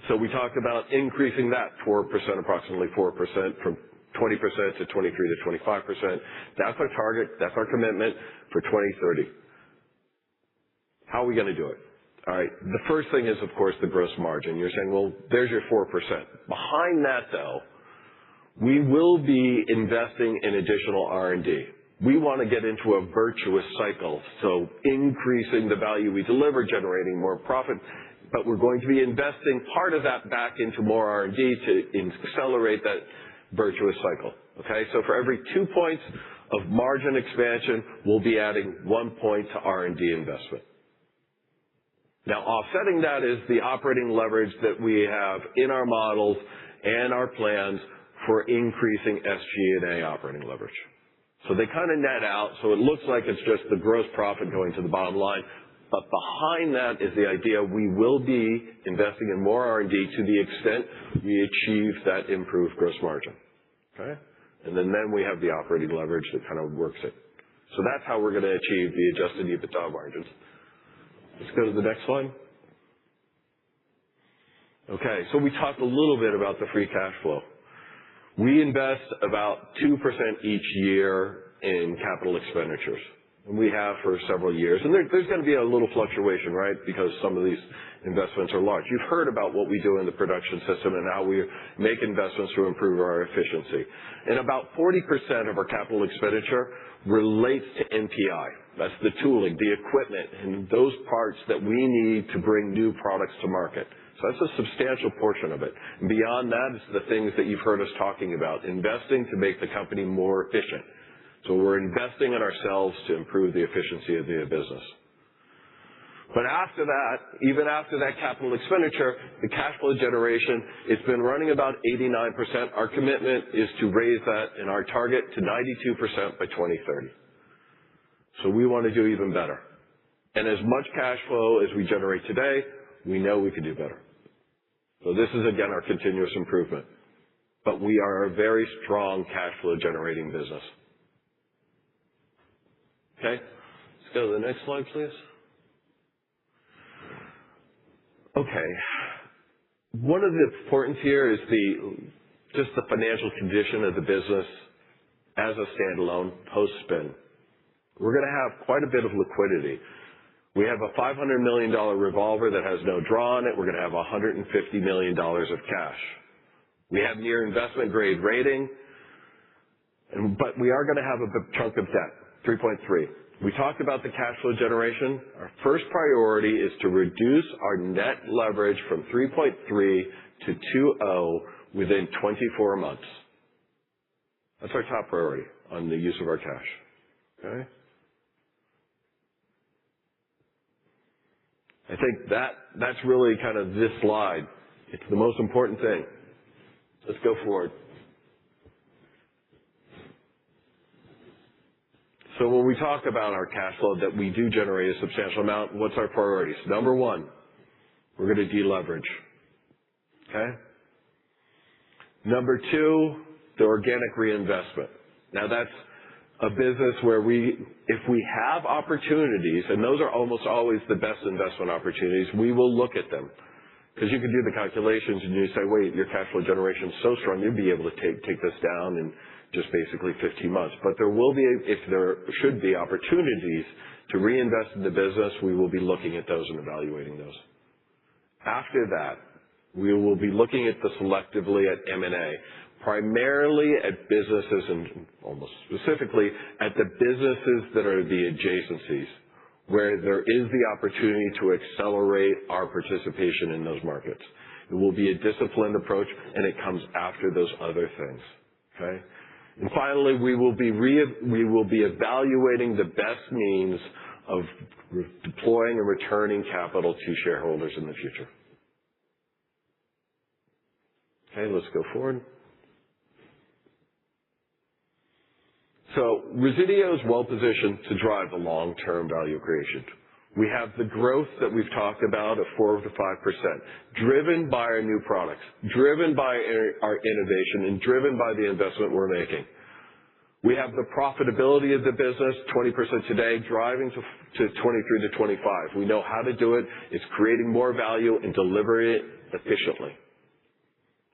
so we talked about increasing that 4%, approximately 4%, from 20% to 23 to 25%. That's our target. That's our commitment for 2030. How are we going to do it? All right. The first thing is, of course, the gross margin. You're saying, well, there's your 4%. Behind that, though, we will be investing in additional R&D. We want to get into a virtuous cycle, so increasing the value we deliver, generating more profit, but we're going to be investing part of that back into more R&D to accelerate that virtuous cycle. Okay? So for every 2 points of margin expansion, we'll be adding 1 point to R&D investment. Now, offsetting that is the operating leverage that we have in our models and our plans for increasing SG&A operating leverage. So they kind of net out, so it looks like it's just the gross profit going to the bottom line. But behind that is the idea we will be investing in more R&D to the extent we achieve that improved gross margin. Okay? And then we have the operating leverage that kind of works it. So that's how we're going to achieve the adjusted EBITDA margins. Let's go to the next slide. Okay, so we talked a little bit about the free cash flow. We invest about 2% each year in capital expenditures. And we have for several years. And there's going to be a little fluctuation, right? Because some of these investments are large. You've heard about what we do in the production system and how we make investments to improve our efficiency. And about 40% of our capital expenditure relates to NPI. That's the tooling, the equipment, and those parts that we need to bring new products to market. So that's a substantial portion of it. And beyond that is the things that you've heard us talking about, investing to make the company more efficient. So we're investing in ourselves to improve the efficiency of the business. But after that, even after that capital expenditure, the cash flow generation, it's been running about 89%. Our commitment is to raise that in our target to 92% by 2030. So we want to do even better. And as much cash flow as we generate today, we know we can do better. So this is, again, our continuous improvement. But we are a very strong cash flow generating business. Okay? Let's go to the next slide, please. Okay. One of the importance here is just the financial condition of the business as a standalone post-spin. We're going to have quite a bit of liquidity. We have a $500 million revolver that has no draw on it. We're going to have $150 million of cash. We have near investment grade rating, but we are going to have a big chunk of debt, 3.3. We talked about the cash flow generation. Our first priority is to reduce our net leverage from 3.3 to 2.0 within 24 months. That's our top priority on the use of our cash. Okay? I think that's really kind of this slide. It's the most important thing. Let's go forward. So when we talk about our cash flow that we do generate a substantial amount, what's our priorities? Number one, we're going to deleverage. Okay? Number two, the organic reinvestment. Now that's a business where if we have opportunities, and those are almost always the best investment opportunities, we will look at them. Because you can do the calculations and you say, wait, your cash flow generation is so strong, you'll be able to take this down in just basically 15 months. But there will be, if there should be opportunities to reinvest in the business, we will be looking at those and evaluating those. After that, we will be looking at selectively at M&A, primarily at businesses and almost specifically at the businesses that are the adjacencies, where there is the opportunity to accelerate our participation in those markets. It will be a disciplined approach, and it comes after those other things. Okay? And finally, we will be evaluating the best means of deploying and returning capital to shareholders in the future. Okay, let's go forward. So Resideo is well positioned to drive the long-term value creation. We have the growth that we've talked about of 4 to 5%, driven by our new products, driven by our innovation, and driven by the investment we're making. We have the profitability of the business, 20% today, driving to 23 to 25. We know how to do it. It's creating more value and delivering it efficiently.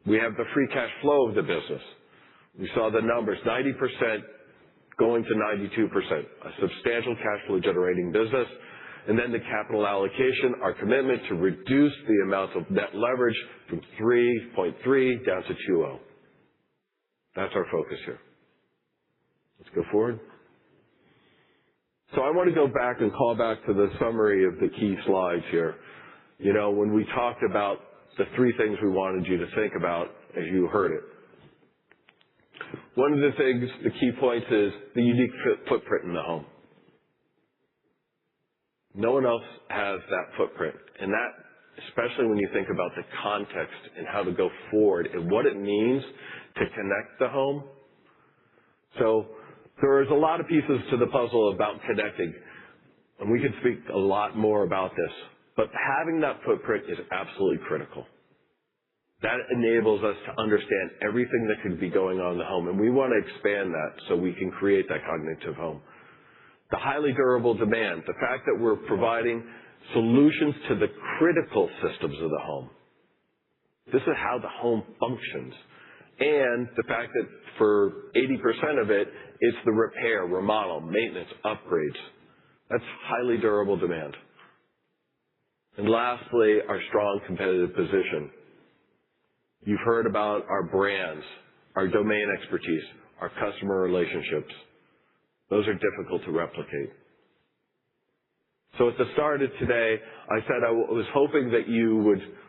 We have the free cash flow of the business. We saw the numbers, 90% going to 92%, a substantial cash flow generating business. And then the capital allocation, our commitment to reduce the amount of net leverage from 3.3 down to 2.0. That's our focus here. Let's go forward. So I want to go back and call back to the summary of the key slides here. You know, when we talked about the 3 things we wanted you to think about as you heard it. One of the things, the key points is the unique footprint in the home. No one else has that footprint. And that, especially when you think about the context and how to go forward and what it means to connect the home. So there's a lot of pieces to the puzzle about connecting. And we could speak a lot more about this. But having that footprint is absolutely critical. That enables us to understand everything that could be going on in the home. And we want to expand that so we can create that cognitive home. The highly durable demand, the fact that we're providing solutions to the critical systems of the home. This is how the home functions. And the fact that for 80% of it, it's the repair, remodel, maintenance, upgrades. That's highly durable demand. And lastly, our strong competitive position. You've heard about our brands, our domain expertise, our customer relationships. Those are difficult to replicate. So at the start of today, I said I was hoping that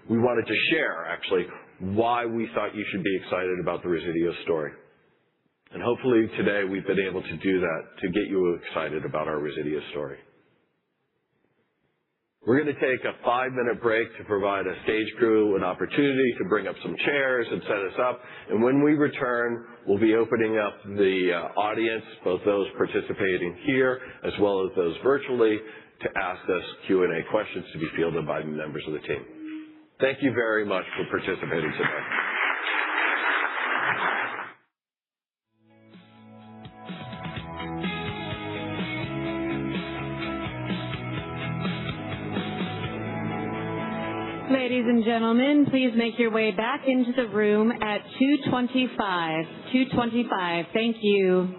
we wanted to share actually why we thought you should be excited about the Resideo story. And hopefully today we've been able to do that to get you excited about our Resideo story. We're going to take a 5-minute break to provide a stage crew an opportunity to bring up some chairs and set us up. And when we return, we'll be opening up the audience, both those participating here as well as those virtually, to ask us Q&A questions to be fielded by members of the team. Thank you very much for participating today. Ladies and gentlemen, please make your way back into the room at 225. 225. Thank you.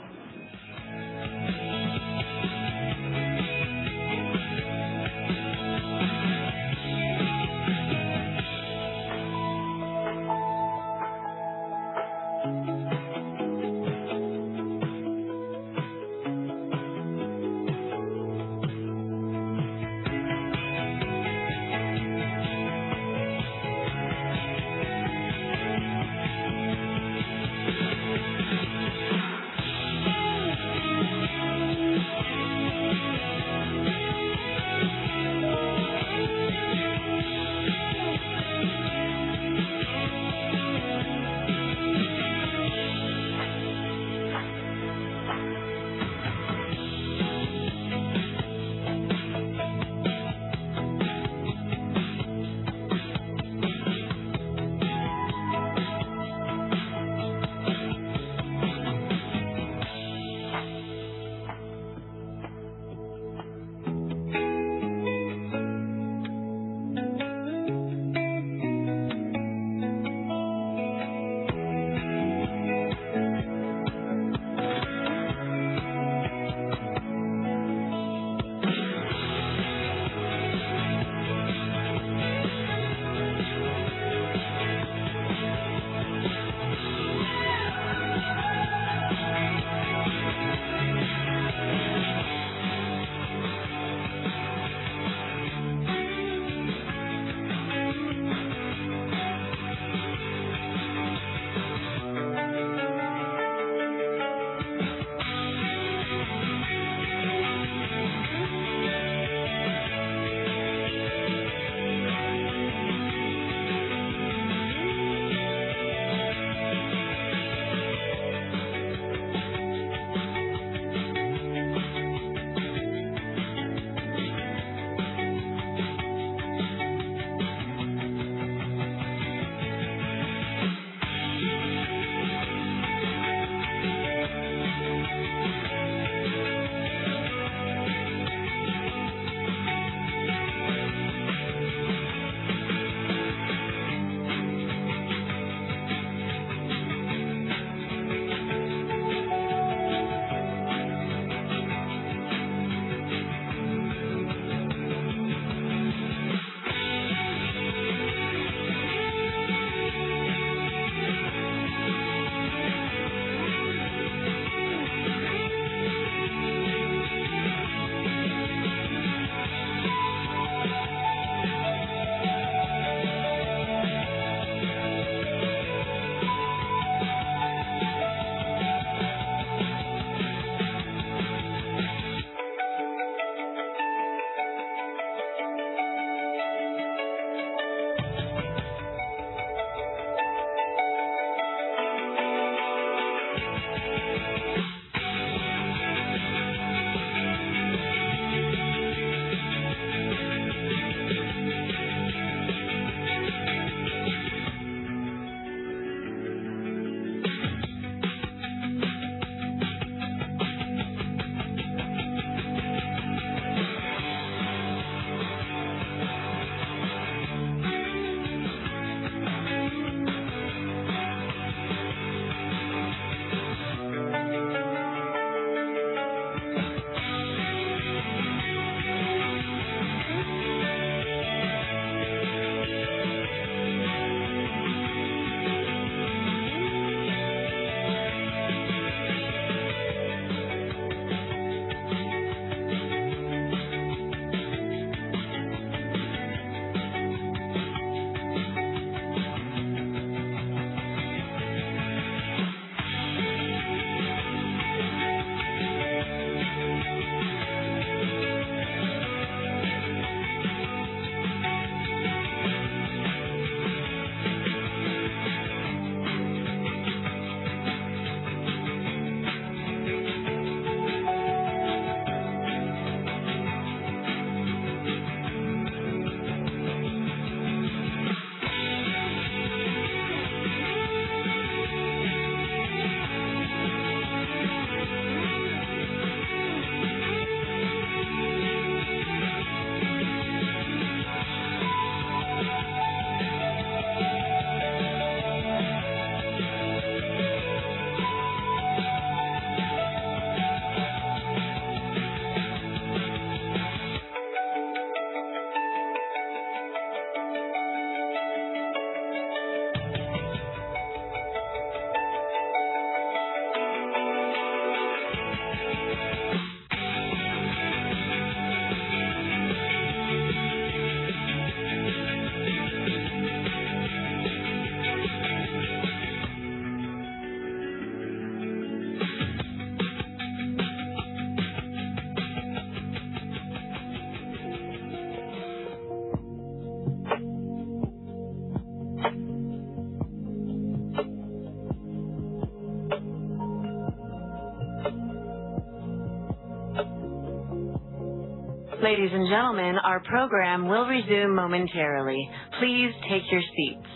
Ladies and gentlemen, our program will resume momentarily. Please take your seats.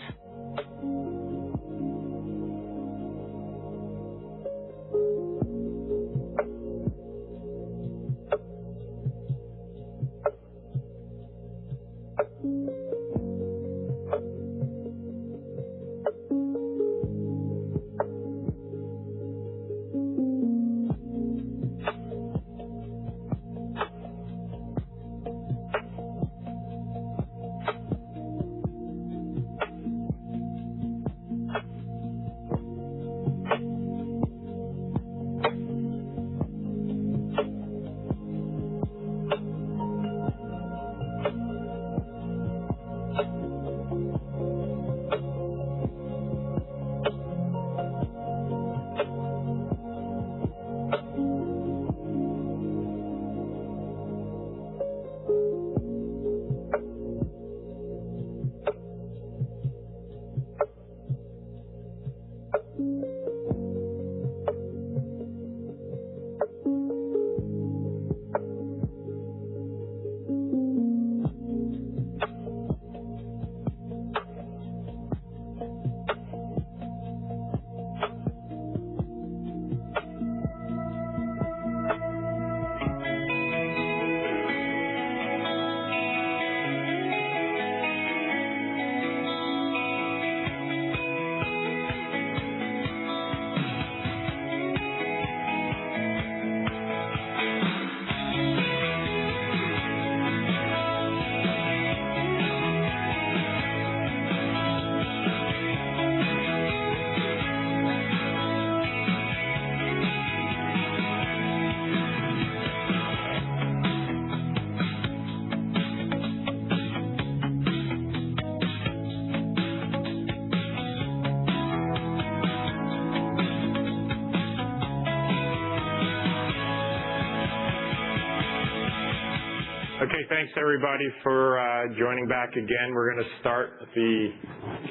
Okay, thanks everybody for joining back again. We're going to start the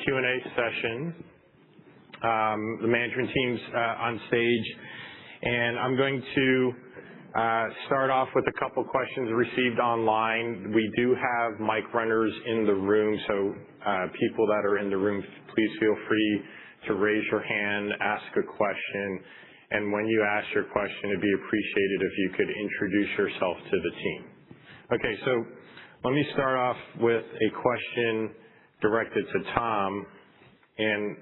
Q&A session. The management team's on stage, and I'm going to start off with a couple questions received online. We do have mic runners in the room, so people that are in the room, please feel free to raise your hand, ask a question, and when you ask your question, it'd be appreciated if you could introduce yourself to the team. Okay, so let me start off with a question directed to Tom. And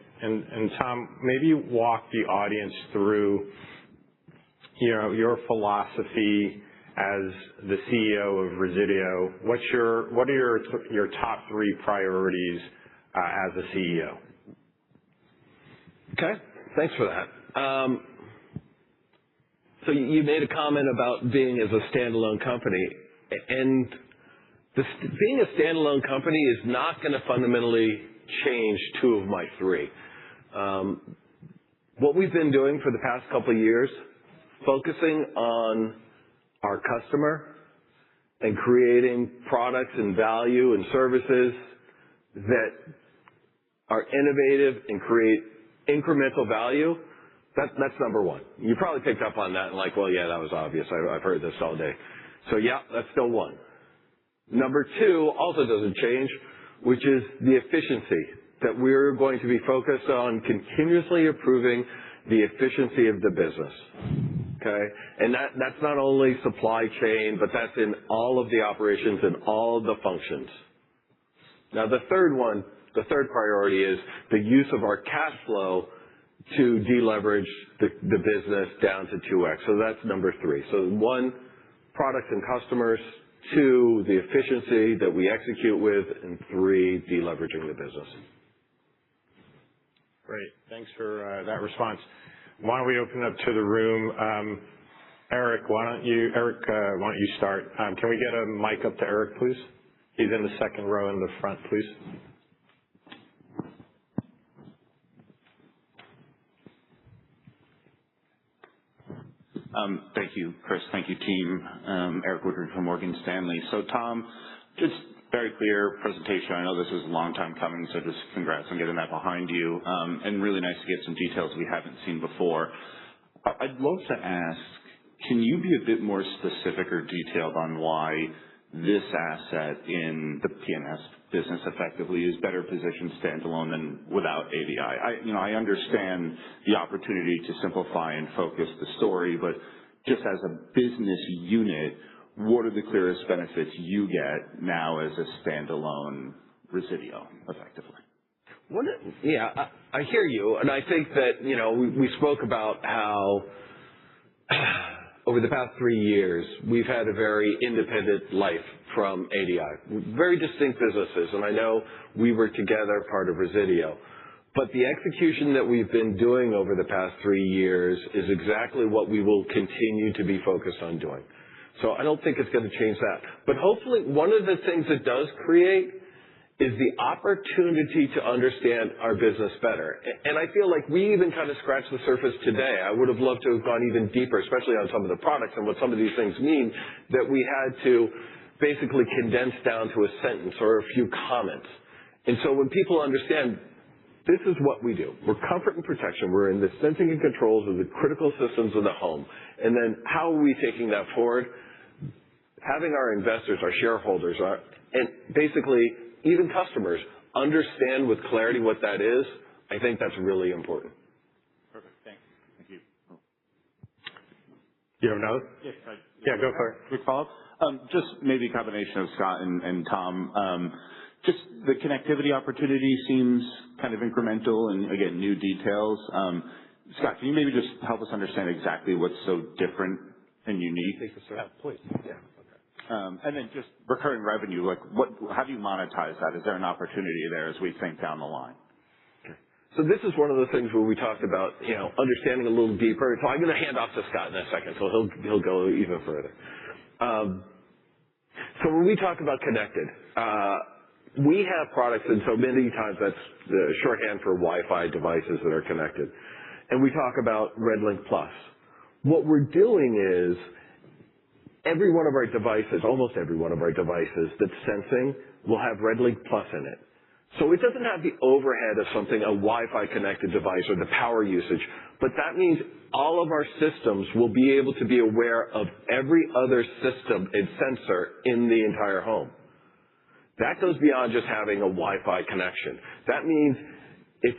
Tom, maybe walk the audience through, your philosophy as the CEO of Resideo. What are your top 3 priorities as a CEO? Okay, thanks for that. So you made a comment about being as a standalone company. And being a standalone company is not going to fundamentally change 2 of my 3. What we've been doing for the past couple of years, focusing on our customer and creating products and value and services that are innovative and create incremental value, that's number 1. You probably picked up on that and like, well, yeah, that was obvious. I've heard this all day. So yeah, that's still 1. Number 2 also doesn't change, which is the efficiency, that we're going to be focused on continuously improving the efficiency of the business. Okay? And that's not only supply chain, but that's in all of the operations and all of the functions. Now the third priority is the use of our cash flow to deleverage the business down to 2x. So that's number 3. So 1, products and customers, 2, the efficiency that we execute with, and 3, deleveraging the business. Great. Thanks for that response. Why don't we open up to the room? Eric, why don't you start? Can we get a mic up to Eric, please? He's in the second row in the front, please. Thank you, Chris. Thank you, team. Eric Woodard from Morgan Stanley. So, Tom, just very clear presentation. I know this was a long time coming, so just congrats on getting that behind you. And really nice to get some details we haven't seen before. I'd love to ask, can you be a bit more specific or detailed on why this asset in the P&S business effectively is better positioned standalone than without ADI. I understand the opportunity to simplify and focus the story, but just as a business unit, what are the clearest benefits you get now as a standalone Resideo, effectively? I hear you, and I think that, we spoke about how over the past 3 years, we've had a very independent life from ADI. Very distinct businesses, and I know we were together part of Resideo. But the execution that we've been doing over the past 3 years is exactly what we will continue to be focused on doing. So I don't think it's going to change that. But hopefully one of the things it does create is the opportunity to understand our business better. And I feel like we even kind of scratched the surface today. I would have loved to have gone even deeper, especially on some of the products and what some of these things mean, that we had to basically condense down to a sentence or a few comments. And so when people understand this is what we do. We're comfort and protection. We're in the sensing and controls of the critical systems of the home. And then how are we taking that forward? Having our investors, our shareholders, and basically even customers understand with clarity what that is, I think that's really important. Perfect. Thanks. Thank you. You have another? Yes. Yeah, go for it. Quick follow-up. Just maybe a combination of Scott and Tom. Just the connectivity opportunity seems kind of incremental and, again, new details. Scott, can you maybe just help us understand exactly what's so different and unique? Please. Yeah. And then just recurring revenue, how do you monetize that? Is there an opportunity there as we think down the line? So this is one of the things where we talked about, understanding a little deeper. So I'm going to hand off to Scott in a second, so he'll go even further. So when we talk about connected, we have products, and so many times that's the shorthand for Wi-Fi devices that are connected. And we talk about RedLink Plus. What we're doing is every one of our devices, almost every one of our devices that's sensing will have RedLink Plus in it. So it doesn't have the overhead of something, a Wi-Fi connected device or the power usage, but that means all of our systems will be able to be aware of every other system and sensor in the entire home. That goes beyond just having a Wi-Fi connection. That means if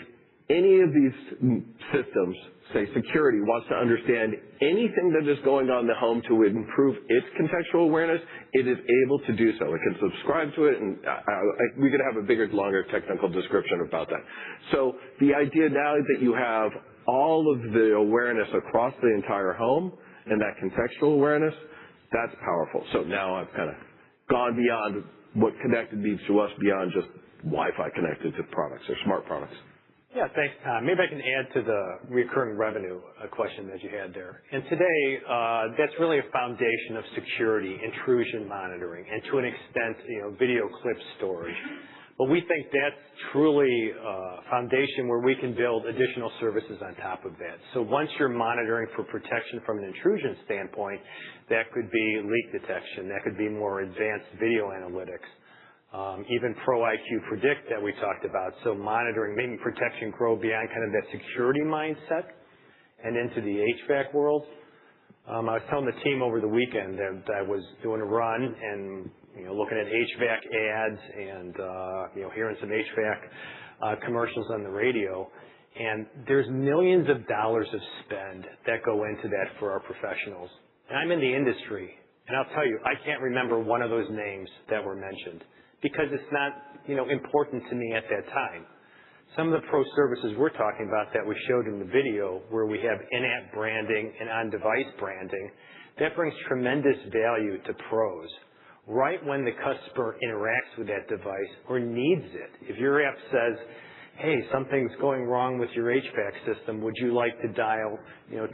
any of these systems, say security, wants to understand anything that is going on in the home to improve its contextual awareness, it is able to do so. It can subscribe to it, and we could have a bigger, longer technical description about that. So the idea now that you have all of the awareness across the entire home and that contextual awareness, that's powerful. So now I've kind of gone beyond what connected means to us, beyond just Wi-Fi connected to products or smart products. Yeah, thanks, Tom. Maybe I can add to the recurring revenue question that you had there. And today, that's really a foundation of security, intrusion monitoring, and to an extent, video clip storage. But we think that's truly a foundation where we can build additional services on top of that. So once you're monitoring for protection from an intrusion standpoint, that could be leak detection, that could be more advanced video analytics. Even ProIQ Predict that we talked about. So monitoring, making protection grow beyond kind of that security mindset and into the HVAC world. I was telling the team over the weekend that I was doing a run and looking at HVAC ads and hearing some HVAC commercials on the radio. And there's millions of dollars of spend that go into that for our professionals. And I'm in the industry, and I'll tell you, I can't remember one of those names that were mentioned, because it's not, important to me at that time. Some of the pro services we're talking about that we showed in the video, where we have in-app branding and on-device branding, that brings tremendous value to pros. Right when the customer interacts with that device or needs it. If your app says, hey, something's going wrong with your HVAC system, would you like to dial,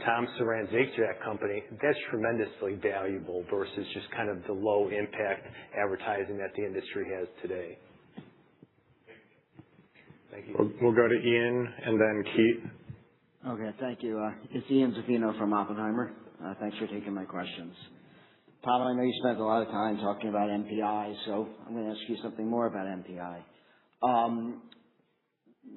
Tom Saran's HVAC company? That's tremendously valuable versus just kind of the low impact advertising that the industry has today. Thank you. We'll go to Ian and then Keith. Okay, thank you. It's Ian Zaffino from Oppenheimer. Thanks for taking my questions. Tom, I know you spent a lot of time talking about MPI, so I'm going to ask you something more about MPI.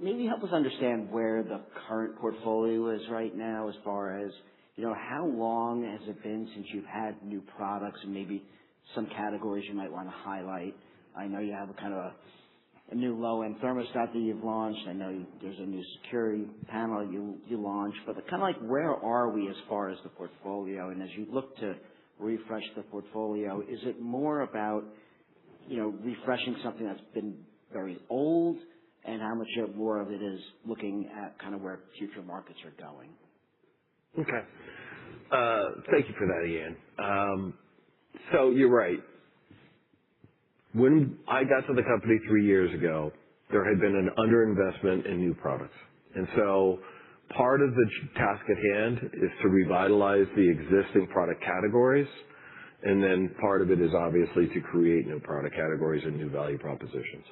Maybe help us understand where the current portfolio is right now as far as, how long has it been since you've had new products, and maybe some categories you might want to highlight. I know you have a kind of a new low-end thermostat that you've launched. I know there's a new security panel you launched, but kind of like where are we as far as the portfolio? And as you look to refresh the portfolio, is it more about, refreshing something that's been very old, and how much more of it is looking at kind of where future markets are going? Okay. Thank you for that, Ian. So you're right. When I got to the company 3 years ago, there had been an underinvestment in new products. And so part of the task at hand is to revitalize the existing product categories. And then part of it is obviously to create new product categories and new value propositions.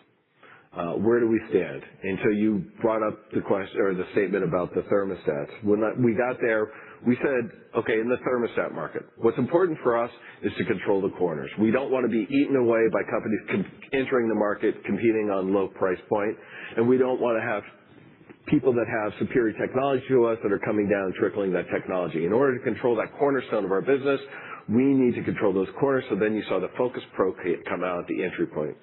Where do we stand? And so you brought up the question or the statement about the thermostats. When we got there, we said, okay, in the thermostat market, what's important for us is to control the corners. We don't want to be eaten away by companies entering the market, competing on low price point, and we don't want to have people that have superior technology to us that are coming down and trickling that technology. In order to control that cornerstone of our business, we need to control those corners. So then you saw the Focus Pro kit come out at the entry point.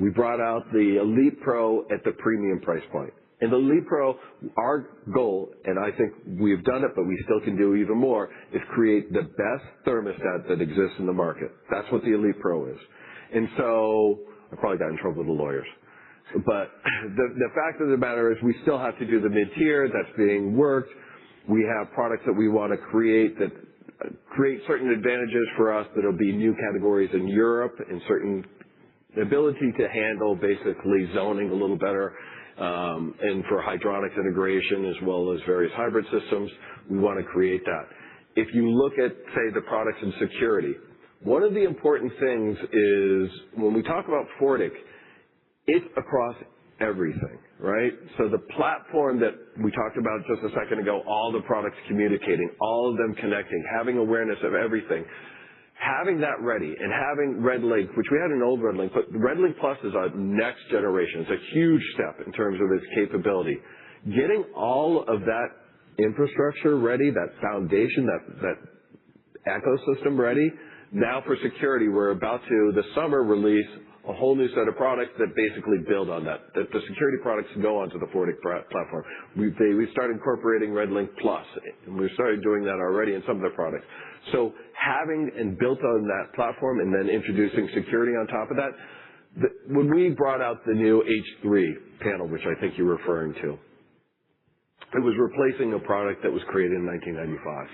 We brought out the Elite Pro at the premium price point. And the Elite Pro, our goal, and I think we've done it, but we still can do even more, is create the best thermostat that exists in the market. That's what the Elite Pro is. And so I probably got in trouble with the lawyers. But the fact of the matter is we still have to do the mid-tier. That's being worked. We have products that we want to create that create certain advantages for us that will be new categories in Europe and certain ability to handle basically zoning a little better, and for hydronics integration as well as various hybrid systems. We want to create that. If you look at, say, the products in security, one of the important things is when we talk about Fortic, it's across everything, right? So the platform that we talked about just a second ago, all the products communicating, all of them connecting, having awareness of everything, having that ready and having RedLink, which we had an old RedLink, but RedLink Plus is our next generation. It's a huge step in terms of its capability. Getting all of that infrastructure ready, that foundation, that ecosystem ready. Now for security, we're about to, this summer, release a whole new set of products that basically build on that the security products go onto the Fortic platform. We started incorporating RedLink Plus, and we started doing that already in some of the products. So having and built on that platform and then introducing security on top of that, when we brought out the new H3 panel, which I think you're referring to, it was replacing a product that was created in 1995.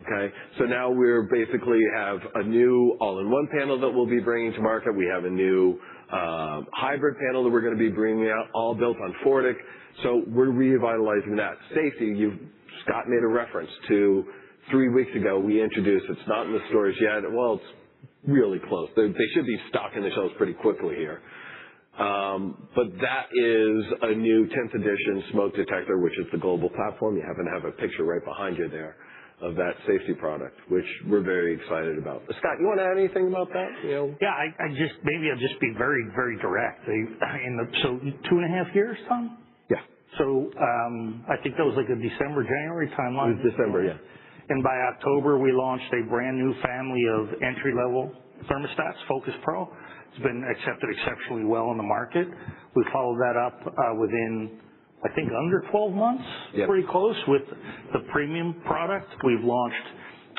Okay, so now we're basically have a new all-in-one panel that we'll be bringing to market. We have a new hybrid panel that we're going to be bringing out, all built on Fortic. So we're revitalizing that. Safety, Scott made a reference to 3 weeks ago we introduced, it's not in the stores yet. Well, it's really close. They should be stocking the shelves pretty quickly here. But that is a new 10th edition smoke detector, which is the global platform. You happen to have a picture right behind you there of that safety product, which we're very excited about. Scott, you want to add anything about that? Yeah, maybe I'll just be very, very direct. So 2.5 years, Tom? Yeah. So I think that was like a December, January timeline. It was December, yeah. And by October, we launched a brand new family of entry-level thermostats, Focus Pro. It's been accepted exceptionally well in the market. We followed that up within, I think, under 12 months, yep. Pretty close, with the premium product. We've launched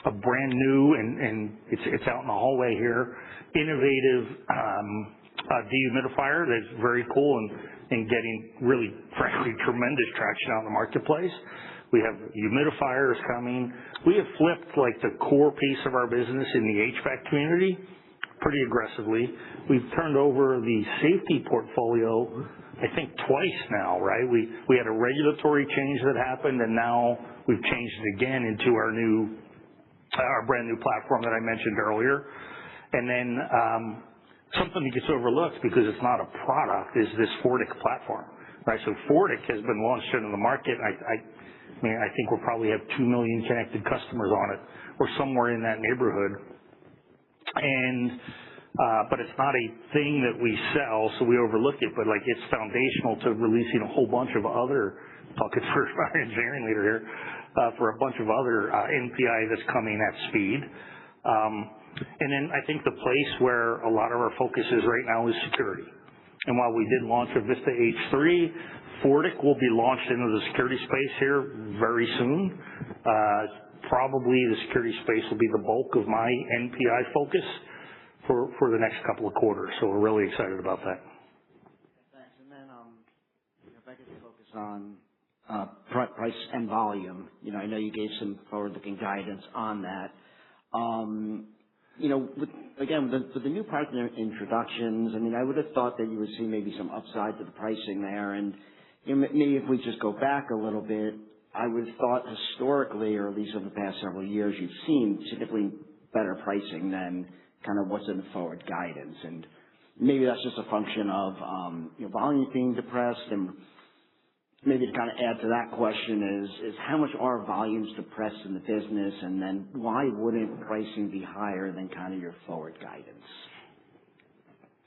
a brand new, and it's out in the hallway here, innovative dehumidifier that's very cool and getting really, frankly, tremendous traction out in the marketplace. We have humidifiers coming. We have flipped like the core piece of our business in the HVAC community pretty aggressively. We've turned over the safety portfolio, I think, twice now, right? We had a regulatory change that happened, and now we've changed it again into our brand new platform that I mentioned earlier. And then something that gets overlooked because it's not a product is this Fortic platform, right? So Fortic has been launched into the market. I think we'll probably have 2 million connected customers on it, or somewhere in that neighborhood. But it's not a thing that we sell, so we overlook it. But like, it's foundational to releasing a whole bunch of other, talking for our engineering leader here, for a bunch of other NPI that's coming at speed. And then I think the place where a lot of our focus is right now is security. And while we did launch a Vista H3, Fortic will be launched into the security space here very soon. Probably the security space will be the bulk of my NPI focus for the next couple of quarters. So we're really excited about that. Thanks. And then if I could focus on price and volume. I know you gave some forward-looking guidance on that. With the new partner introductions, I would have thought that you would see maybe some upside to the pricing there. And maybe if we just go back a little bit, I would have thought historically, or at least over the past several years, you've seen significantly better pricing than kind of what's in the forward guidance. And maybe that's just a function of volume being depressed. And maybe to kind of add to that question is how much are volumes depressed in the business, and then why wouldn't pricing be higher than kind of your forward guidance?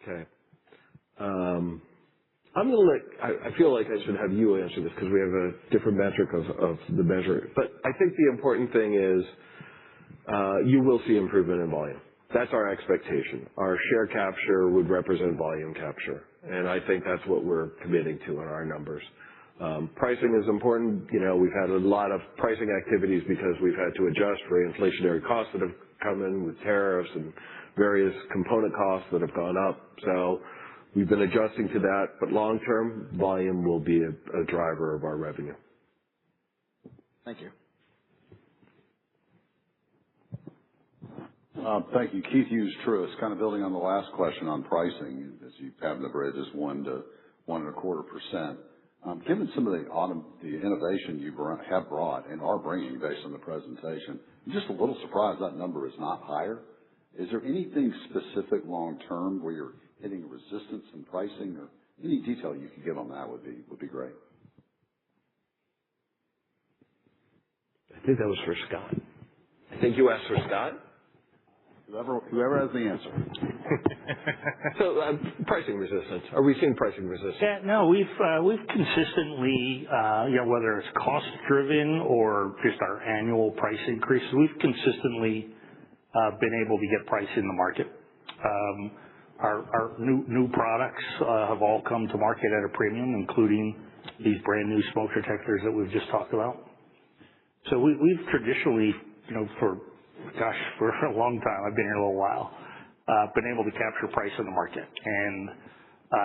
Okay. I feel like I should have you answer this because we have a different metric of the measure. But I think the important thing is you will see improvement in volume. That's our expectation. Our share capture would represent volume capture, and I think that's what we're committing to in our numbers. Pricing is important. We've had a lot of pricing activities because we've had to adjust for inflationary costs that have come in with tariffs and various component costs that have gone up. So we've been adjusting to that, but long term, volume will be a driver of our revenue. Thank you. Thank you. Keith Hughes, Truist. Kind of building on the last question on pricing, as you have the bridge is 1 to 1.25%. Given some of the innovation you have brought and are bringing based on the presentation, I'm just a little surprised that number is not higher. Is there anything specific long term where you're hitting resistance in pricing, or any detail you could give on that would be great. I think that was for Scott. I think you asked for Scott? Whoever has the answer. So pricing resistance. Are we seeing pricing resistance? Yeah, no, we've consistently, whether it's cost driven or just our annual price increases, we've consistently been able to get price in the market. Our new products have all come to market at a premium, including these brand new smoke detectors that we've just talked about. So we've traditionally, for a long time, I've been here a little while, been able to capture price in the market. And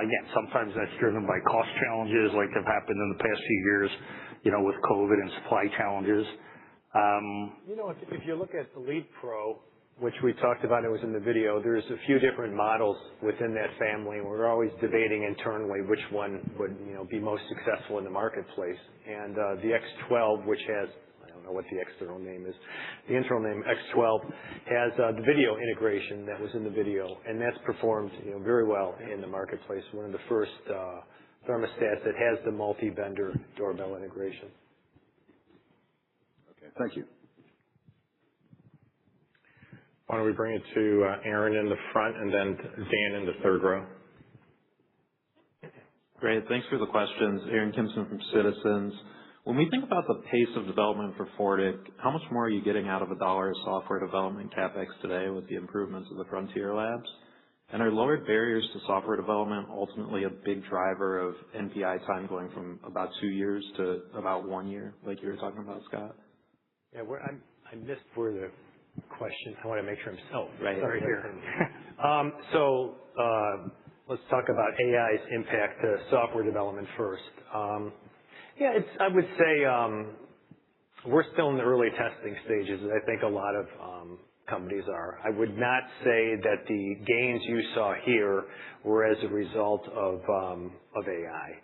again, sometimes that's driven by cost challenges like have happened in the past few years, with COVID and supply challenges. If you look at the Lead Pro, which we talked about, it was in the video, there's a few different models within that family, and we're always debating internally which one would be most successful in the marketplace. And the X12, which has, I don't know what the external name is, the internal name X12 has the video integration that was in the video, and that's performed very well in the marketplace. One of the first thermostats that has the multi-vendor doorbell integration. Okay, thank you. Why don't we bring it to Aaron in the front and then Dan in the third row. Great. Thanks for the questions. Aaron Kimson from Citizens. When we think about the pace of development for Fortic, how much more are you getting out of $1 of software development CapEx today with the improvements of the Frontier Labs? And are lowered barriers to software development ultimately a big driver of NPI time going from about 2 years to about 1 year, like you were talking about, Scott? Yeah, I missed where the question. I want to make sure right here. Let's talk about AI's impact to software development first. I would say we're still in the early testing stages, as I think a lot of companies are. I would not say that the gains you saw here were as a result of AI.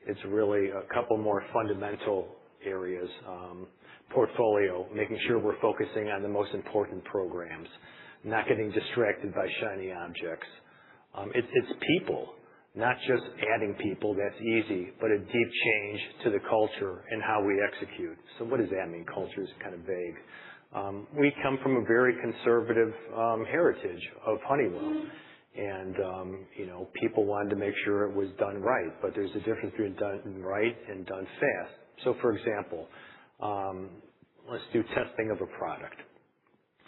It's really a couple more fundamental areas. Portfolio, making sure we're focusing on the most important programs, not getting distracted by shiny objects. It's people, not just adding people, that's easy, but a deep change to the culture and how we execute. So what does that mean? Culture is kind of vague. We come from a very conservative heritage of Honeywell, and people wanted to make sure it was done right, but there's a difference between done right and done fast. So for example, let's do testing of a product.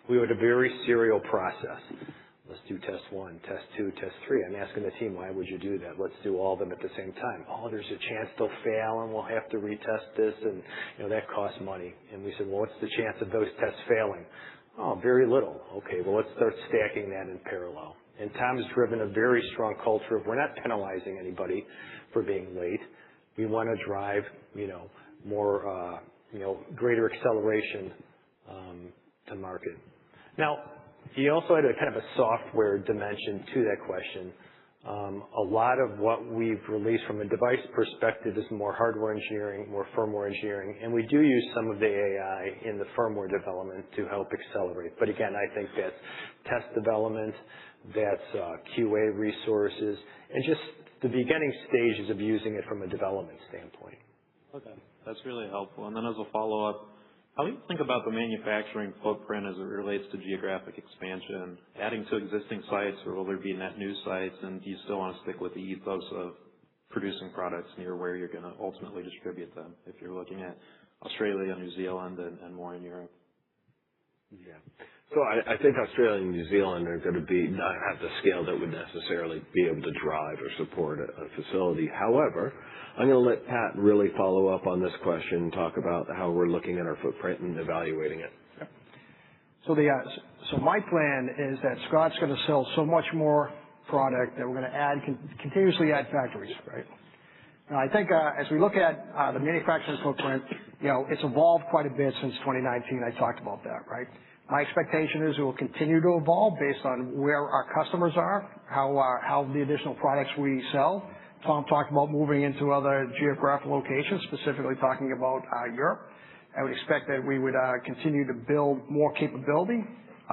We had a very serial process. Let's do test 1, test 2, test 3. I'm asking the team, why would you do that? Let's do all of them at the same time. Oh, there's a chance they'll fail and we'll have to retest this, and that costs money. And we said, well, what's the chance of those tests failing? Oh, very little. Okay, well, let's start stacking that in parallel. And Tom has driven a very strong culture of we're not penalizing anybody for being late. We want to drive, more, greater acceleration to market. Now, he also had a kind of a software dimension to that question. A lot of what we've released from a device perspective is more hardware engineering, more firmware engineering, and we do use some of the AI in the firmware development to help accelerate. But again, I think that's test development, that's QA resources, and just the beginning stages of using it from a development standpoint. Okay, that's really helpful. And then as a follow-up, how do you think about the manufacturing footprint as it relates to geographic expansion, adding to existing sites, or will there be net new sites? And do you still want to stick with the ethos of producing products near where you're going to ultimately distribute them, if you're looking at Australia, New Zealand, and more in Europe? Yeah. So I think Australia and New Zealand are going to be not at the scale that would necessarily be able to drive or support a facility. However, I'm going to let Pat really follow up on this question and talk about how we're looking at our footprint and evaluating it. Yep. So my plan is that Scott's going to sell so much more product that we're going to continuously add factories, right? Now, I think as we look at the manufacturing footprint, it's evolved quite a bit since 2019. I talked about that, right? My expectation is it will continue to evolve based on where our customers are, how the additional products we sell. Tom talked about moving into other geographic locations, specifically talking about Europe. I would expect that we would continue to build more capability,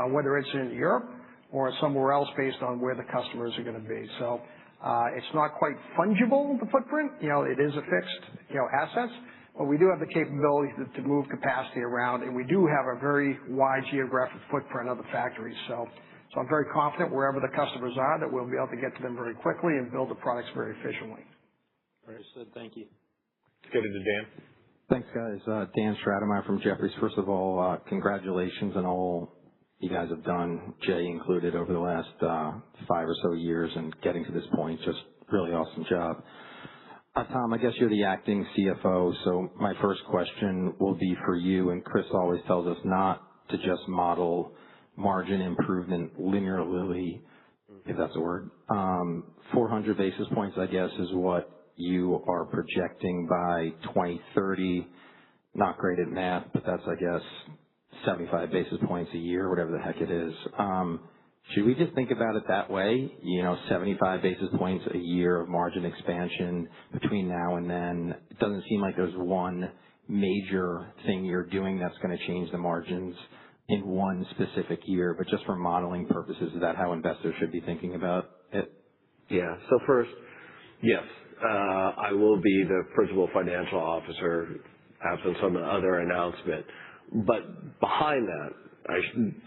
whether it's in Europe or somewhere else based on where the customers are going to be. So it's not quite fungible, the footprint. It is a fixed, assets, but we do have the capability to move capacity around, and we do have a very wide geographic footprint of the factories. So I'm very confident wherever the customers are that we'll be able to get to them very quickly and build the products very efficiently. Understood. Thank you. Let's go to Dan. Thanks, guys. Dan Stratemeyer from Jefferies. First of all, congratulations on all you guys have done, Jay included, over the last 5 or so years and getting to this point. Just really awesome job. Tom, I guess you're the acting CFO, so my first question will be for you, and Chris always tells us not to just model margin improvement linearly, if that's a word. 400 basis points, I guess, is what you are projecting by 2030. Not great at math, but that's, I guess, 75 basis points a year, whatever the heck it is. Should we just think about it that way? 75 basis points a year of margin expansion between now and then. It doesn't seem like there's one major thing you're doing that's going to change the margins in one specific year, but just for modeling purposes, is that how investors should be thinking about it? Yeah. So first, yes, I will be the principal financial officer absent some other announcement. But behind that,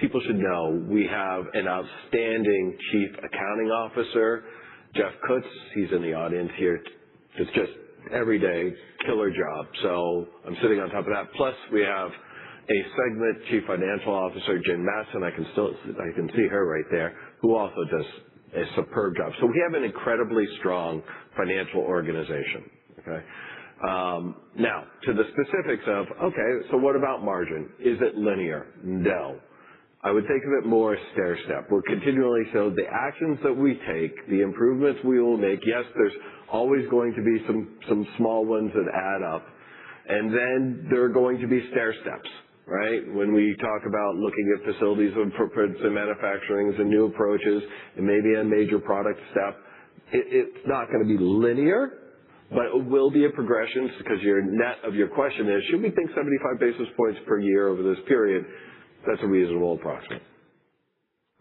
people should know we have an outstanding chief accounting officer, Jeff Kutz. He's in the audience here. It's just every day, killer job. So I'm sitting on top of that. Plus, we have a segment chief financial officer, Jen Matson. I can see her right there, who also does a superb job. So we have an incredibly strong financial organization. Okay. Now, to the specifics of, okay, so what about margin? Is it linear? No. I would think of it more as stair-step. We're continually, so the actions that we take, the improvements we will make, yes, there's always going to be some small ones that add up. And then there are going to be stair-steps, right? When we talk about looking at facilities and footprints and manufacturing and new approaches and maybe a major product step, it's not going to be linear. But it will be a progression because your net of your question is, should we think 75 basis points per year over this period? That's a reasonable approximate.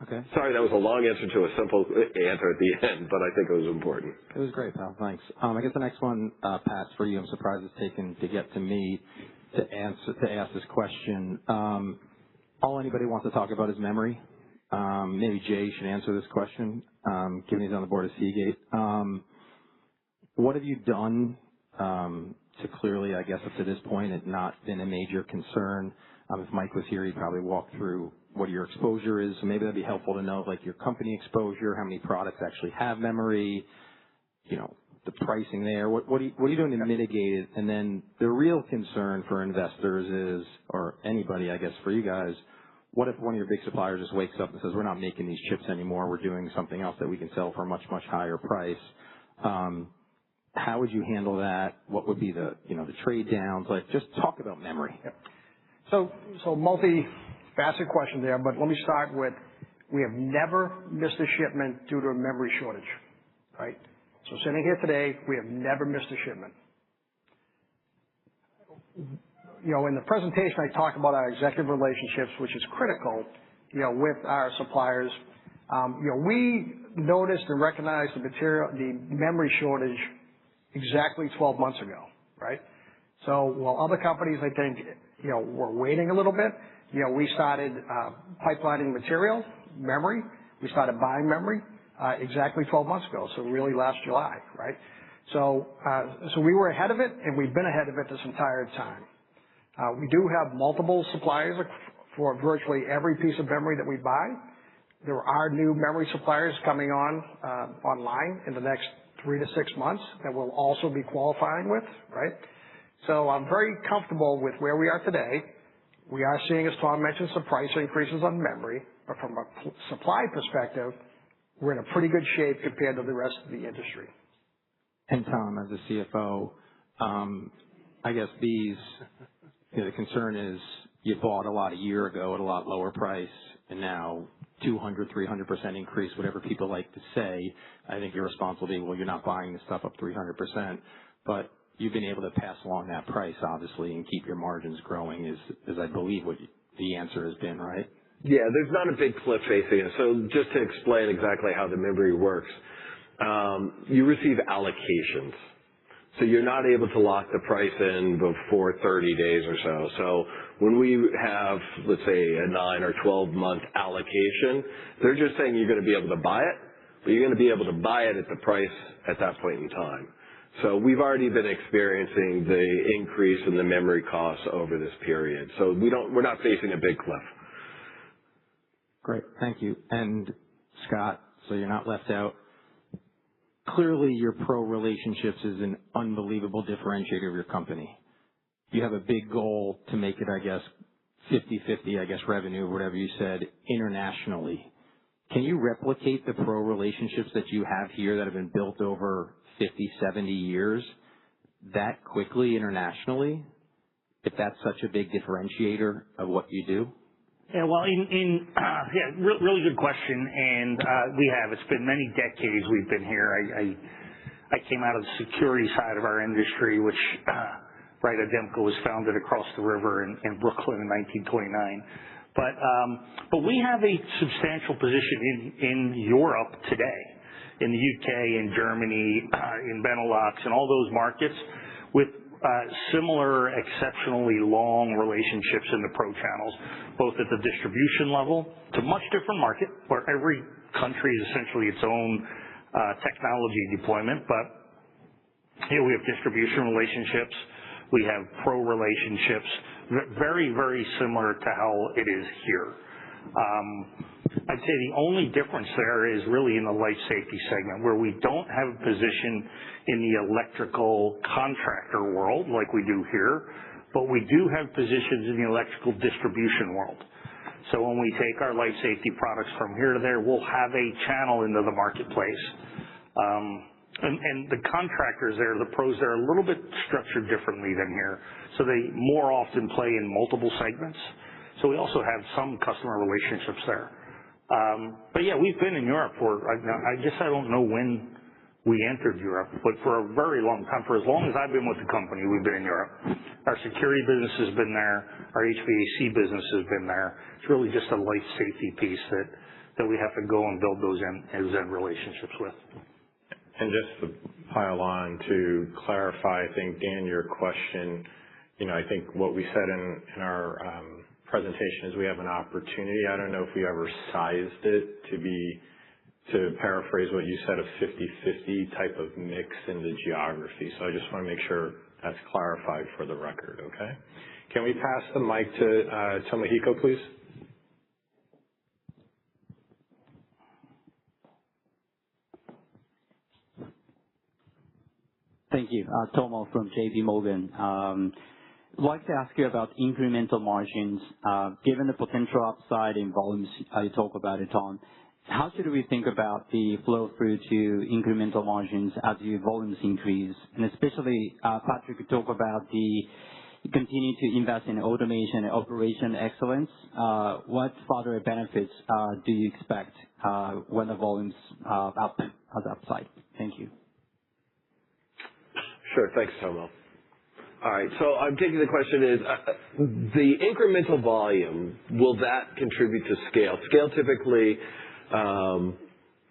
Okay. Sorry, that was a long answer to a simple answer at the end, but I think it was important. It was great, pal. Thanks. I guess the next one, Pat's for you. I'm surprised it's taken to get to me to ask this question. All anybody wants to talk about is memory. Maybe Jay should answer this question, given he's on the board of Seagate. What have you done to clearly, I guess, up to this point, it not been a major concern? If Mike was here, he'd probably walk through what your exposure is. So maybe that'd be helpful to know, like your company exposure, how many products actually have memory, the pricing there. What are you doing to mitigate it? And then the real concern for investors is, or anybody, I guess, for you guys, what if one of your big suppliers just wakes up and says, we're not making these chips anymore, we're doing something else that we can sell for a much, much higher price? How would you handle that? What would be the trade downs? Like, just talk about memory. Yep. So multi-faceted question there, but let me start with, we have never missed a shipment due to a memory shortage, right? So sitting here today, we have never missed a shipment. In the presentation, I talked about our executive relationships, which is critical, with our suppliers. We noticed and recognized the memory shortage exactly 12 months ago, right? So while other companies, I think, were waiting a little bit, we started pipelining material, memory. We started buying memory exactly 12 months ago, so really last July, right? So we were ahead of it, and we've been ahead of it this entire time. We do have multiple suppliers for virtually every piece of memory that we buy. There are new memory suppliers coming online in the next 3 to 6 months that we'll also be qualifying with, right? So I'm very comfortable with where we are today. We are seeing, as Tom mentioned, some price increases on memory, but from a supply perspective, we're in a pretty good shape compared to the rest of the industry. And Tom, as a CFO, I guess the concern is you bought a lot a year ago at a lot lower price, and now 200, 300% increase, whatever people like to say. I think your response will be, well, you're not buying the stuff up 300%, but you've been able to pass along that price, obviously, and keep your margins growing is I believe what the answer has been, right? Yeah, there's not a big cliff facing it. So just to explain exactly how the memory works, you receive allocations. So you're not able to lock the price in before 30 days or so. So when we have, let's say, a 9 or 12-month allocation, they're just saying you're going to be able to buy it, but you're going to be able to buy it at the price at that point in time. So we've already been experiencing the increase in the memory costs over this period. So we're not facing a big cliff. Great. Thank you. And Scott, so you're not left out. Clearly, your pro relationships is an unbelievable differentiator of your company. You have a big goal to make it, I guess, 50-50, I guess, revenue, whatever you said, internationally. Can you replicate the pro relationships that you have here that have been built over 50, 70 years that quickly internationally, if that's such a big differentiator of what you do? Yeah, well, really good question, and we have. It's been many decades we've been here. I came out of the security side of our industry, which Ademco was founded across the river in Brooklyn in 1929. But we have a substantial position in Europe today, in the UK, in Germany, in Benelux, and all those markets with similar exceptionally long relationships in the pro channels, both at the distribution level. It's a much different market where every country is essentially its own technology deployment, but here we have distribution relationships, we have pro relationships, very, very similar to how it is here. I'd say the only difference there is really in the life safety segment, where we don't have a position in the electrical contractor world like we do here, but we do have positions in the electrical distribution world. So when we take our life safety products from here to there, we'll have a channel into the marketplace. And the contractors there, the pros there, are a little bit structured differently than here. So they more often play in multiple segments. So we also have some customer relationships there. But yeah, we've been in Europe I guess I don't know when we entered Europe, but for a very long time, for as long as I've been with the company, we've been in Europe. Our security business has been there. Our HVAC business has been there. It's really just a life safety piece that we have to go and build those end relationships with. And just to pile on to clarify, I think, Dan, your question, I think what we said in our presentation is we have an opportunity. I don't know if we ever sized it to paraphrase what you said, a 50-50 type of mix in the geography. So I just want to make sure that's clarified for the record, okay? Can we pass the mic to Tomohiko, please? Thank you. Tomo from JP Morgan. I'd like to ask you about incremental margins. Given the potential upside in volumes, you talk about it, Tom, how should we think about the flow through to incremental margins as your volumes increase? And especially, Patrick, you talk about the continue to invest in automation and operation excellence. What further benefits do you expect when the volumes up as upside? Thank you. Sure. Thanks, Tomo. All right. So I'm taking the question is, the incremental volume, will that contribute to scale? Scale typically,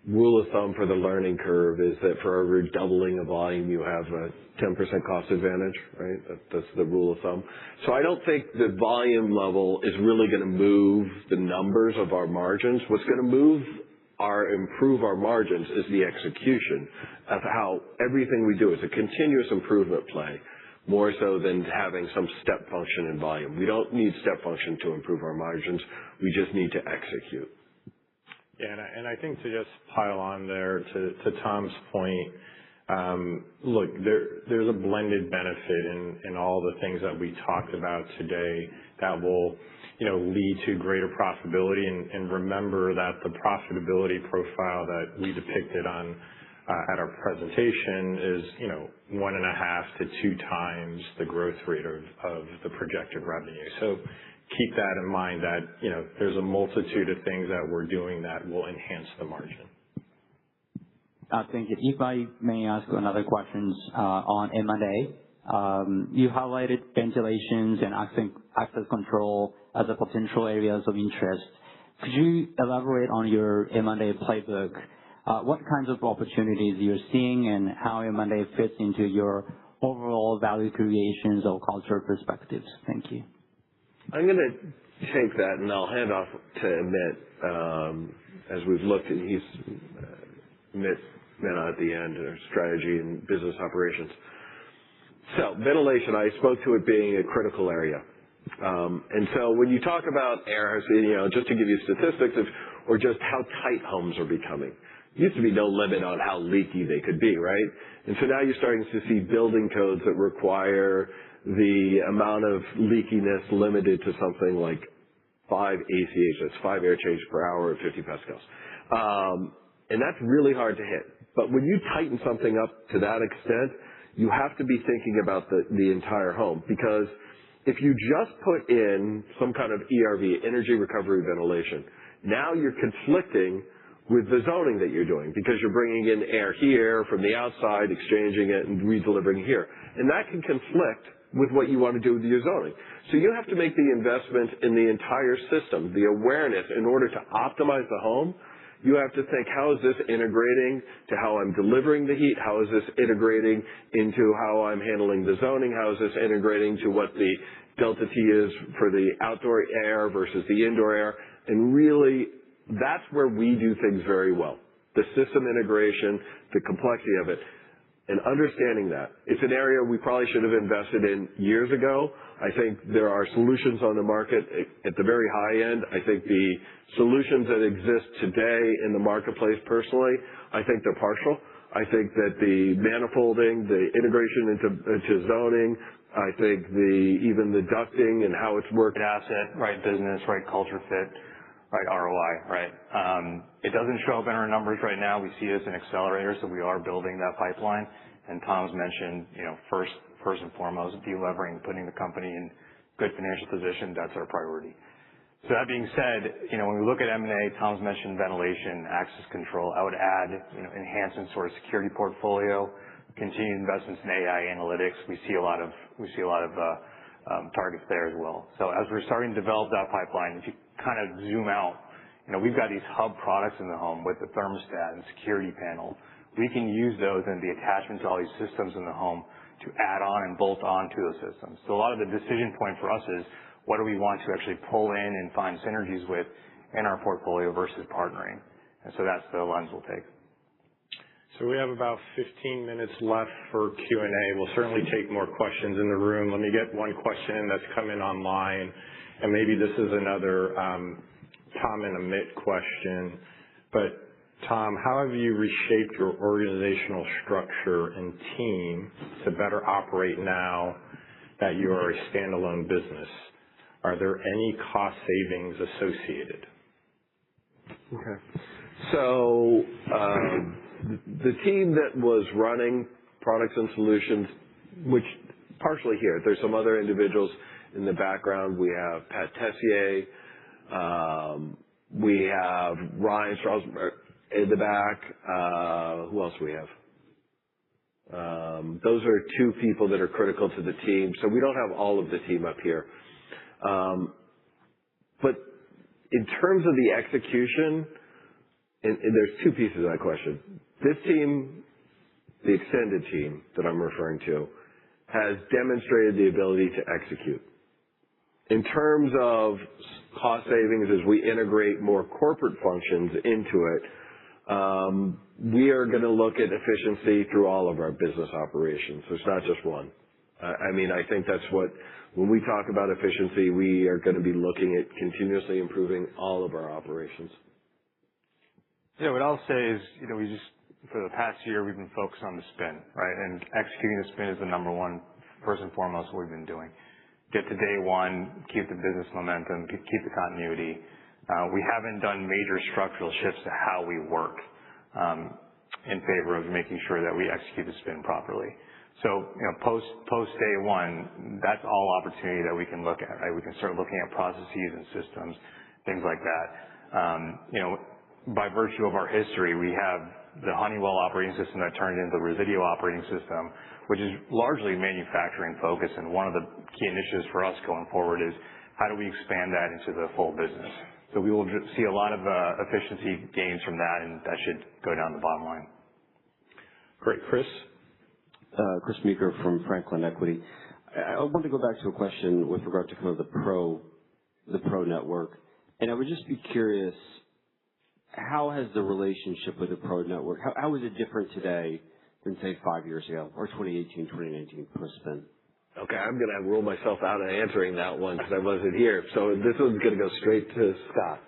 rule of thumb for the learning curve is that for every doubling of volume, you have a 10% cost advantage, right? That's the rule of thumb. So I don't think the volume level is really going to move the numbers of our margins. What's going to improve our margins is the execution of how everything we do is a continuous improvement play, more so than having some step function in volume. We don't need step function to improve our margins. We just need to execute. Yeah, and I think to just pile on there to Tom's point, look, there's a blended benefit in all the things that we talked about today that will lead to greater profitability. And remember that the profitability profile that we depicted on at our presentation is 1.5 to 2 times the growth rate of the projected revenue. So keep that in mind that there's a multitude of things that we're doing that will enhance the margin. Thank you. If I may ask another question on M&A. You highlighted ventilations and access control as a potential areas of interest. Could you elaborate on your M&A playbook? What kinds of opportunities you're seeing and how M&A fits into your overall value creations or culture perspectives? Thank you. I'm going to take that and I'll hand off to Amit as we've looked and he's Amit at the end, our strategy and business operations. So ventilation, I spoke to it being a critical area. And so when you talk about air, just to give you statistics or just how tight homes are becoming, there used to be no limit on how leaky they could be, right? And so now you're starting to see building codes that require the amount of leakiness limited to something like 5 ACH, that's 5 air change per hour at 50 pascals. And that's really hard to hit. But when you tighten something up to that extent, you have to be thinking about the entire home. Because if you just put in some kind of ERV, energy recovery ventilation, now you're conflicting with the zoning that you're doing because you're bringing in air here from the outside, exchanging it and redelivering here. And that can conflict with what you want to do with your zoning. So you have to make the investment in the entire system, the awareness in order to optimize the home. You have to think, how is this integrating to how I'm delivering the heat? How is this integrating into how I'm handling the zoning? How is this integrating to what the delta T is for the outdoor air versus the indoor air? And really, that's where we do things very well. The system integration, the complexity of it, and understanding that. It's an area we probably should have invested in years ago. I think there are solutions on the market at the very high end. I think the solutions that exist today in the marketplace, personally, I think they're partial. I think that the manifolding, the integration into zoning, I think even the ducting and how it's worked. Asset, right business, right culture fit, right ROI, right? It doesn't show up in our numbers right now. We see it as an accelerator, so we are building that pipeline. And Tom's mentioned, first and foremost, delevering, putting the company in good financial position. That's our priority. So that being said, when we look at M&A, Tom's mentioned ventilation, access control. I would add, enhancements to our security portfolio, continued investments in AI analytics. We see a lot of targets there as well. So as we're starting to develop that pipeline, if you kind of zoom out, we've got these hub products in the home with the thermostat and security panel. We can use those and the attachments to all these systems in the home to add on and bolt on to those systems. So a lot of the decision point for us is what do we want to actually pull in and find synergies with in our portfolio versus partnering. And so that's the lens we'll take. So we have about 15 minutes left for Q&A. We'll certainly take more questions in the room. Let me get one question that's come in online, and maybe this is another Tom and Amit question. But Tom, how have you reshaped your organizational structure and team to better operate now that you are a standalone business? Are there any cost savings associated? Okay. So the team that was running products and solutions, which partially here, there's some other individuals in the background. We have Pat Tessier. We have Ryan Strauss in the back. Who else do we have? Those are two people that are critical to the team. So we don't have all of the team up here. But in terms of the execution, and there's two pieces of that question. This team, the extended team that I'm referring to, has demonstrated the ability to execute. In terms of cost savings, as we integrate more corporate functions into it, we are going to look at efficiency through all of our business operations. So it's not just one. I think that's what, when we talk about efficiency, we are going to be looking at continuously improving all of our operations. Yeah, what I'll say is, for the past year, we've been focused on the spin, right? And executing the spin is the number one, first and foremost, what we've been doing. Get to day one, keep the business momentum, keep the continuity. We haven't done major structural shifts to how we work in favor of making sure that we execute the spin properly. So, post day one, that's all opportunity that we can look at, right? We can start looking at processes and systems, things like that. By virtue of our history, we have the Honeywell operating system that turned into the Resideo operating system, which is largely manufacturing focused. And one of the key initiatives for us going forward is how do we expand that into the full business? So we will see a lot of efficiency gains from that, and that should go down the bottom line. Great. Chris? Chris Meeker from Franklin Equity. I want to go back to a question with regard to kind of the pro network. And I would just be curious, how has the relationship with the pro network, how is it different today than, say, 5 years ago, or 2018, 2019 post-spin? Okay, I'm going to rule myself out of answering that one because I wasn't here. So this one's going to go straight to Scott.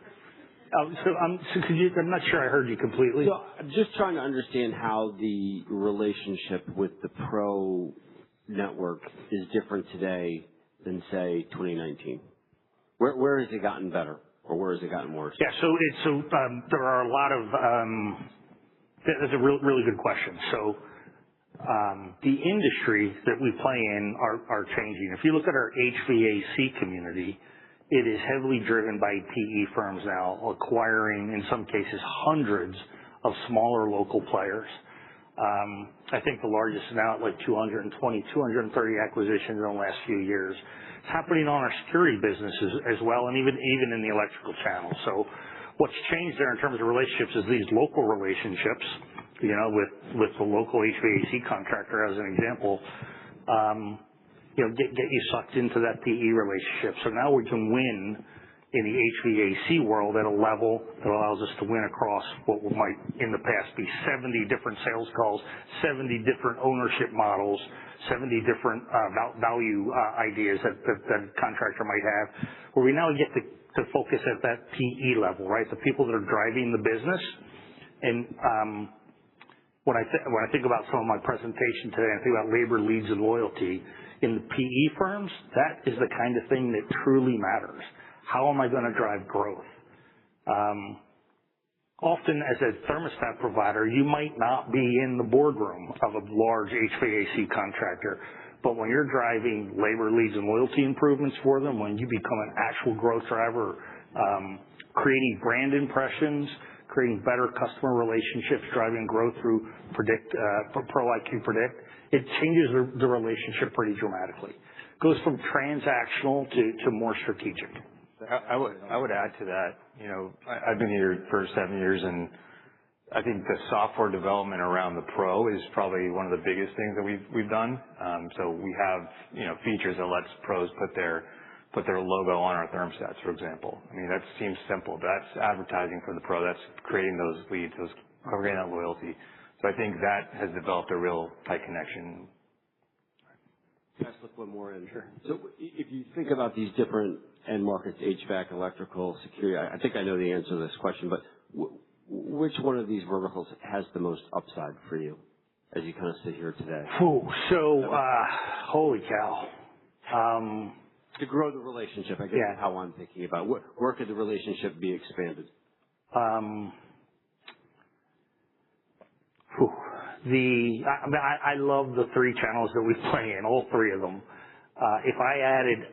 I'm not sure I heard you completely. So I'm just trying to understand how the relationship with the pro network is different today than, say, 2019. Where has it gotten better, or where has it gotten worse? Yeah, so there are a lot of that's a really good question. So the industry that we play in are changing. If you look at our HVAC community, it is heavily driven by PE firms now, acquiring, in some cases, hundreds of smaller local players. I think the largest is now at like 220, 230 acquisitions in the last few years. It's happening on our security businesses as well, and even in the electrical channel. So what's changed there in terms of relationships is these local relationships, with the local HVAC contractor as an example, get you sucked into that PE relationship. So now we can win in the HVAC world at a level that allows us to win across what might in the past be 70 different sales calls, 70 different ownership models, 70 different value ideas that a contractor might have, where we now get to focus at that PE level, right? The people that are driving the business. And when I think about some of my presentation today, I think about labor, leads, and loyalty. In the PE firms, that is the kind of thing that truly matters. How am I going to drive growth? Often as a thermostat provider, you might not be in the boardroom of a large HVAC contractor, but when you're driving labor, leads, and loyalty improvements for them, when you become an actual growth driver, creating brand impressions, creating better customer relationships, driving growth through ProIQ Predict, it changes the relationship pretty dramatically. It goes from transactional to more strategic. I would add to that. I've been here for 7 years, and I think the software development around the pro is probably one of the biggest things that we've done. So we have features that lets pros put their logo on our thermostats, for example. That seems simple, but that's advertising for the pro. That's creating those leads, creating that loyalty. So I think that has developed a real tight connection. Can I slip one more in? Sure. So if you think about these different end markets, HVAC, electrical, security, I think I know the answer to this question, but which one of these verticals has the most upside for you as you kind of sit here today? Holy cow. To grow the relationship, I guess is how I'm thinking about. Where could the relationship be expanded? I love the three channels that we play in, all three of them. If I added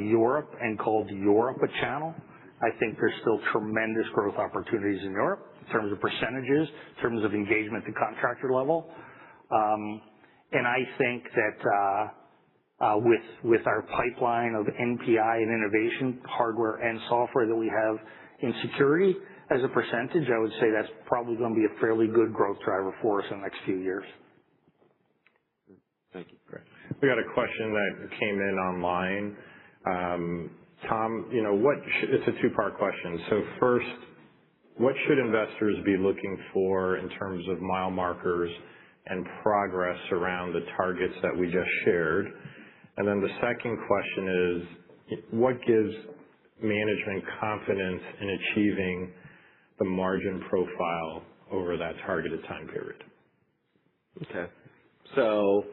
Europe and called Europe a channel, I think there's still tremendous growth opportunities in Europe in terms of percentages, in terms of engagement at the contractor level. And I think that with our pipeline of NPI and innovation, hardware and software that we have in security, as a percentage, I would say that's probably going to be a fairly good growth driver for us in the next few years. Thank you. Great. We got a question that came in online. Tom, it's a two-part question. So first, what should investors be looking for in terms of mile markers and progress around the targets that we just shared? And then the second question is, what gives management confidence in achieving the margin profile over that targeted time period? Okay. So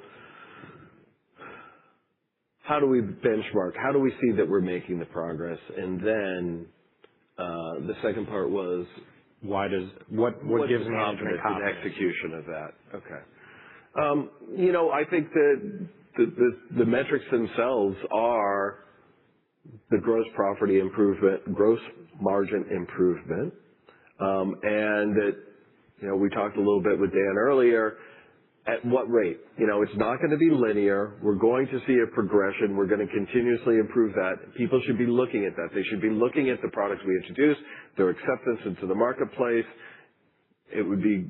how do we benchmark? How do we see that we're making the progress? And then the second part was, what gives management confidence in execution of that? Okay. I think that the metrics themselves are the gross margin improvement, and that we talked a little bit with Dan earlier. At what rate? It's not going to be linear. We're going to see a progression. We're going to continuously improve that. People should be looking at that. They should be looking at the products we introduce, their acceptance into the marketplace. It would be,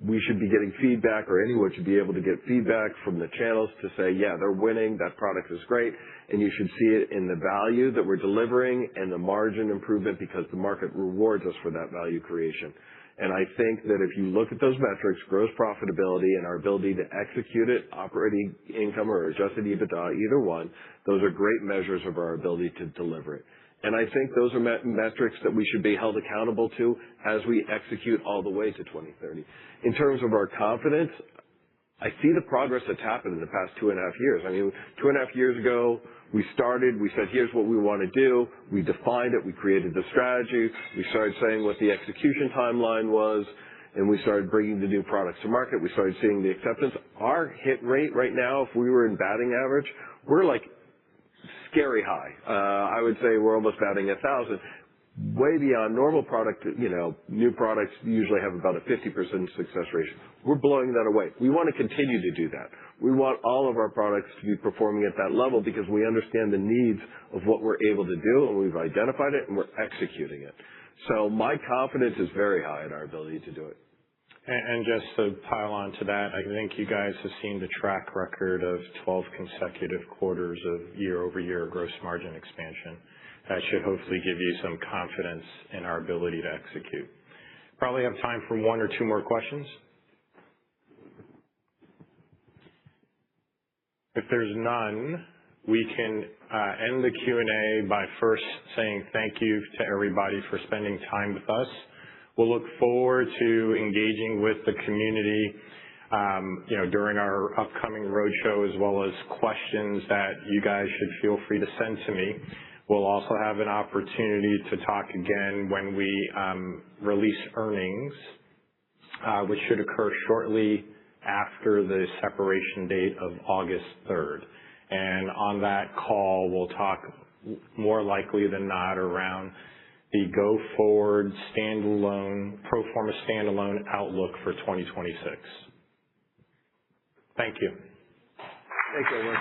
we should be getting feedback, or anyone should be able to get feedback from the channels to say, yeah, they're winning, that product is great, and you should see it in the value that we're delivering and the margin improvement, because the market rewards us for that value creation. And I think that if you look at those metrics, gross profitability and our ability to execute it, operating income or adjusted EBITDA, either one, those are great measures of our ability to deliver it. And I think those are metrics that we should be held accountable to as we execute all the way to 2030. In terms of our confidence, I see the progress that's happened in the past 2.5 years. I mean, 2.5 years ago, we said, here's what we want to do. We defined it. We created the strategy. We started saying what the execution timeline was, and we started bringing the new products to market. We started seeing the acceptance. Our hit rate right now, if we were in batting average, we're like scary high. I would say we're almost batting 1,000. Way beyond normal product, new products usually have about a 50% success rate. We're blowing that away. We want to continue to do that. We want all of our products to be performing at that level because we understand the needs of what we're able to do, and we've identified it, and we're executing it. So my confidence is very high in our ability to do it. And just to pile on to that, I think you guys have seen the track record of 12 consecutive quarters of year-over-year gross margin expansion. That should hopefully give you some confidence in our ability to execute. Probably have time for one or two more questions. If there's none, we can end the Q&A by first saying thank you to everybody for spending time with us. We'll look forward to engaging with the community during our upcoming roadshow, as well as questions that you guys should feel free to send to me. We'll also have an opportunity to talk again when we release earnings, which should occur shortly after the separation date of August 3rd. And on that call, we'll talk more likely than not around the go-forward pro forma standalone outlook for 2026. Thank you. Thank you, everyone.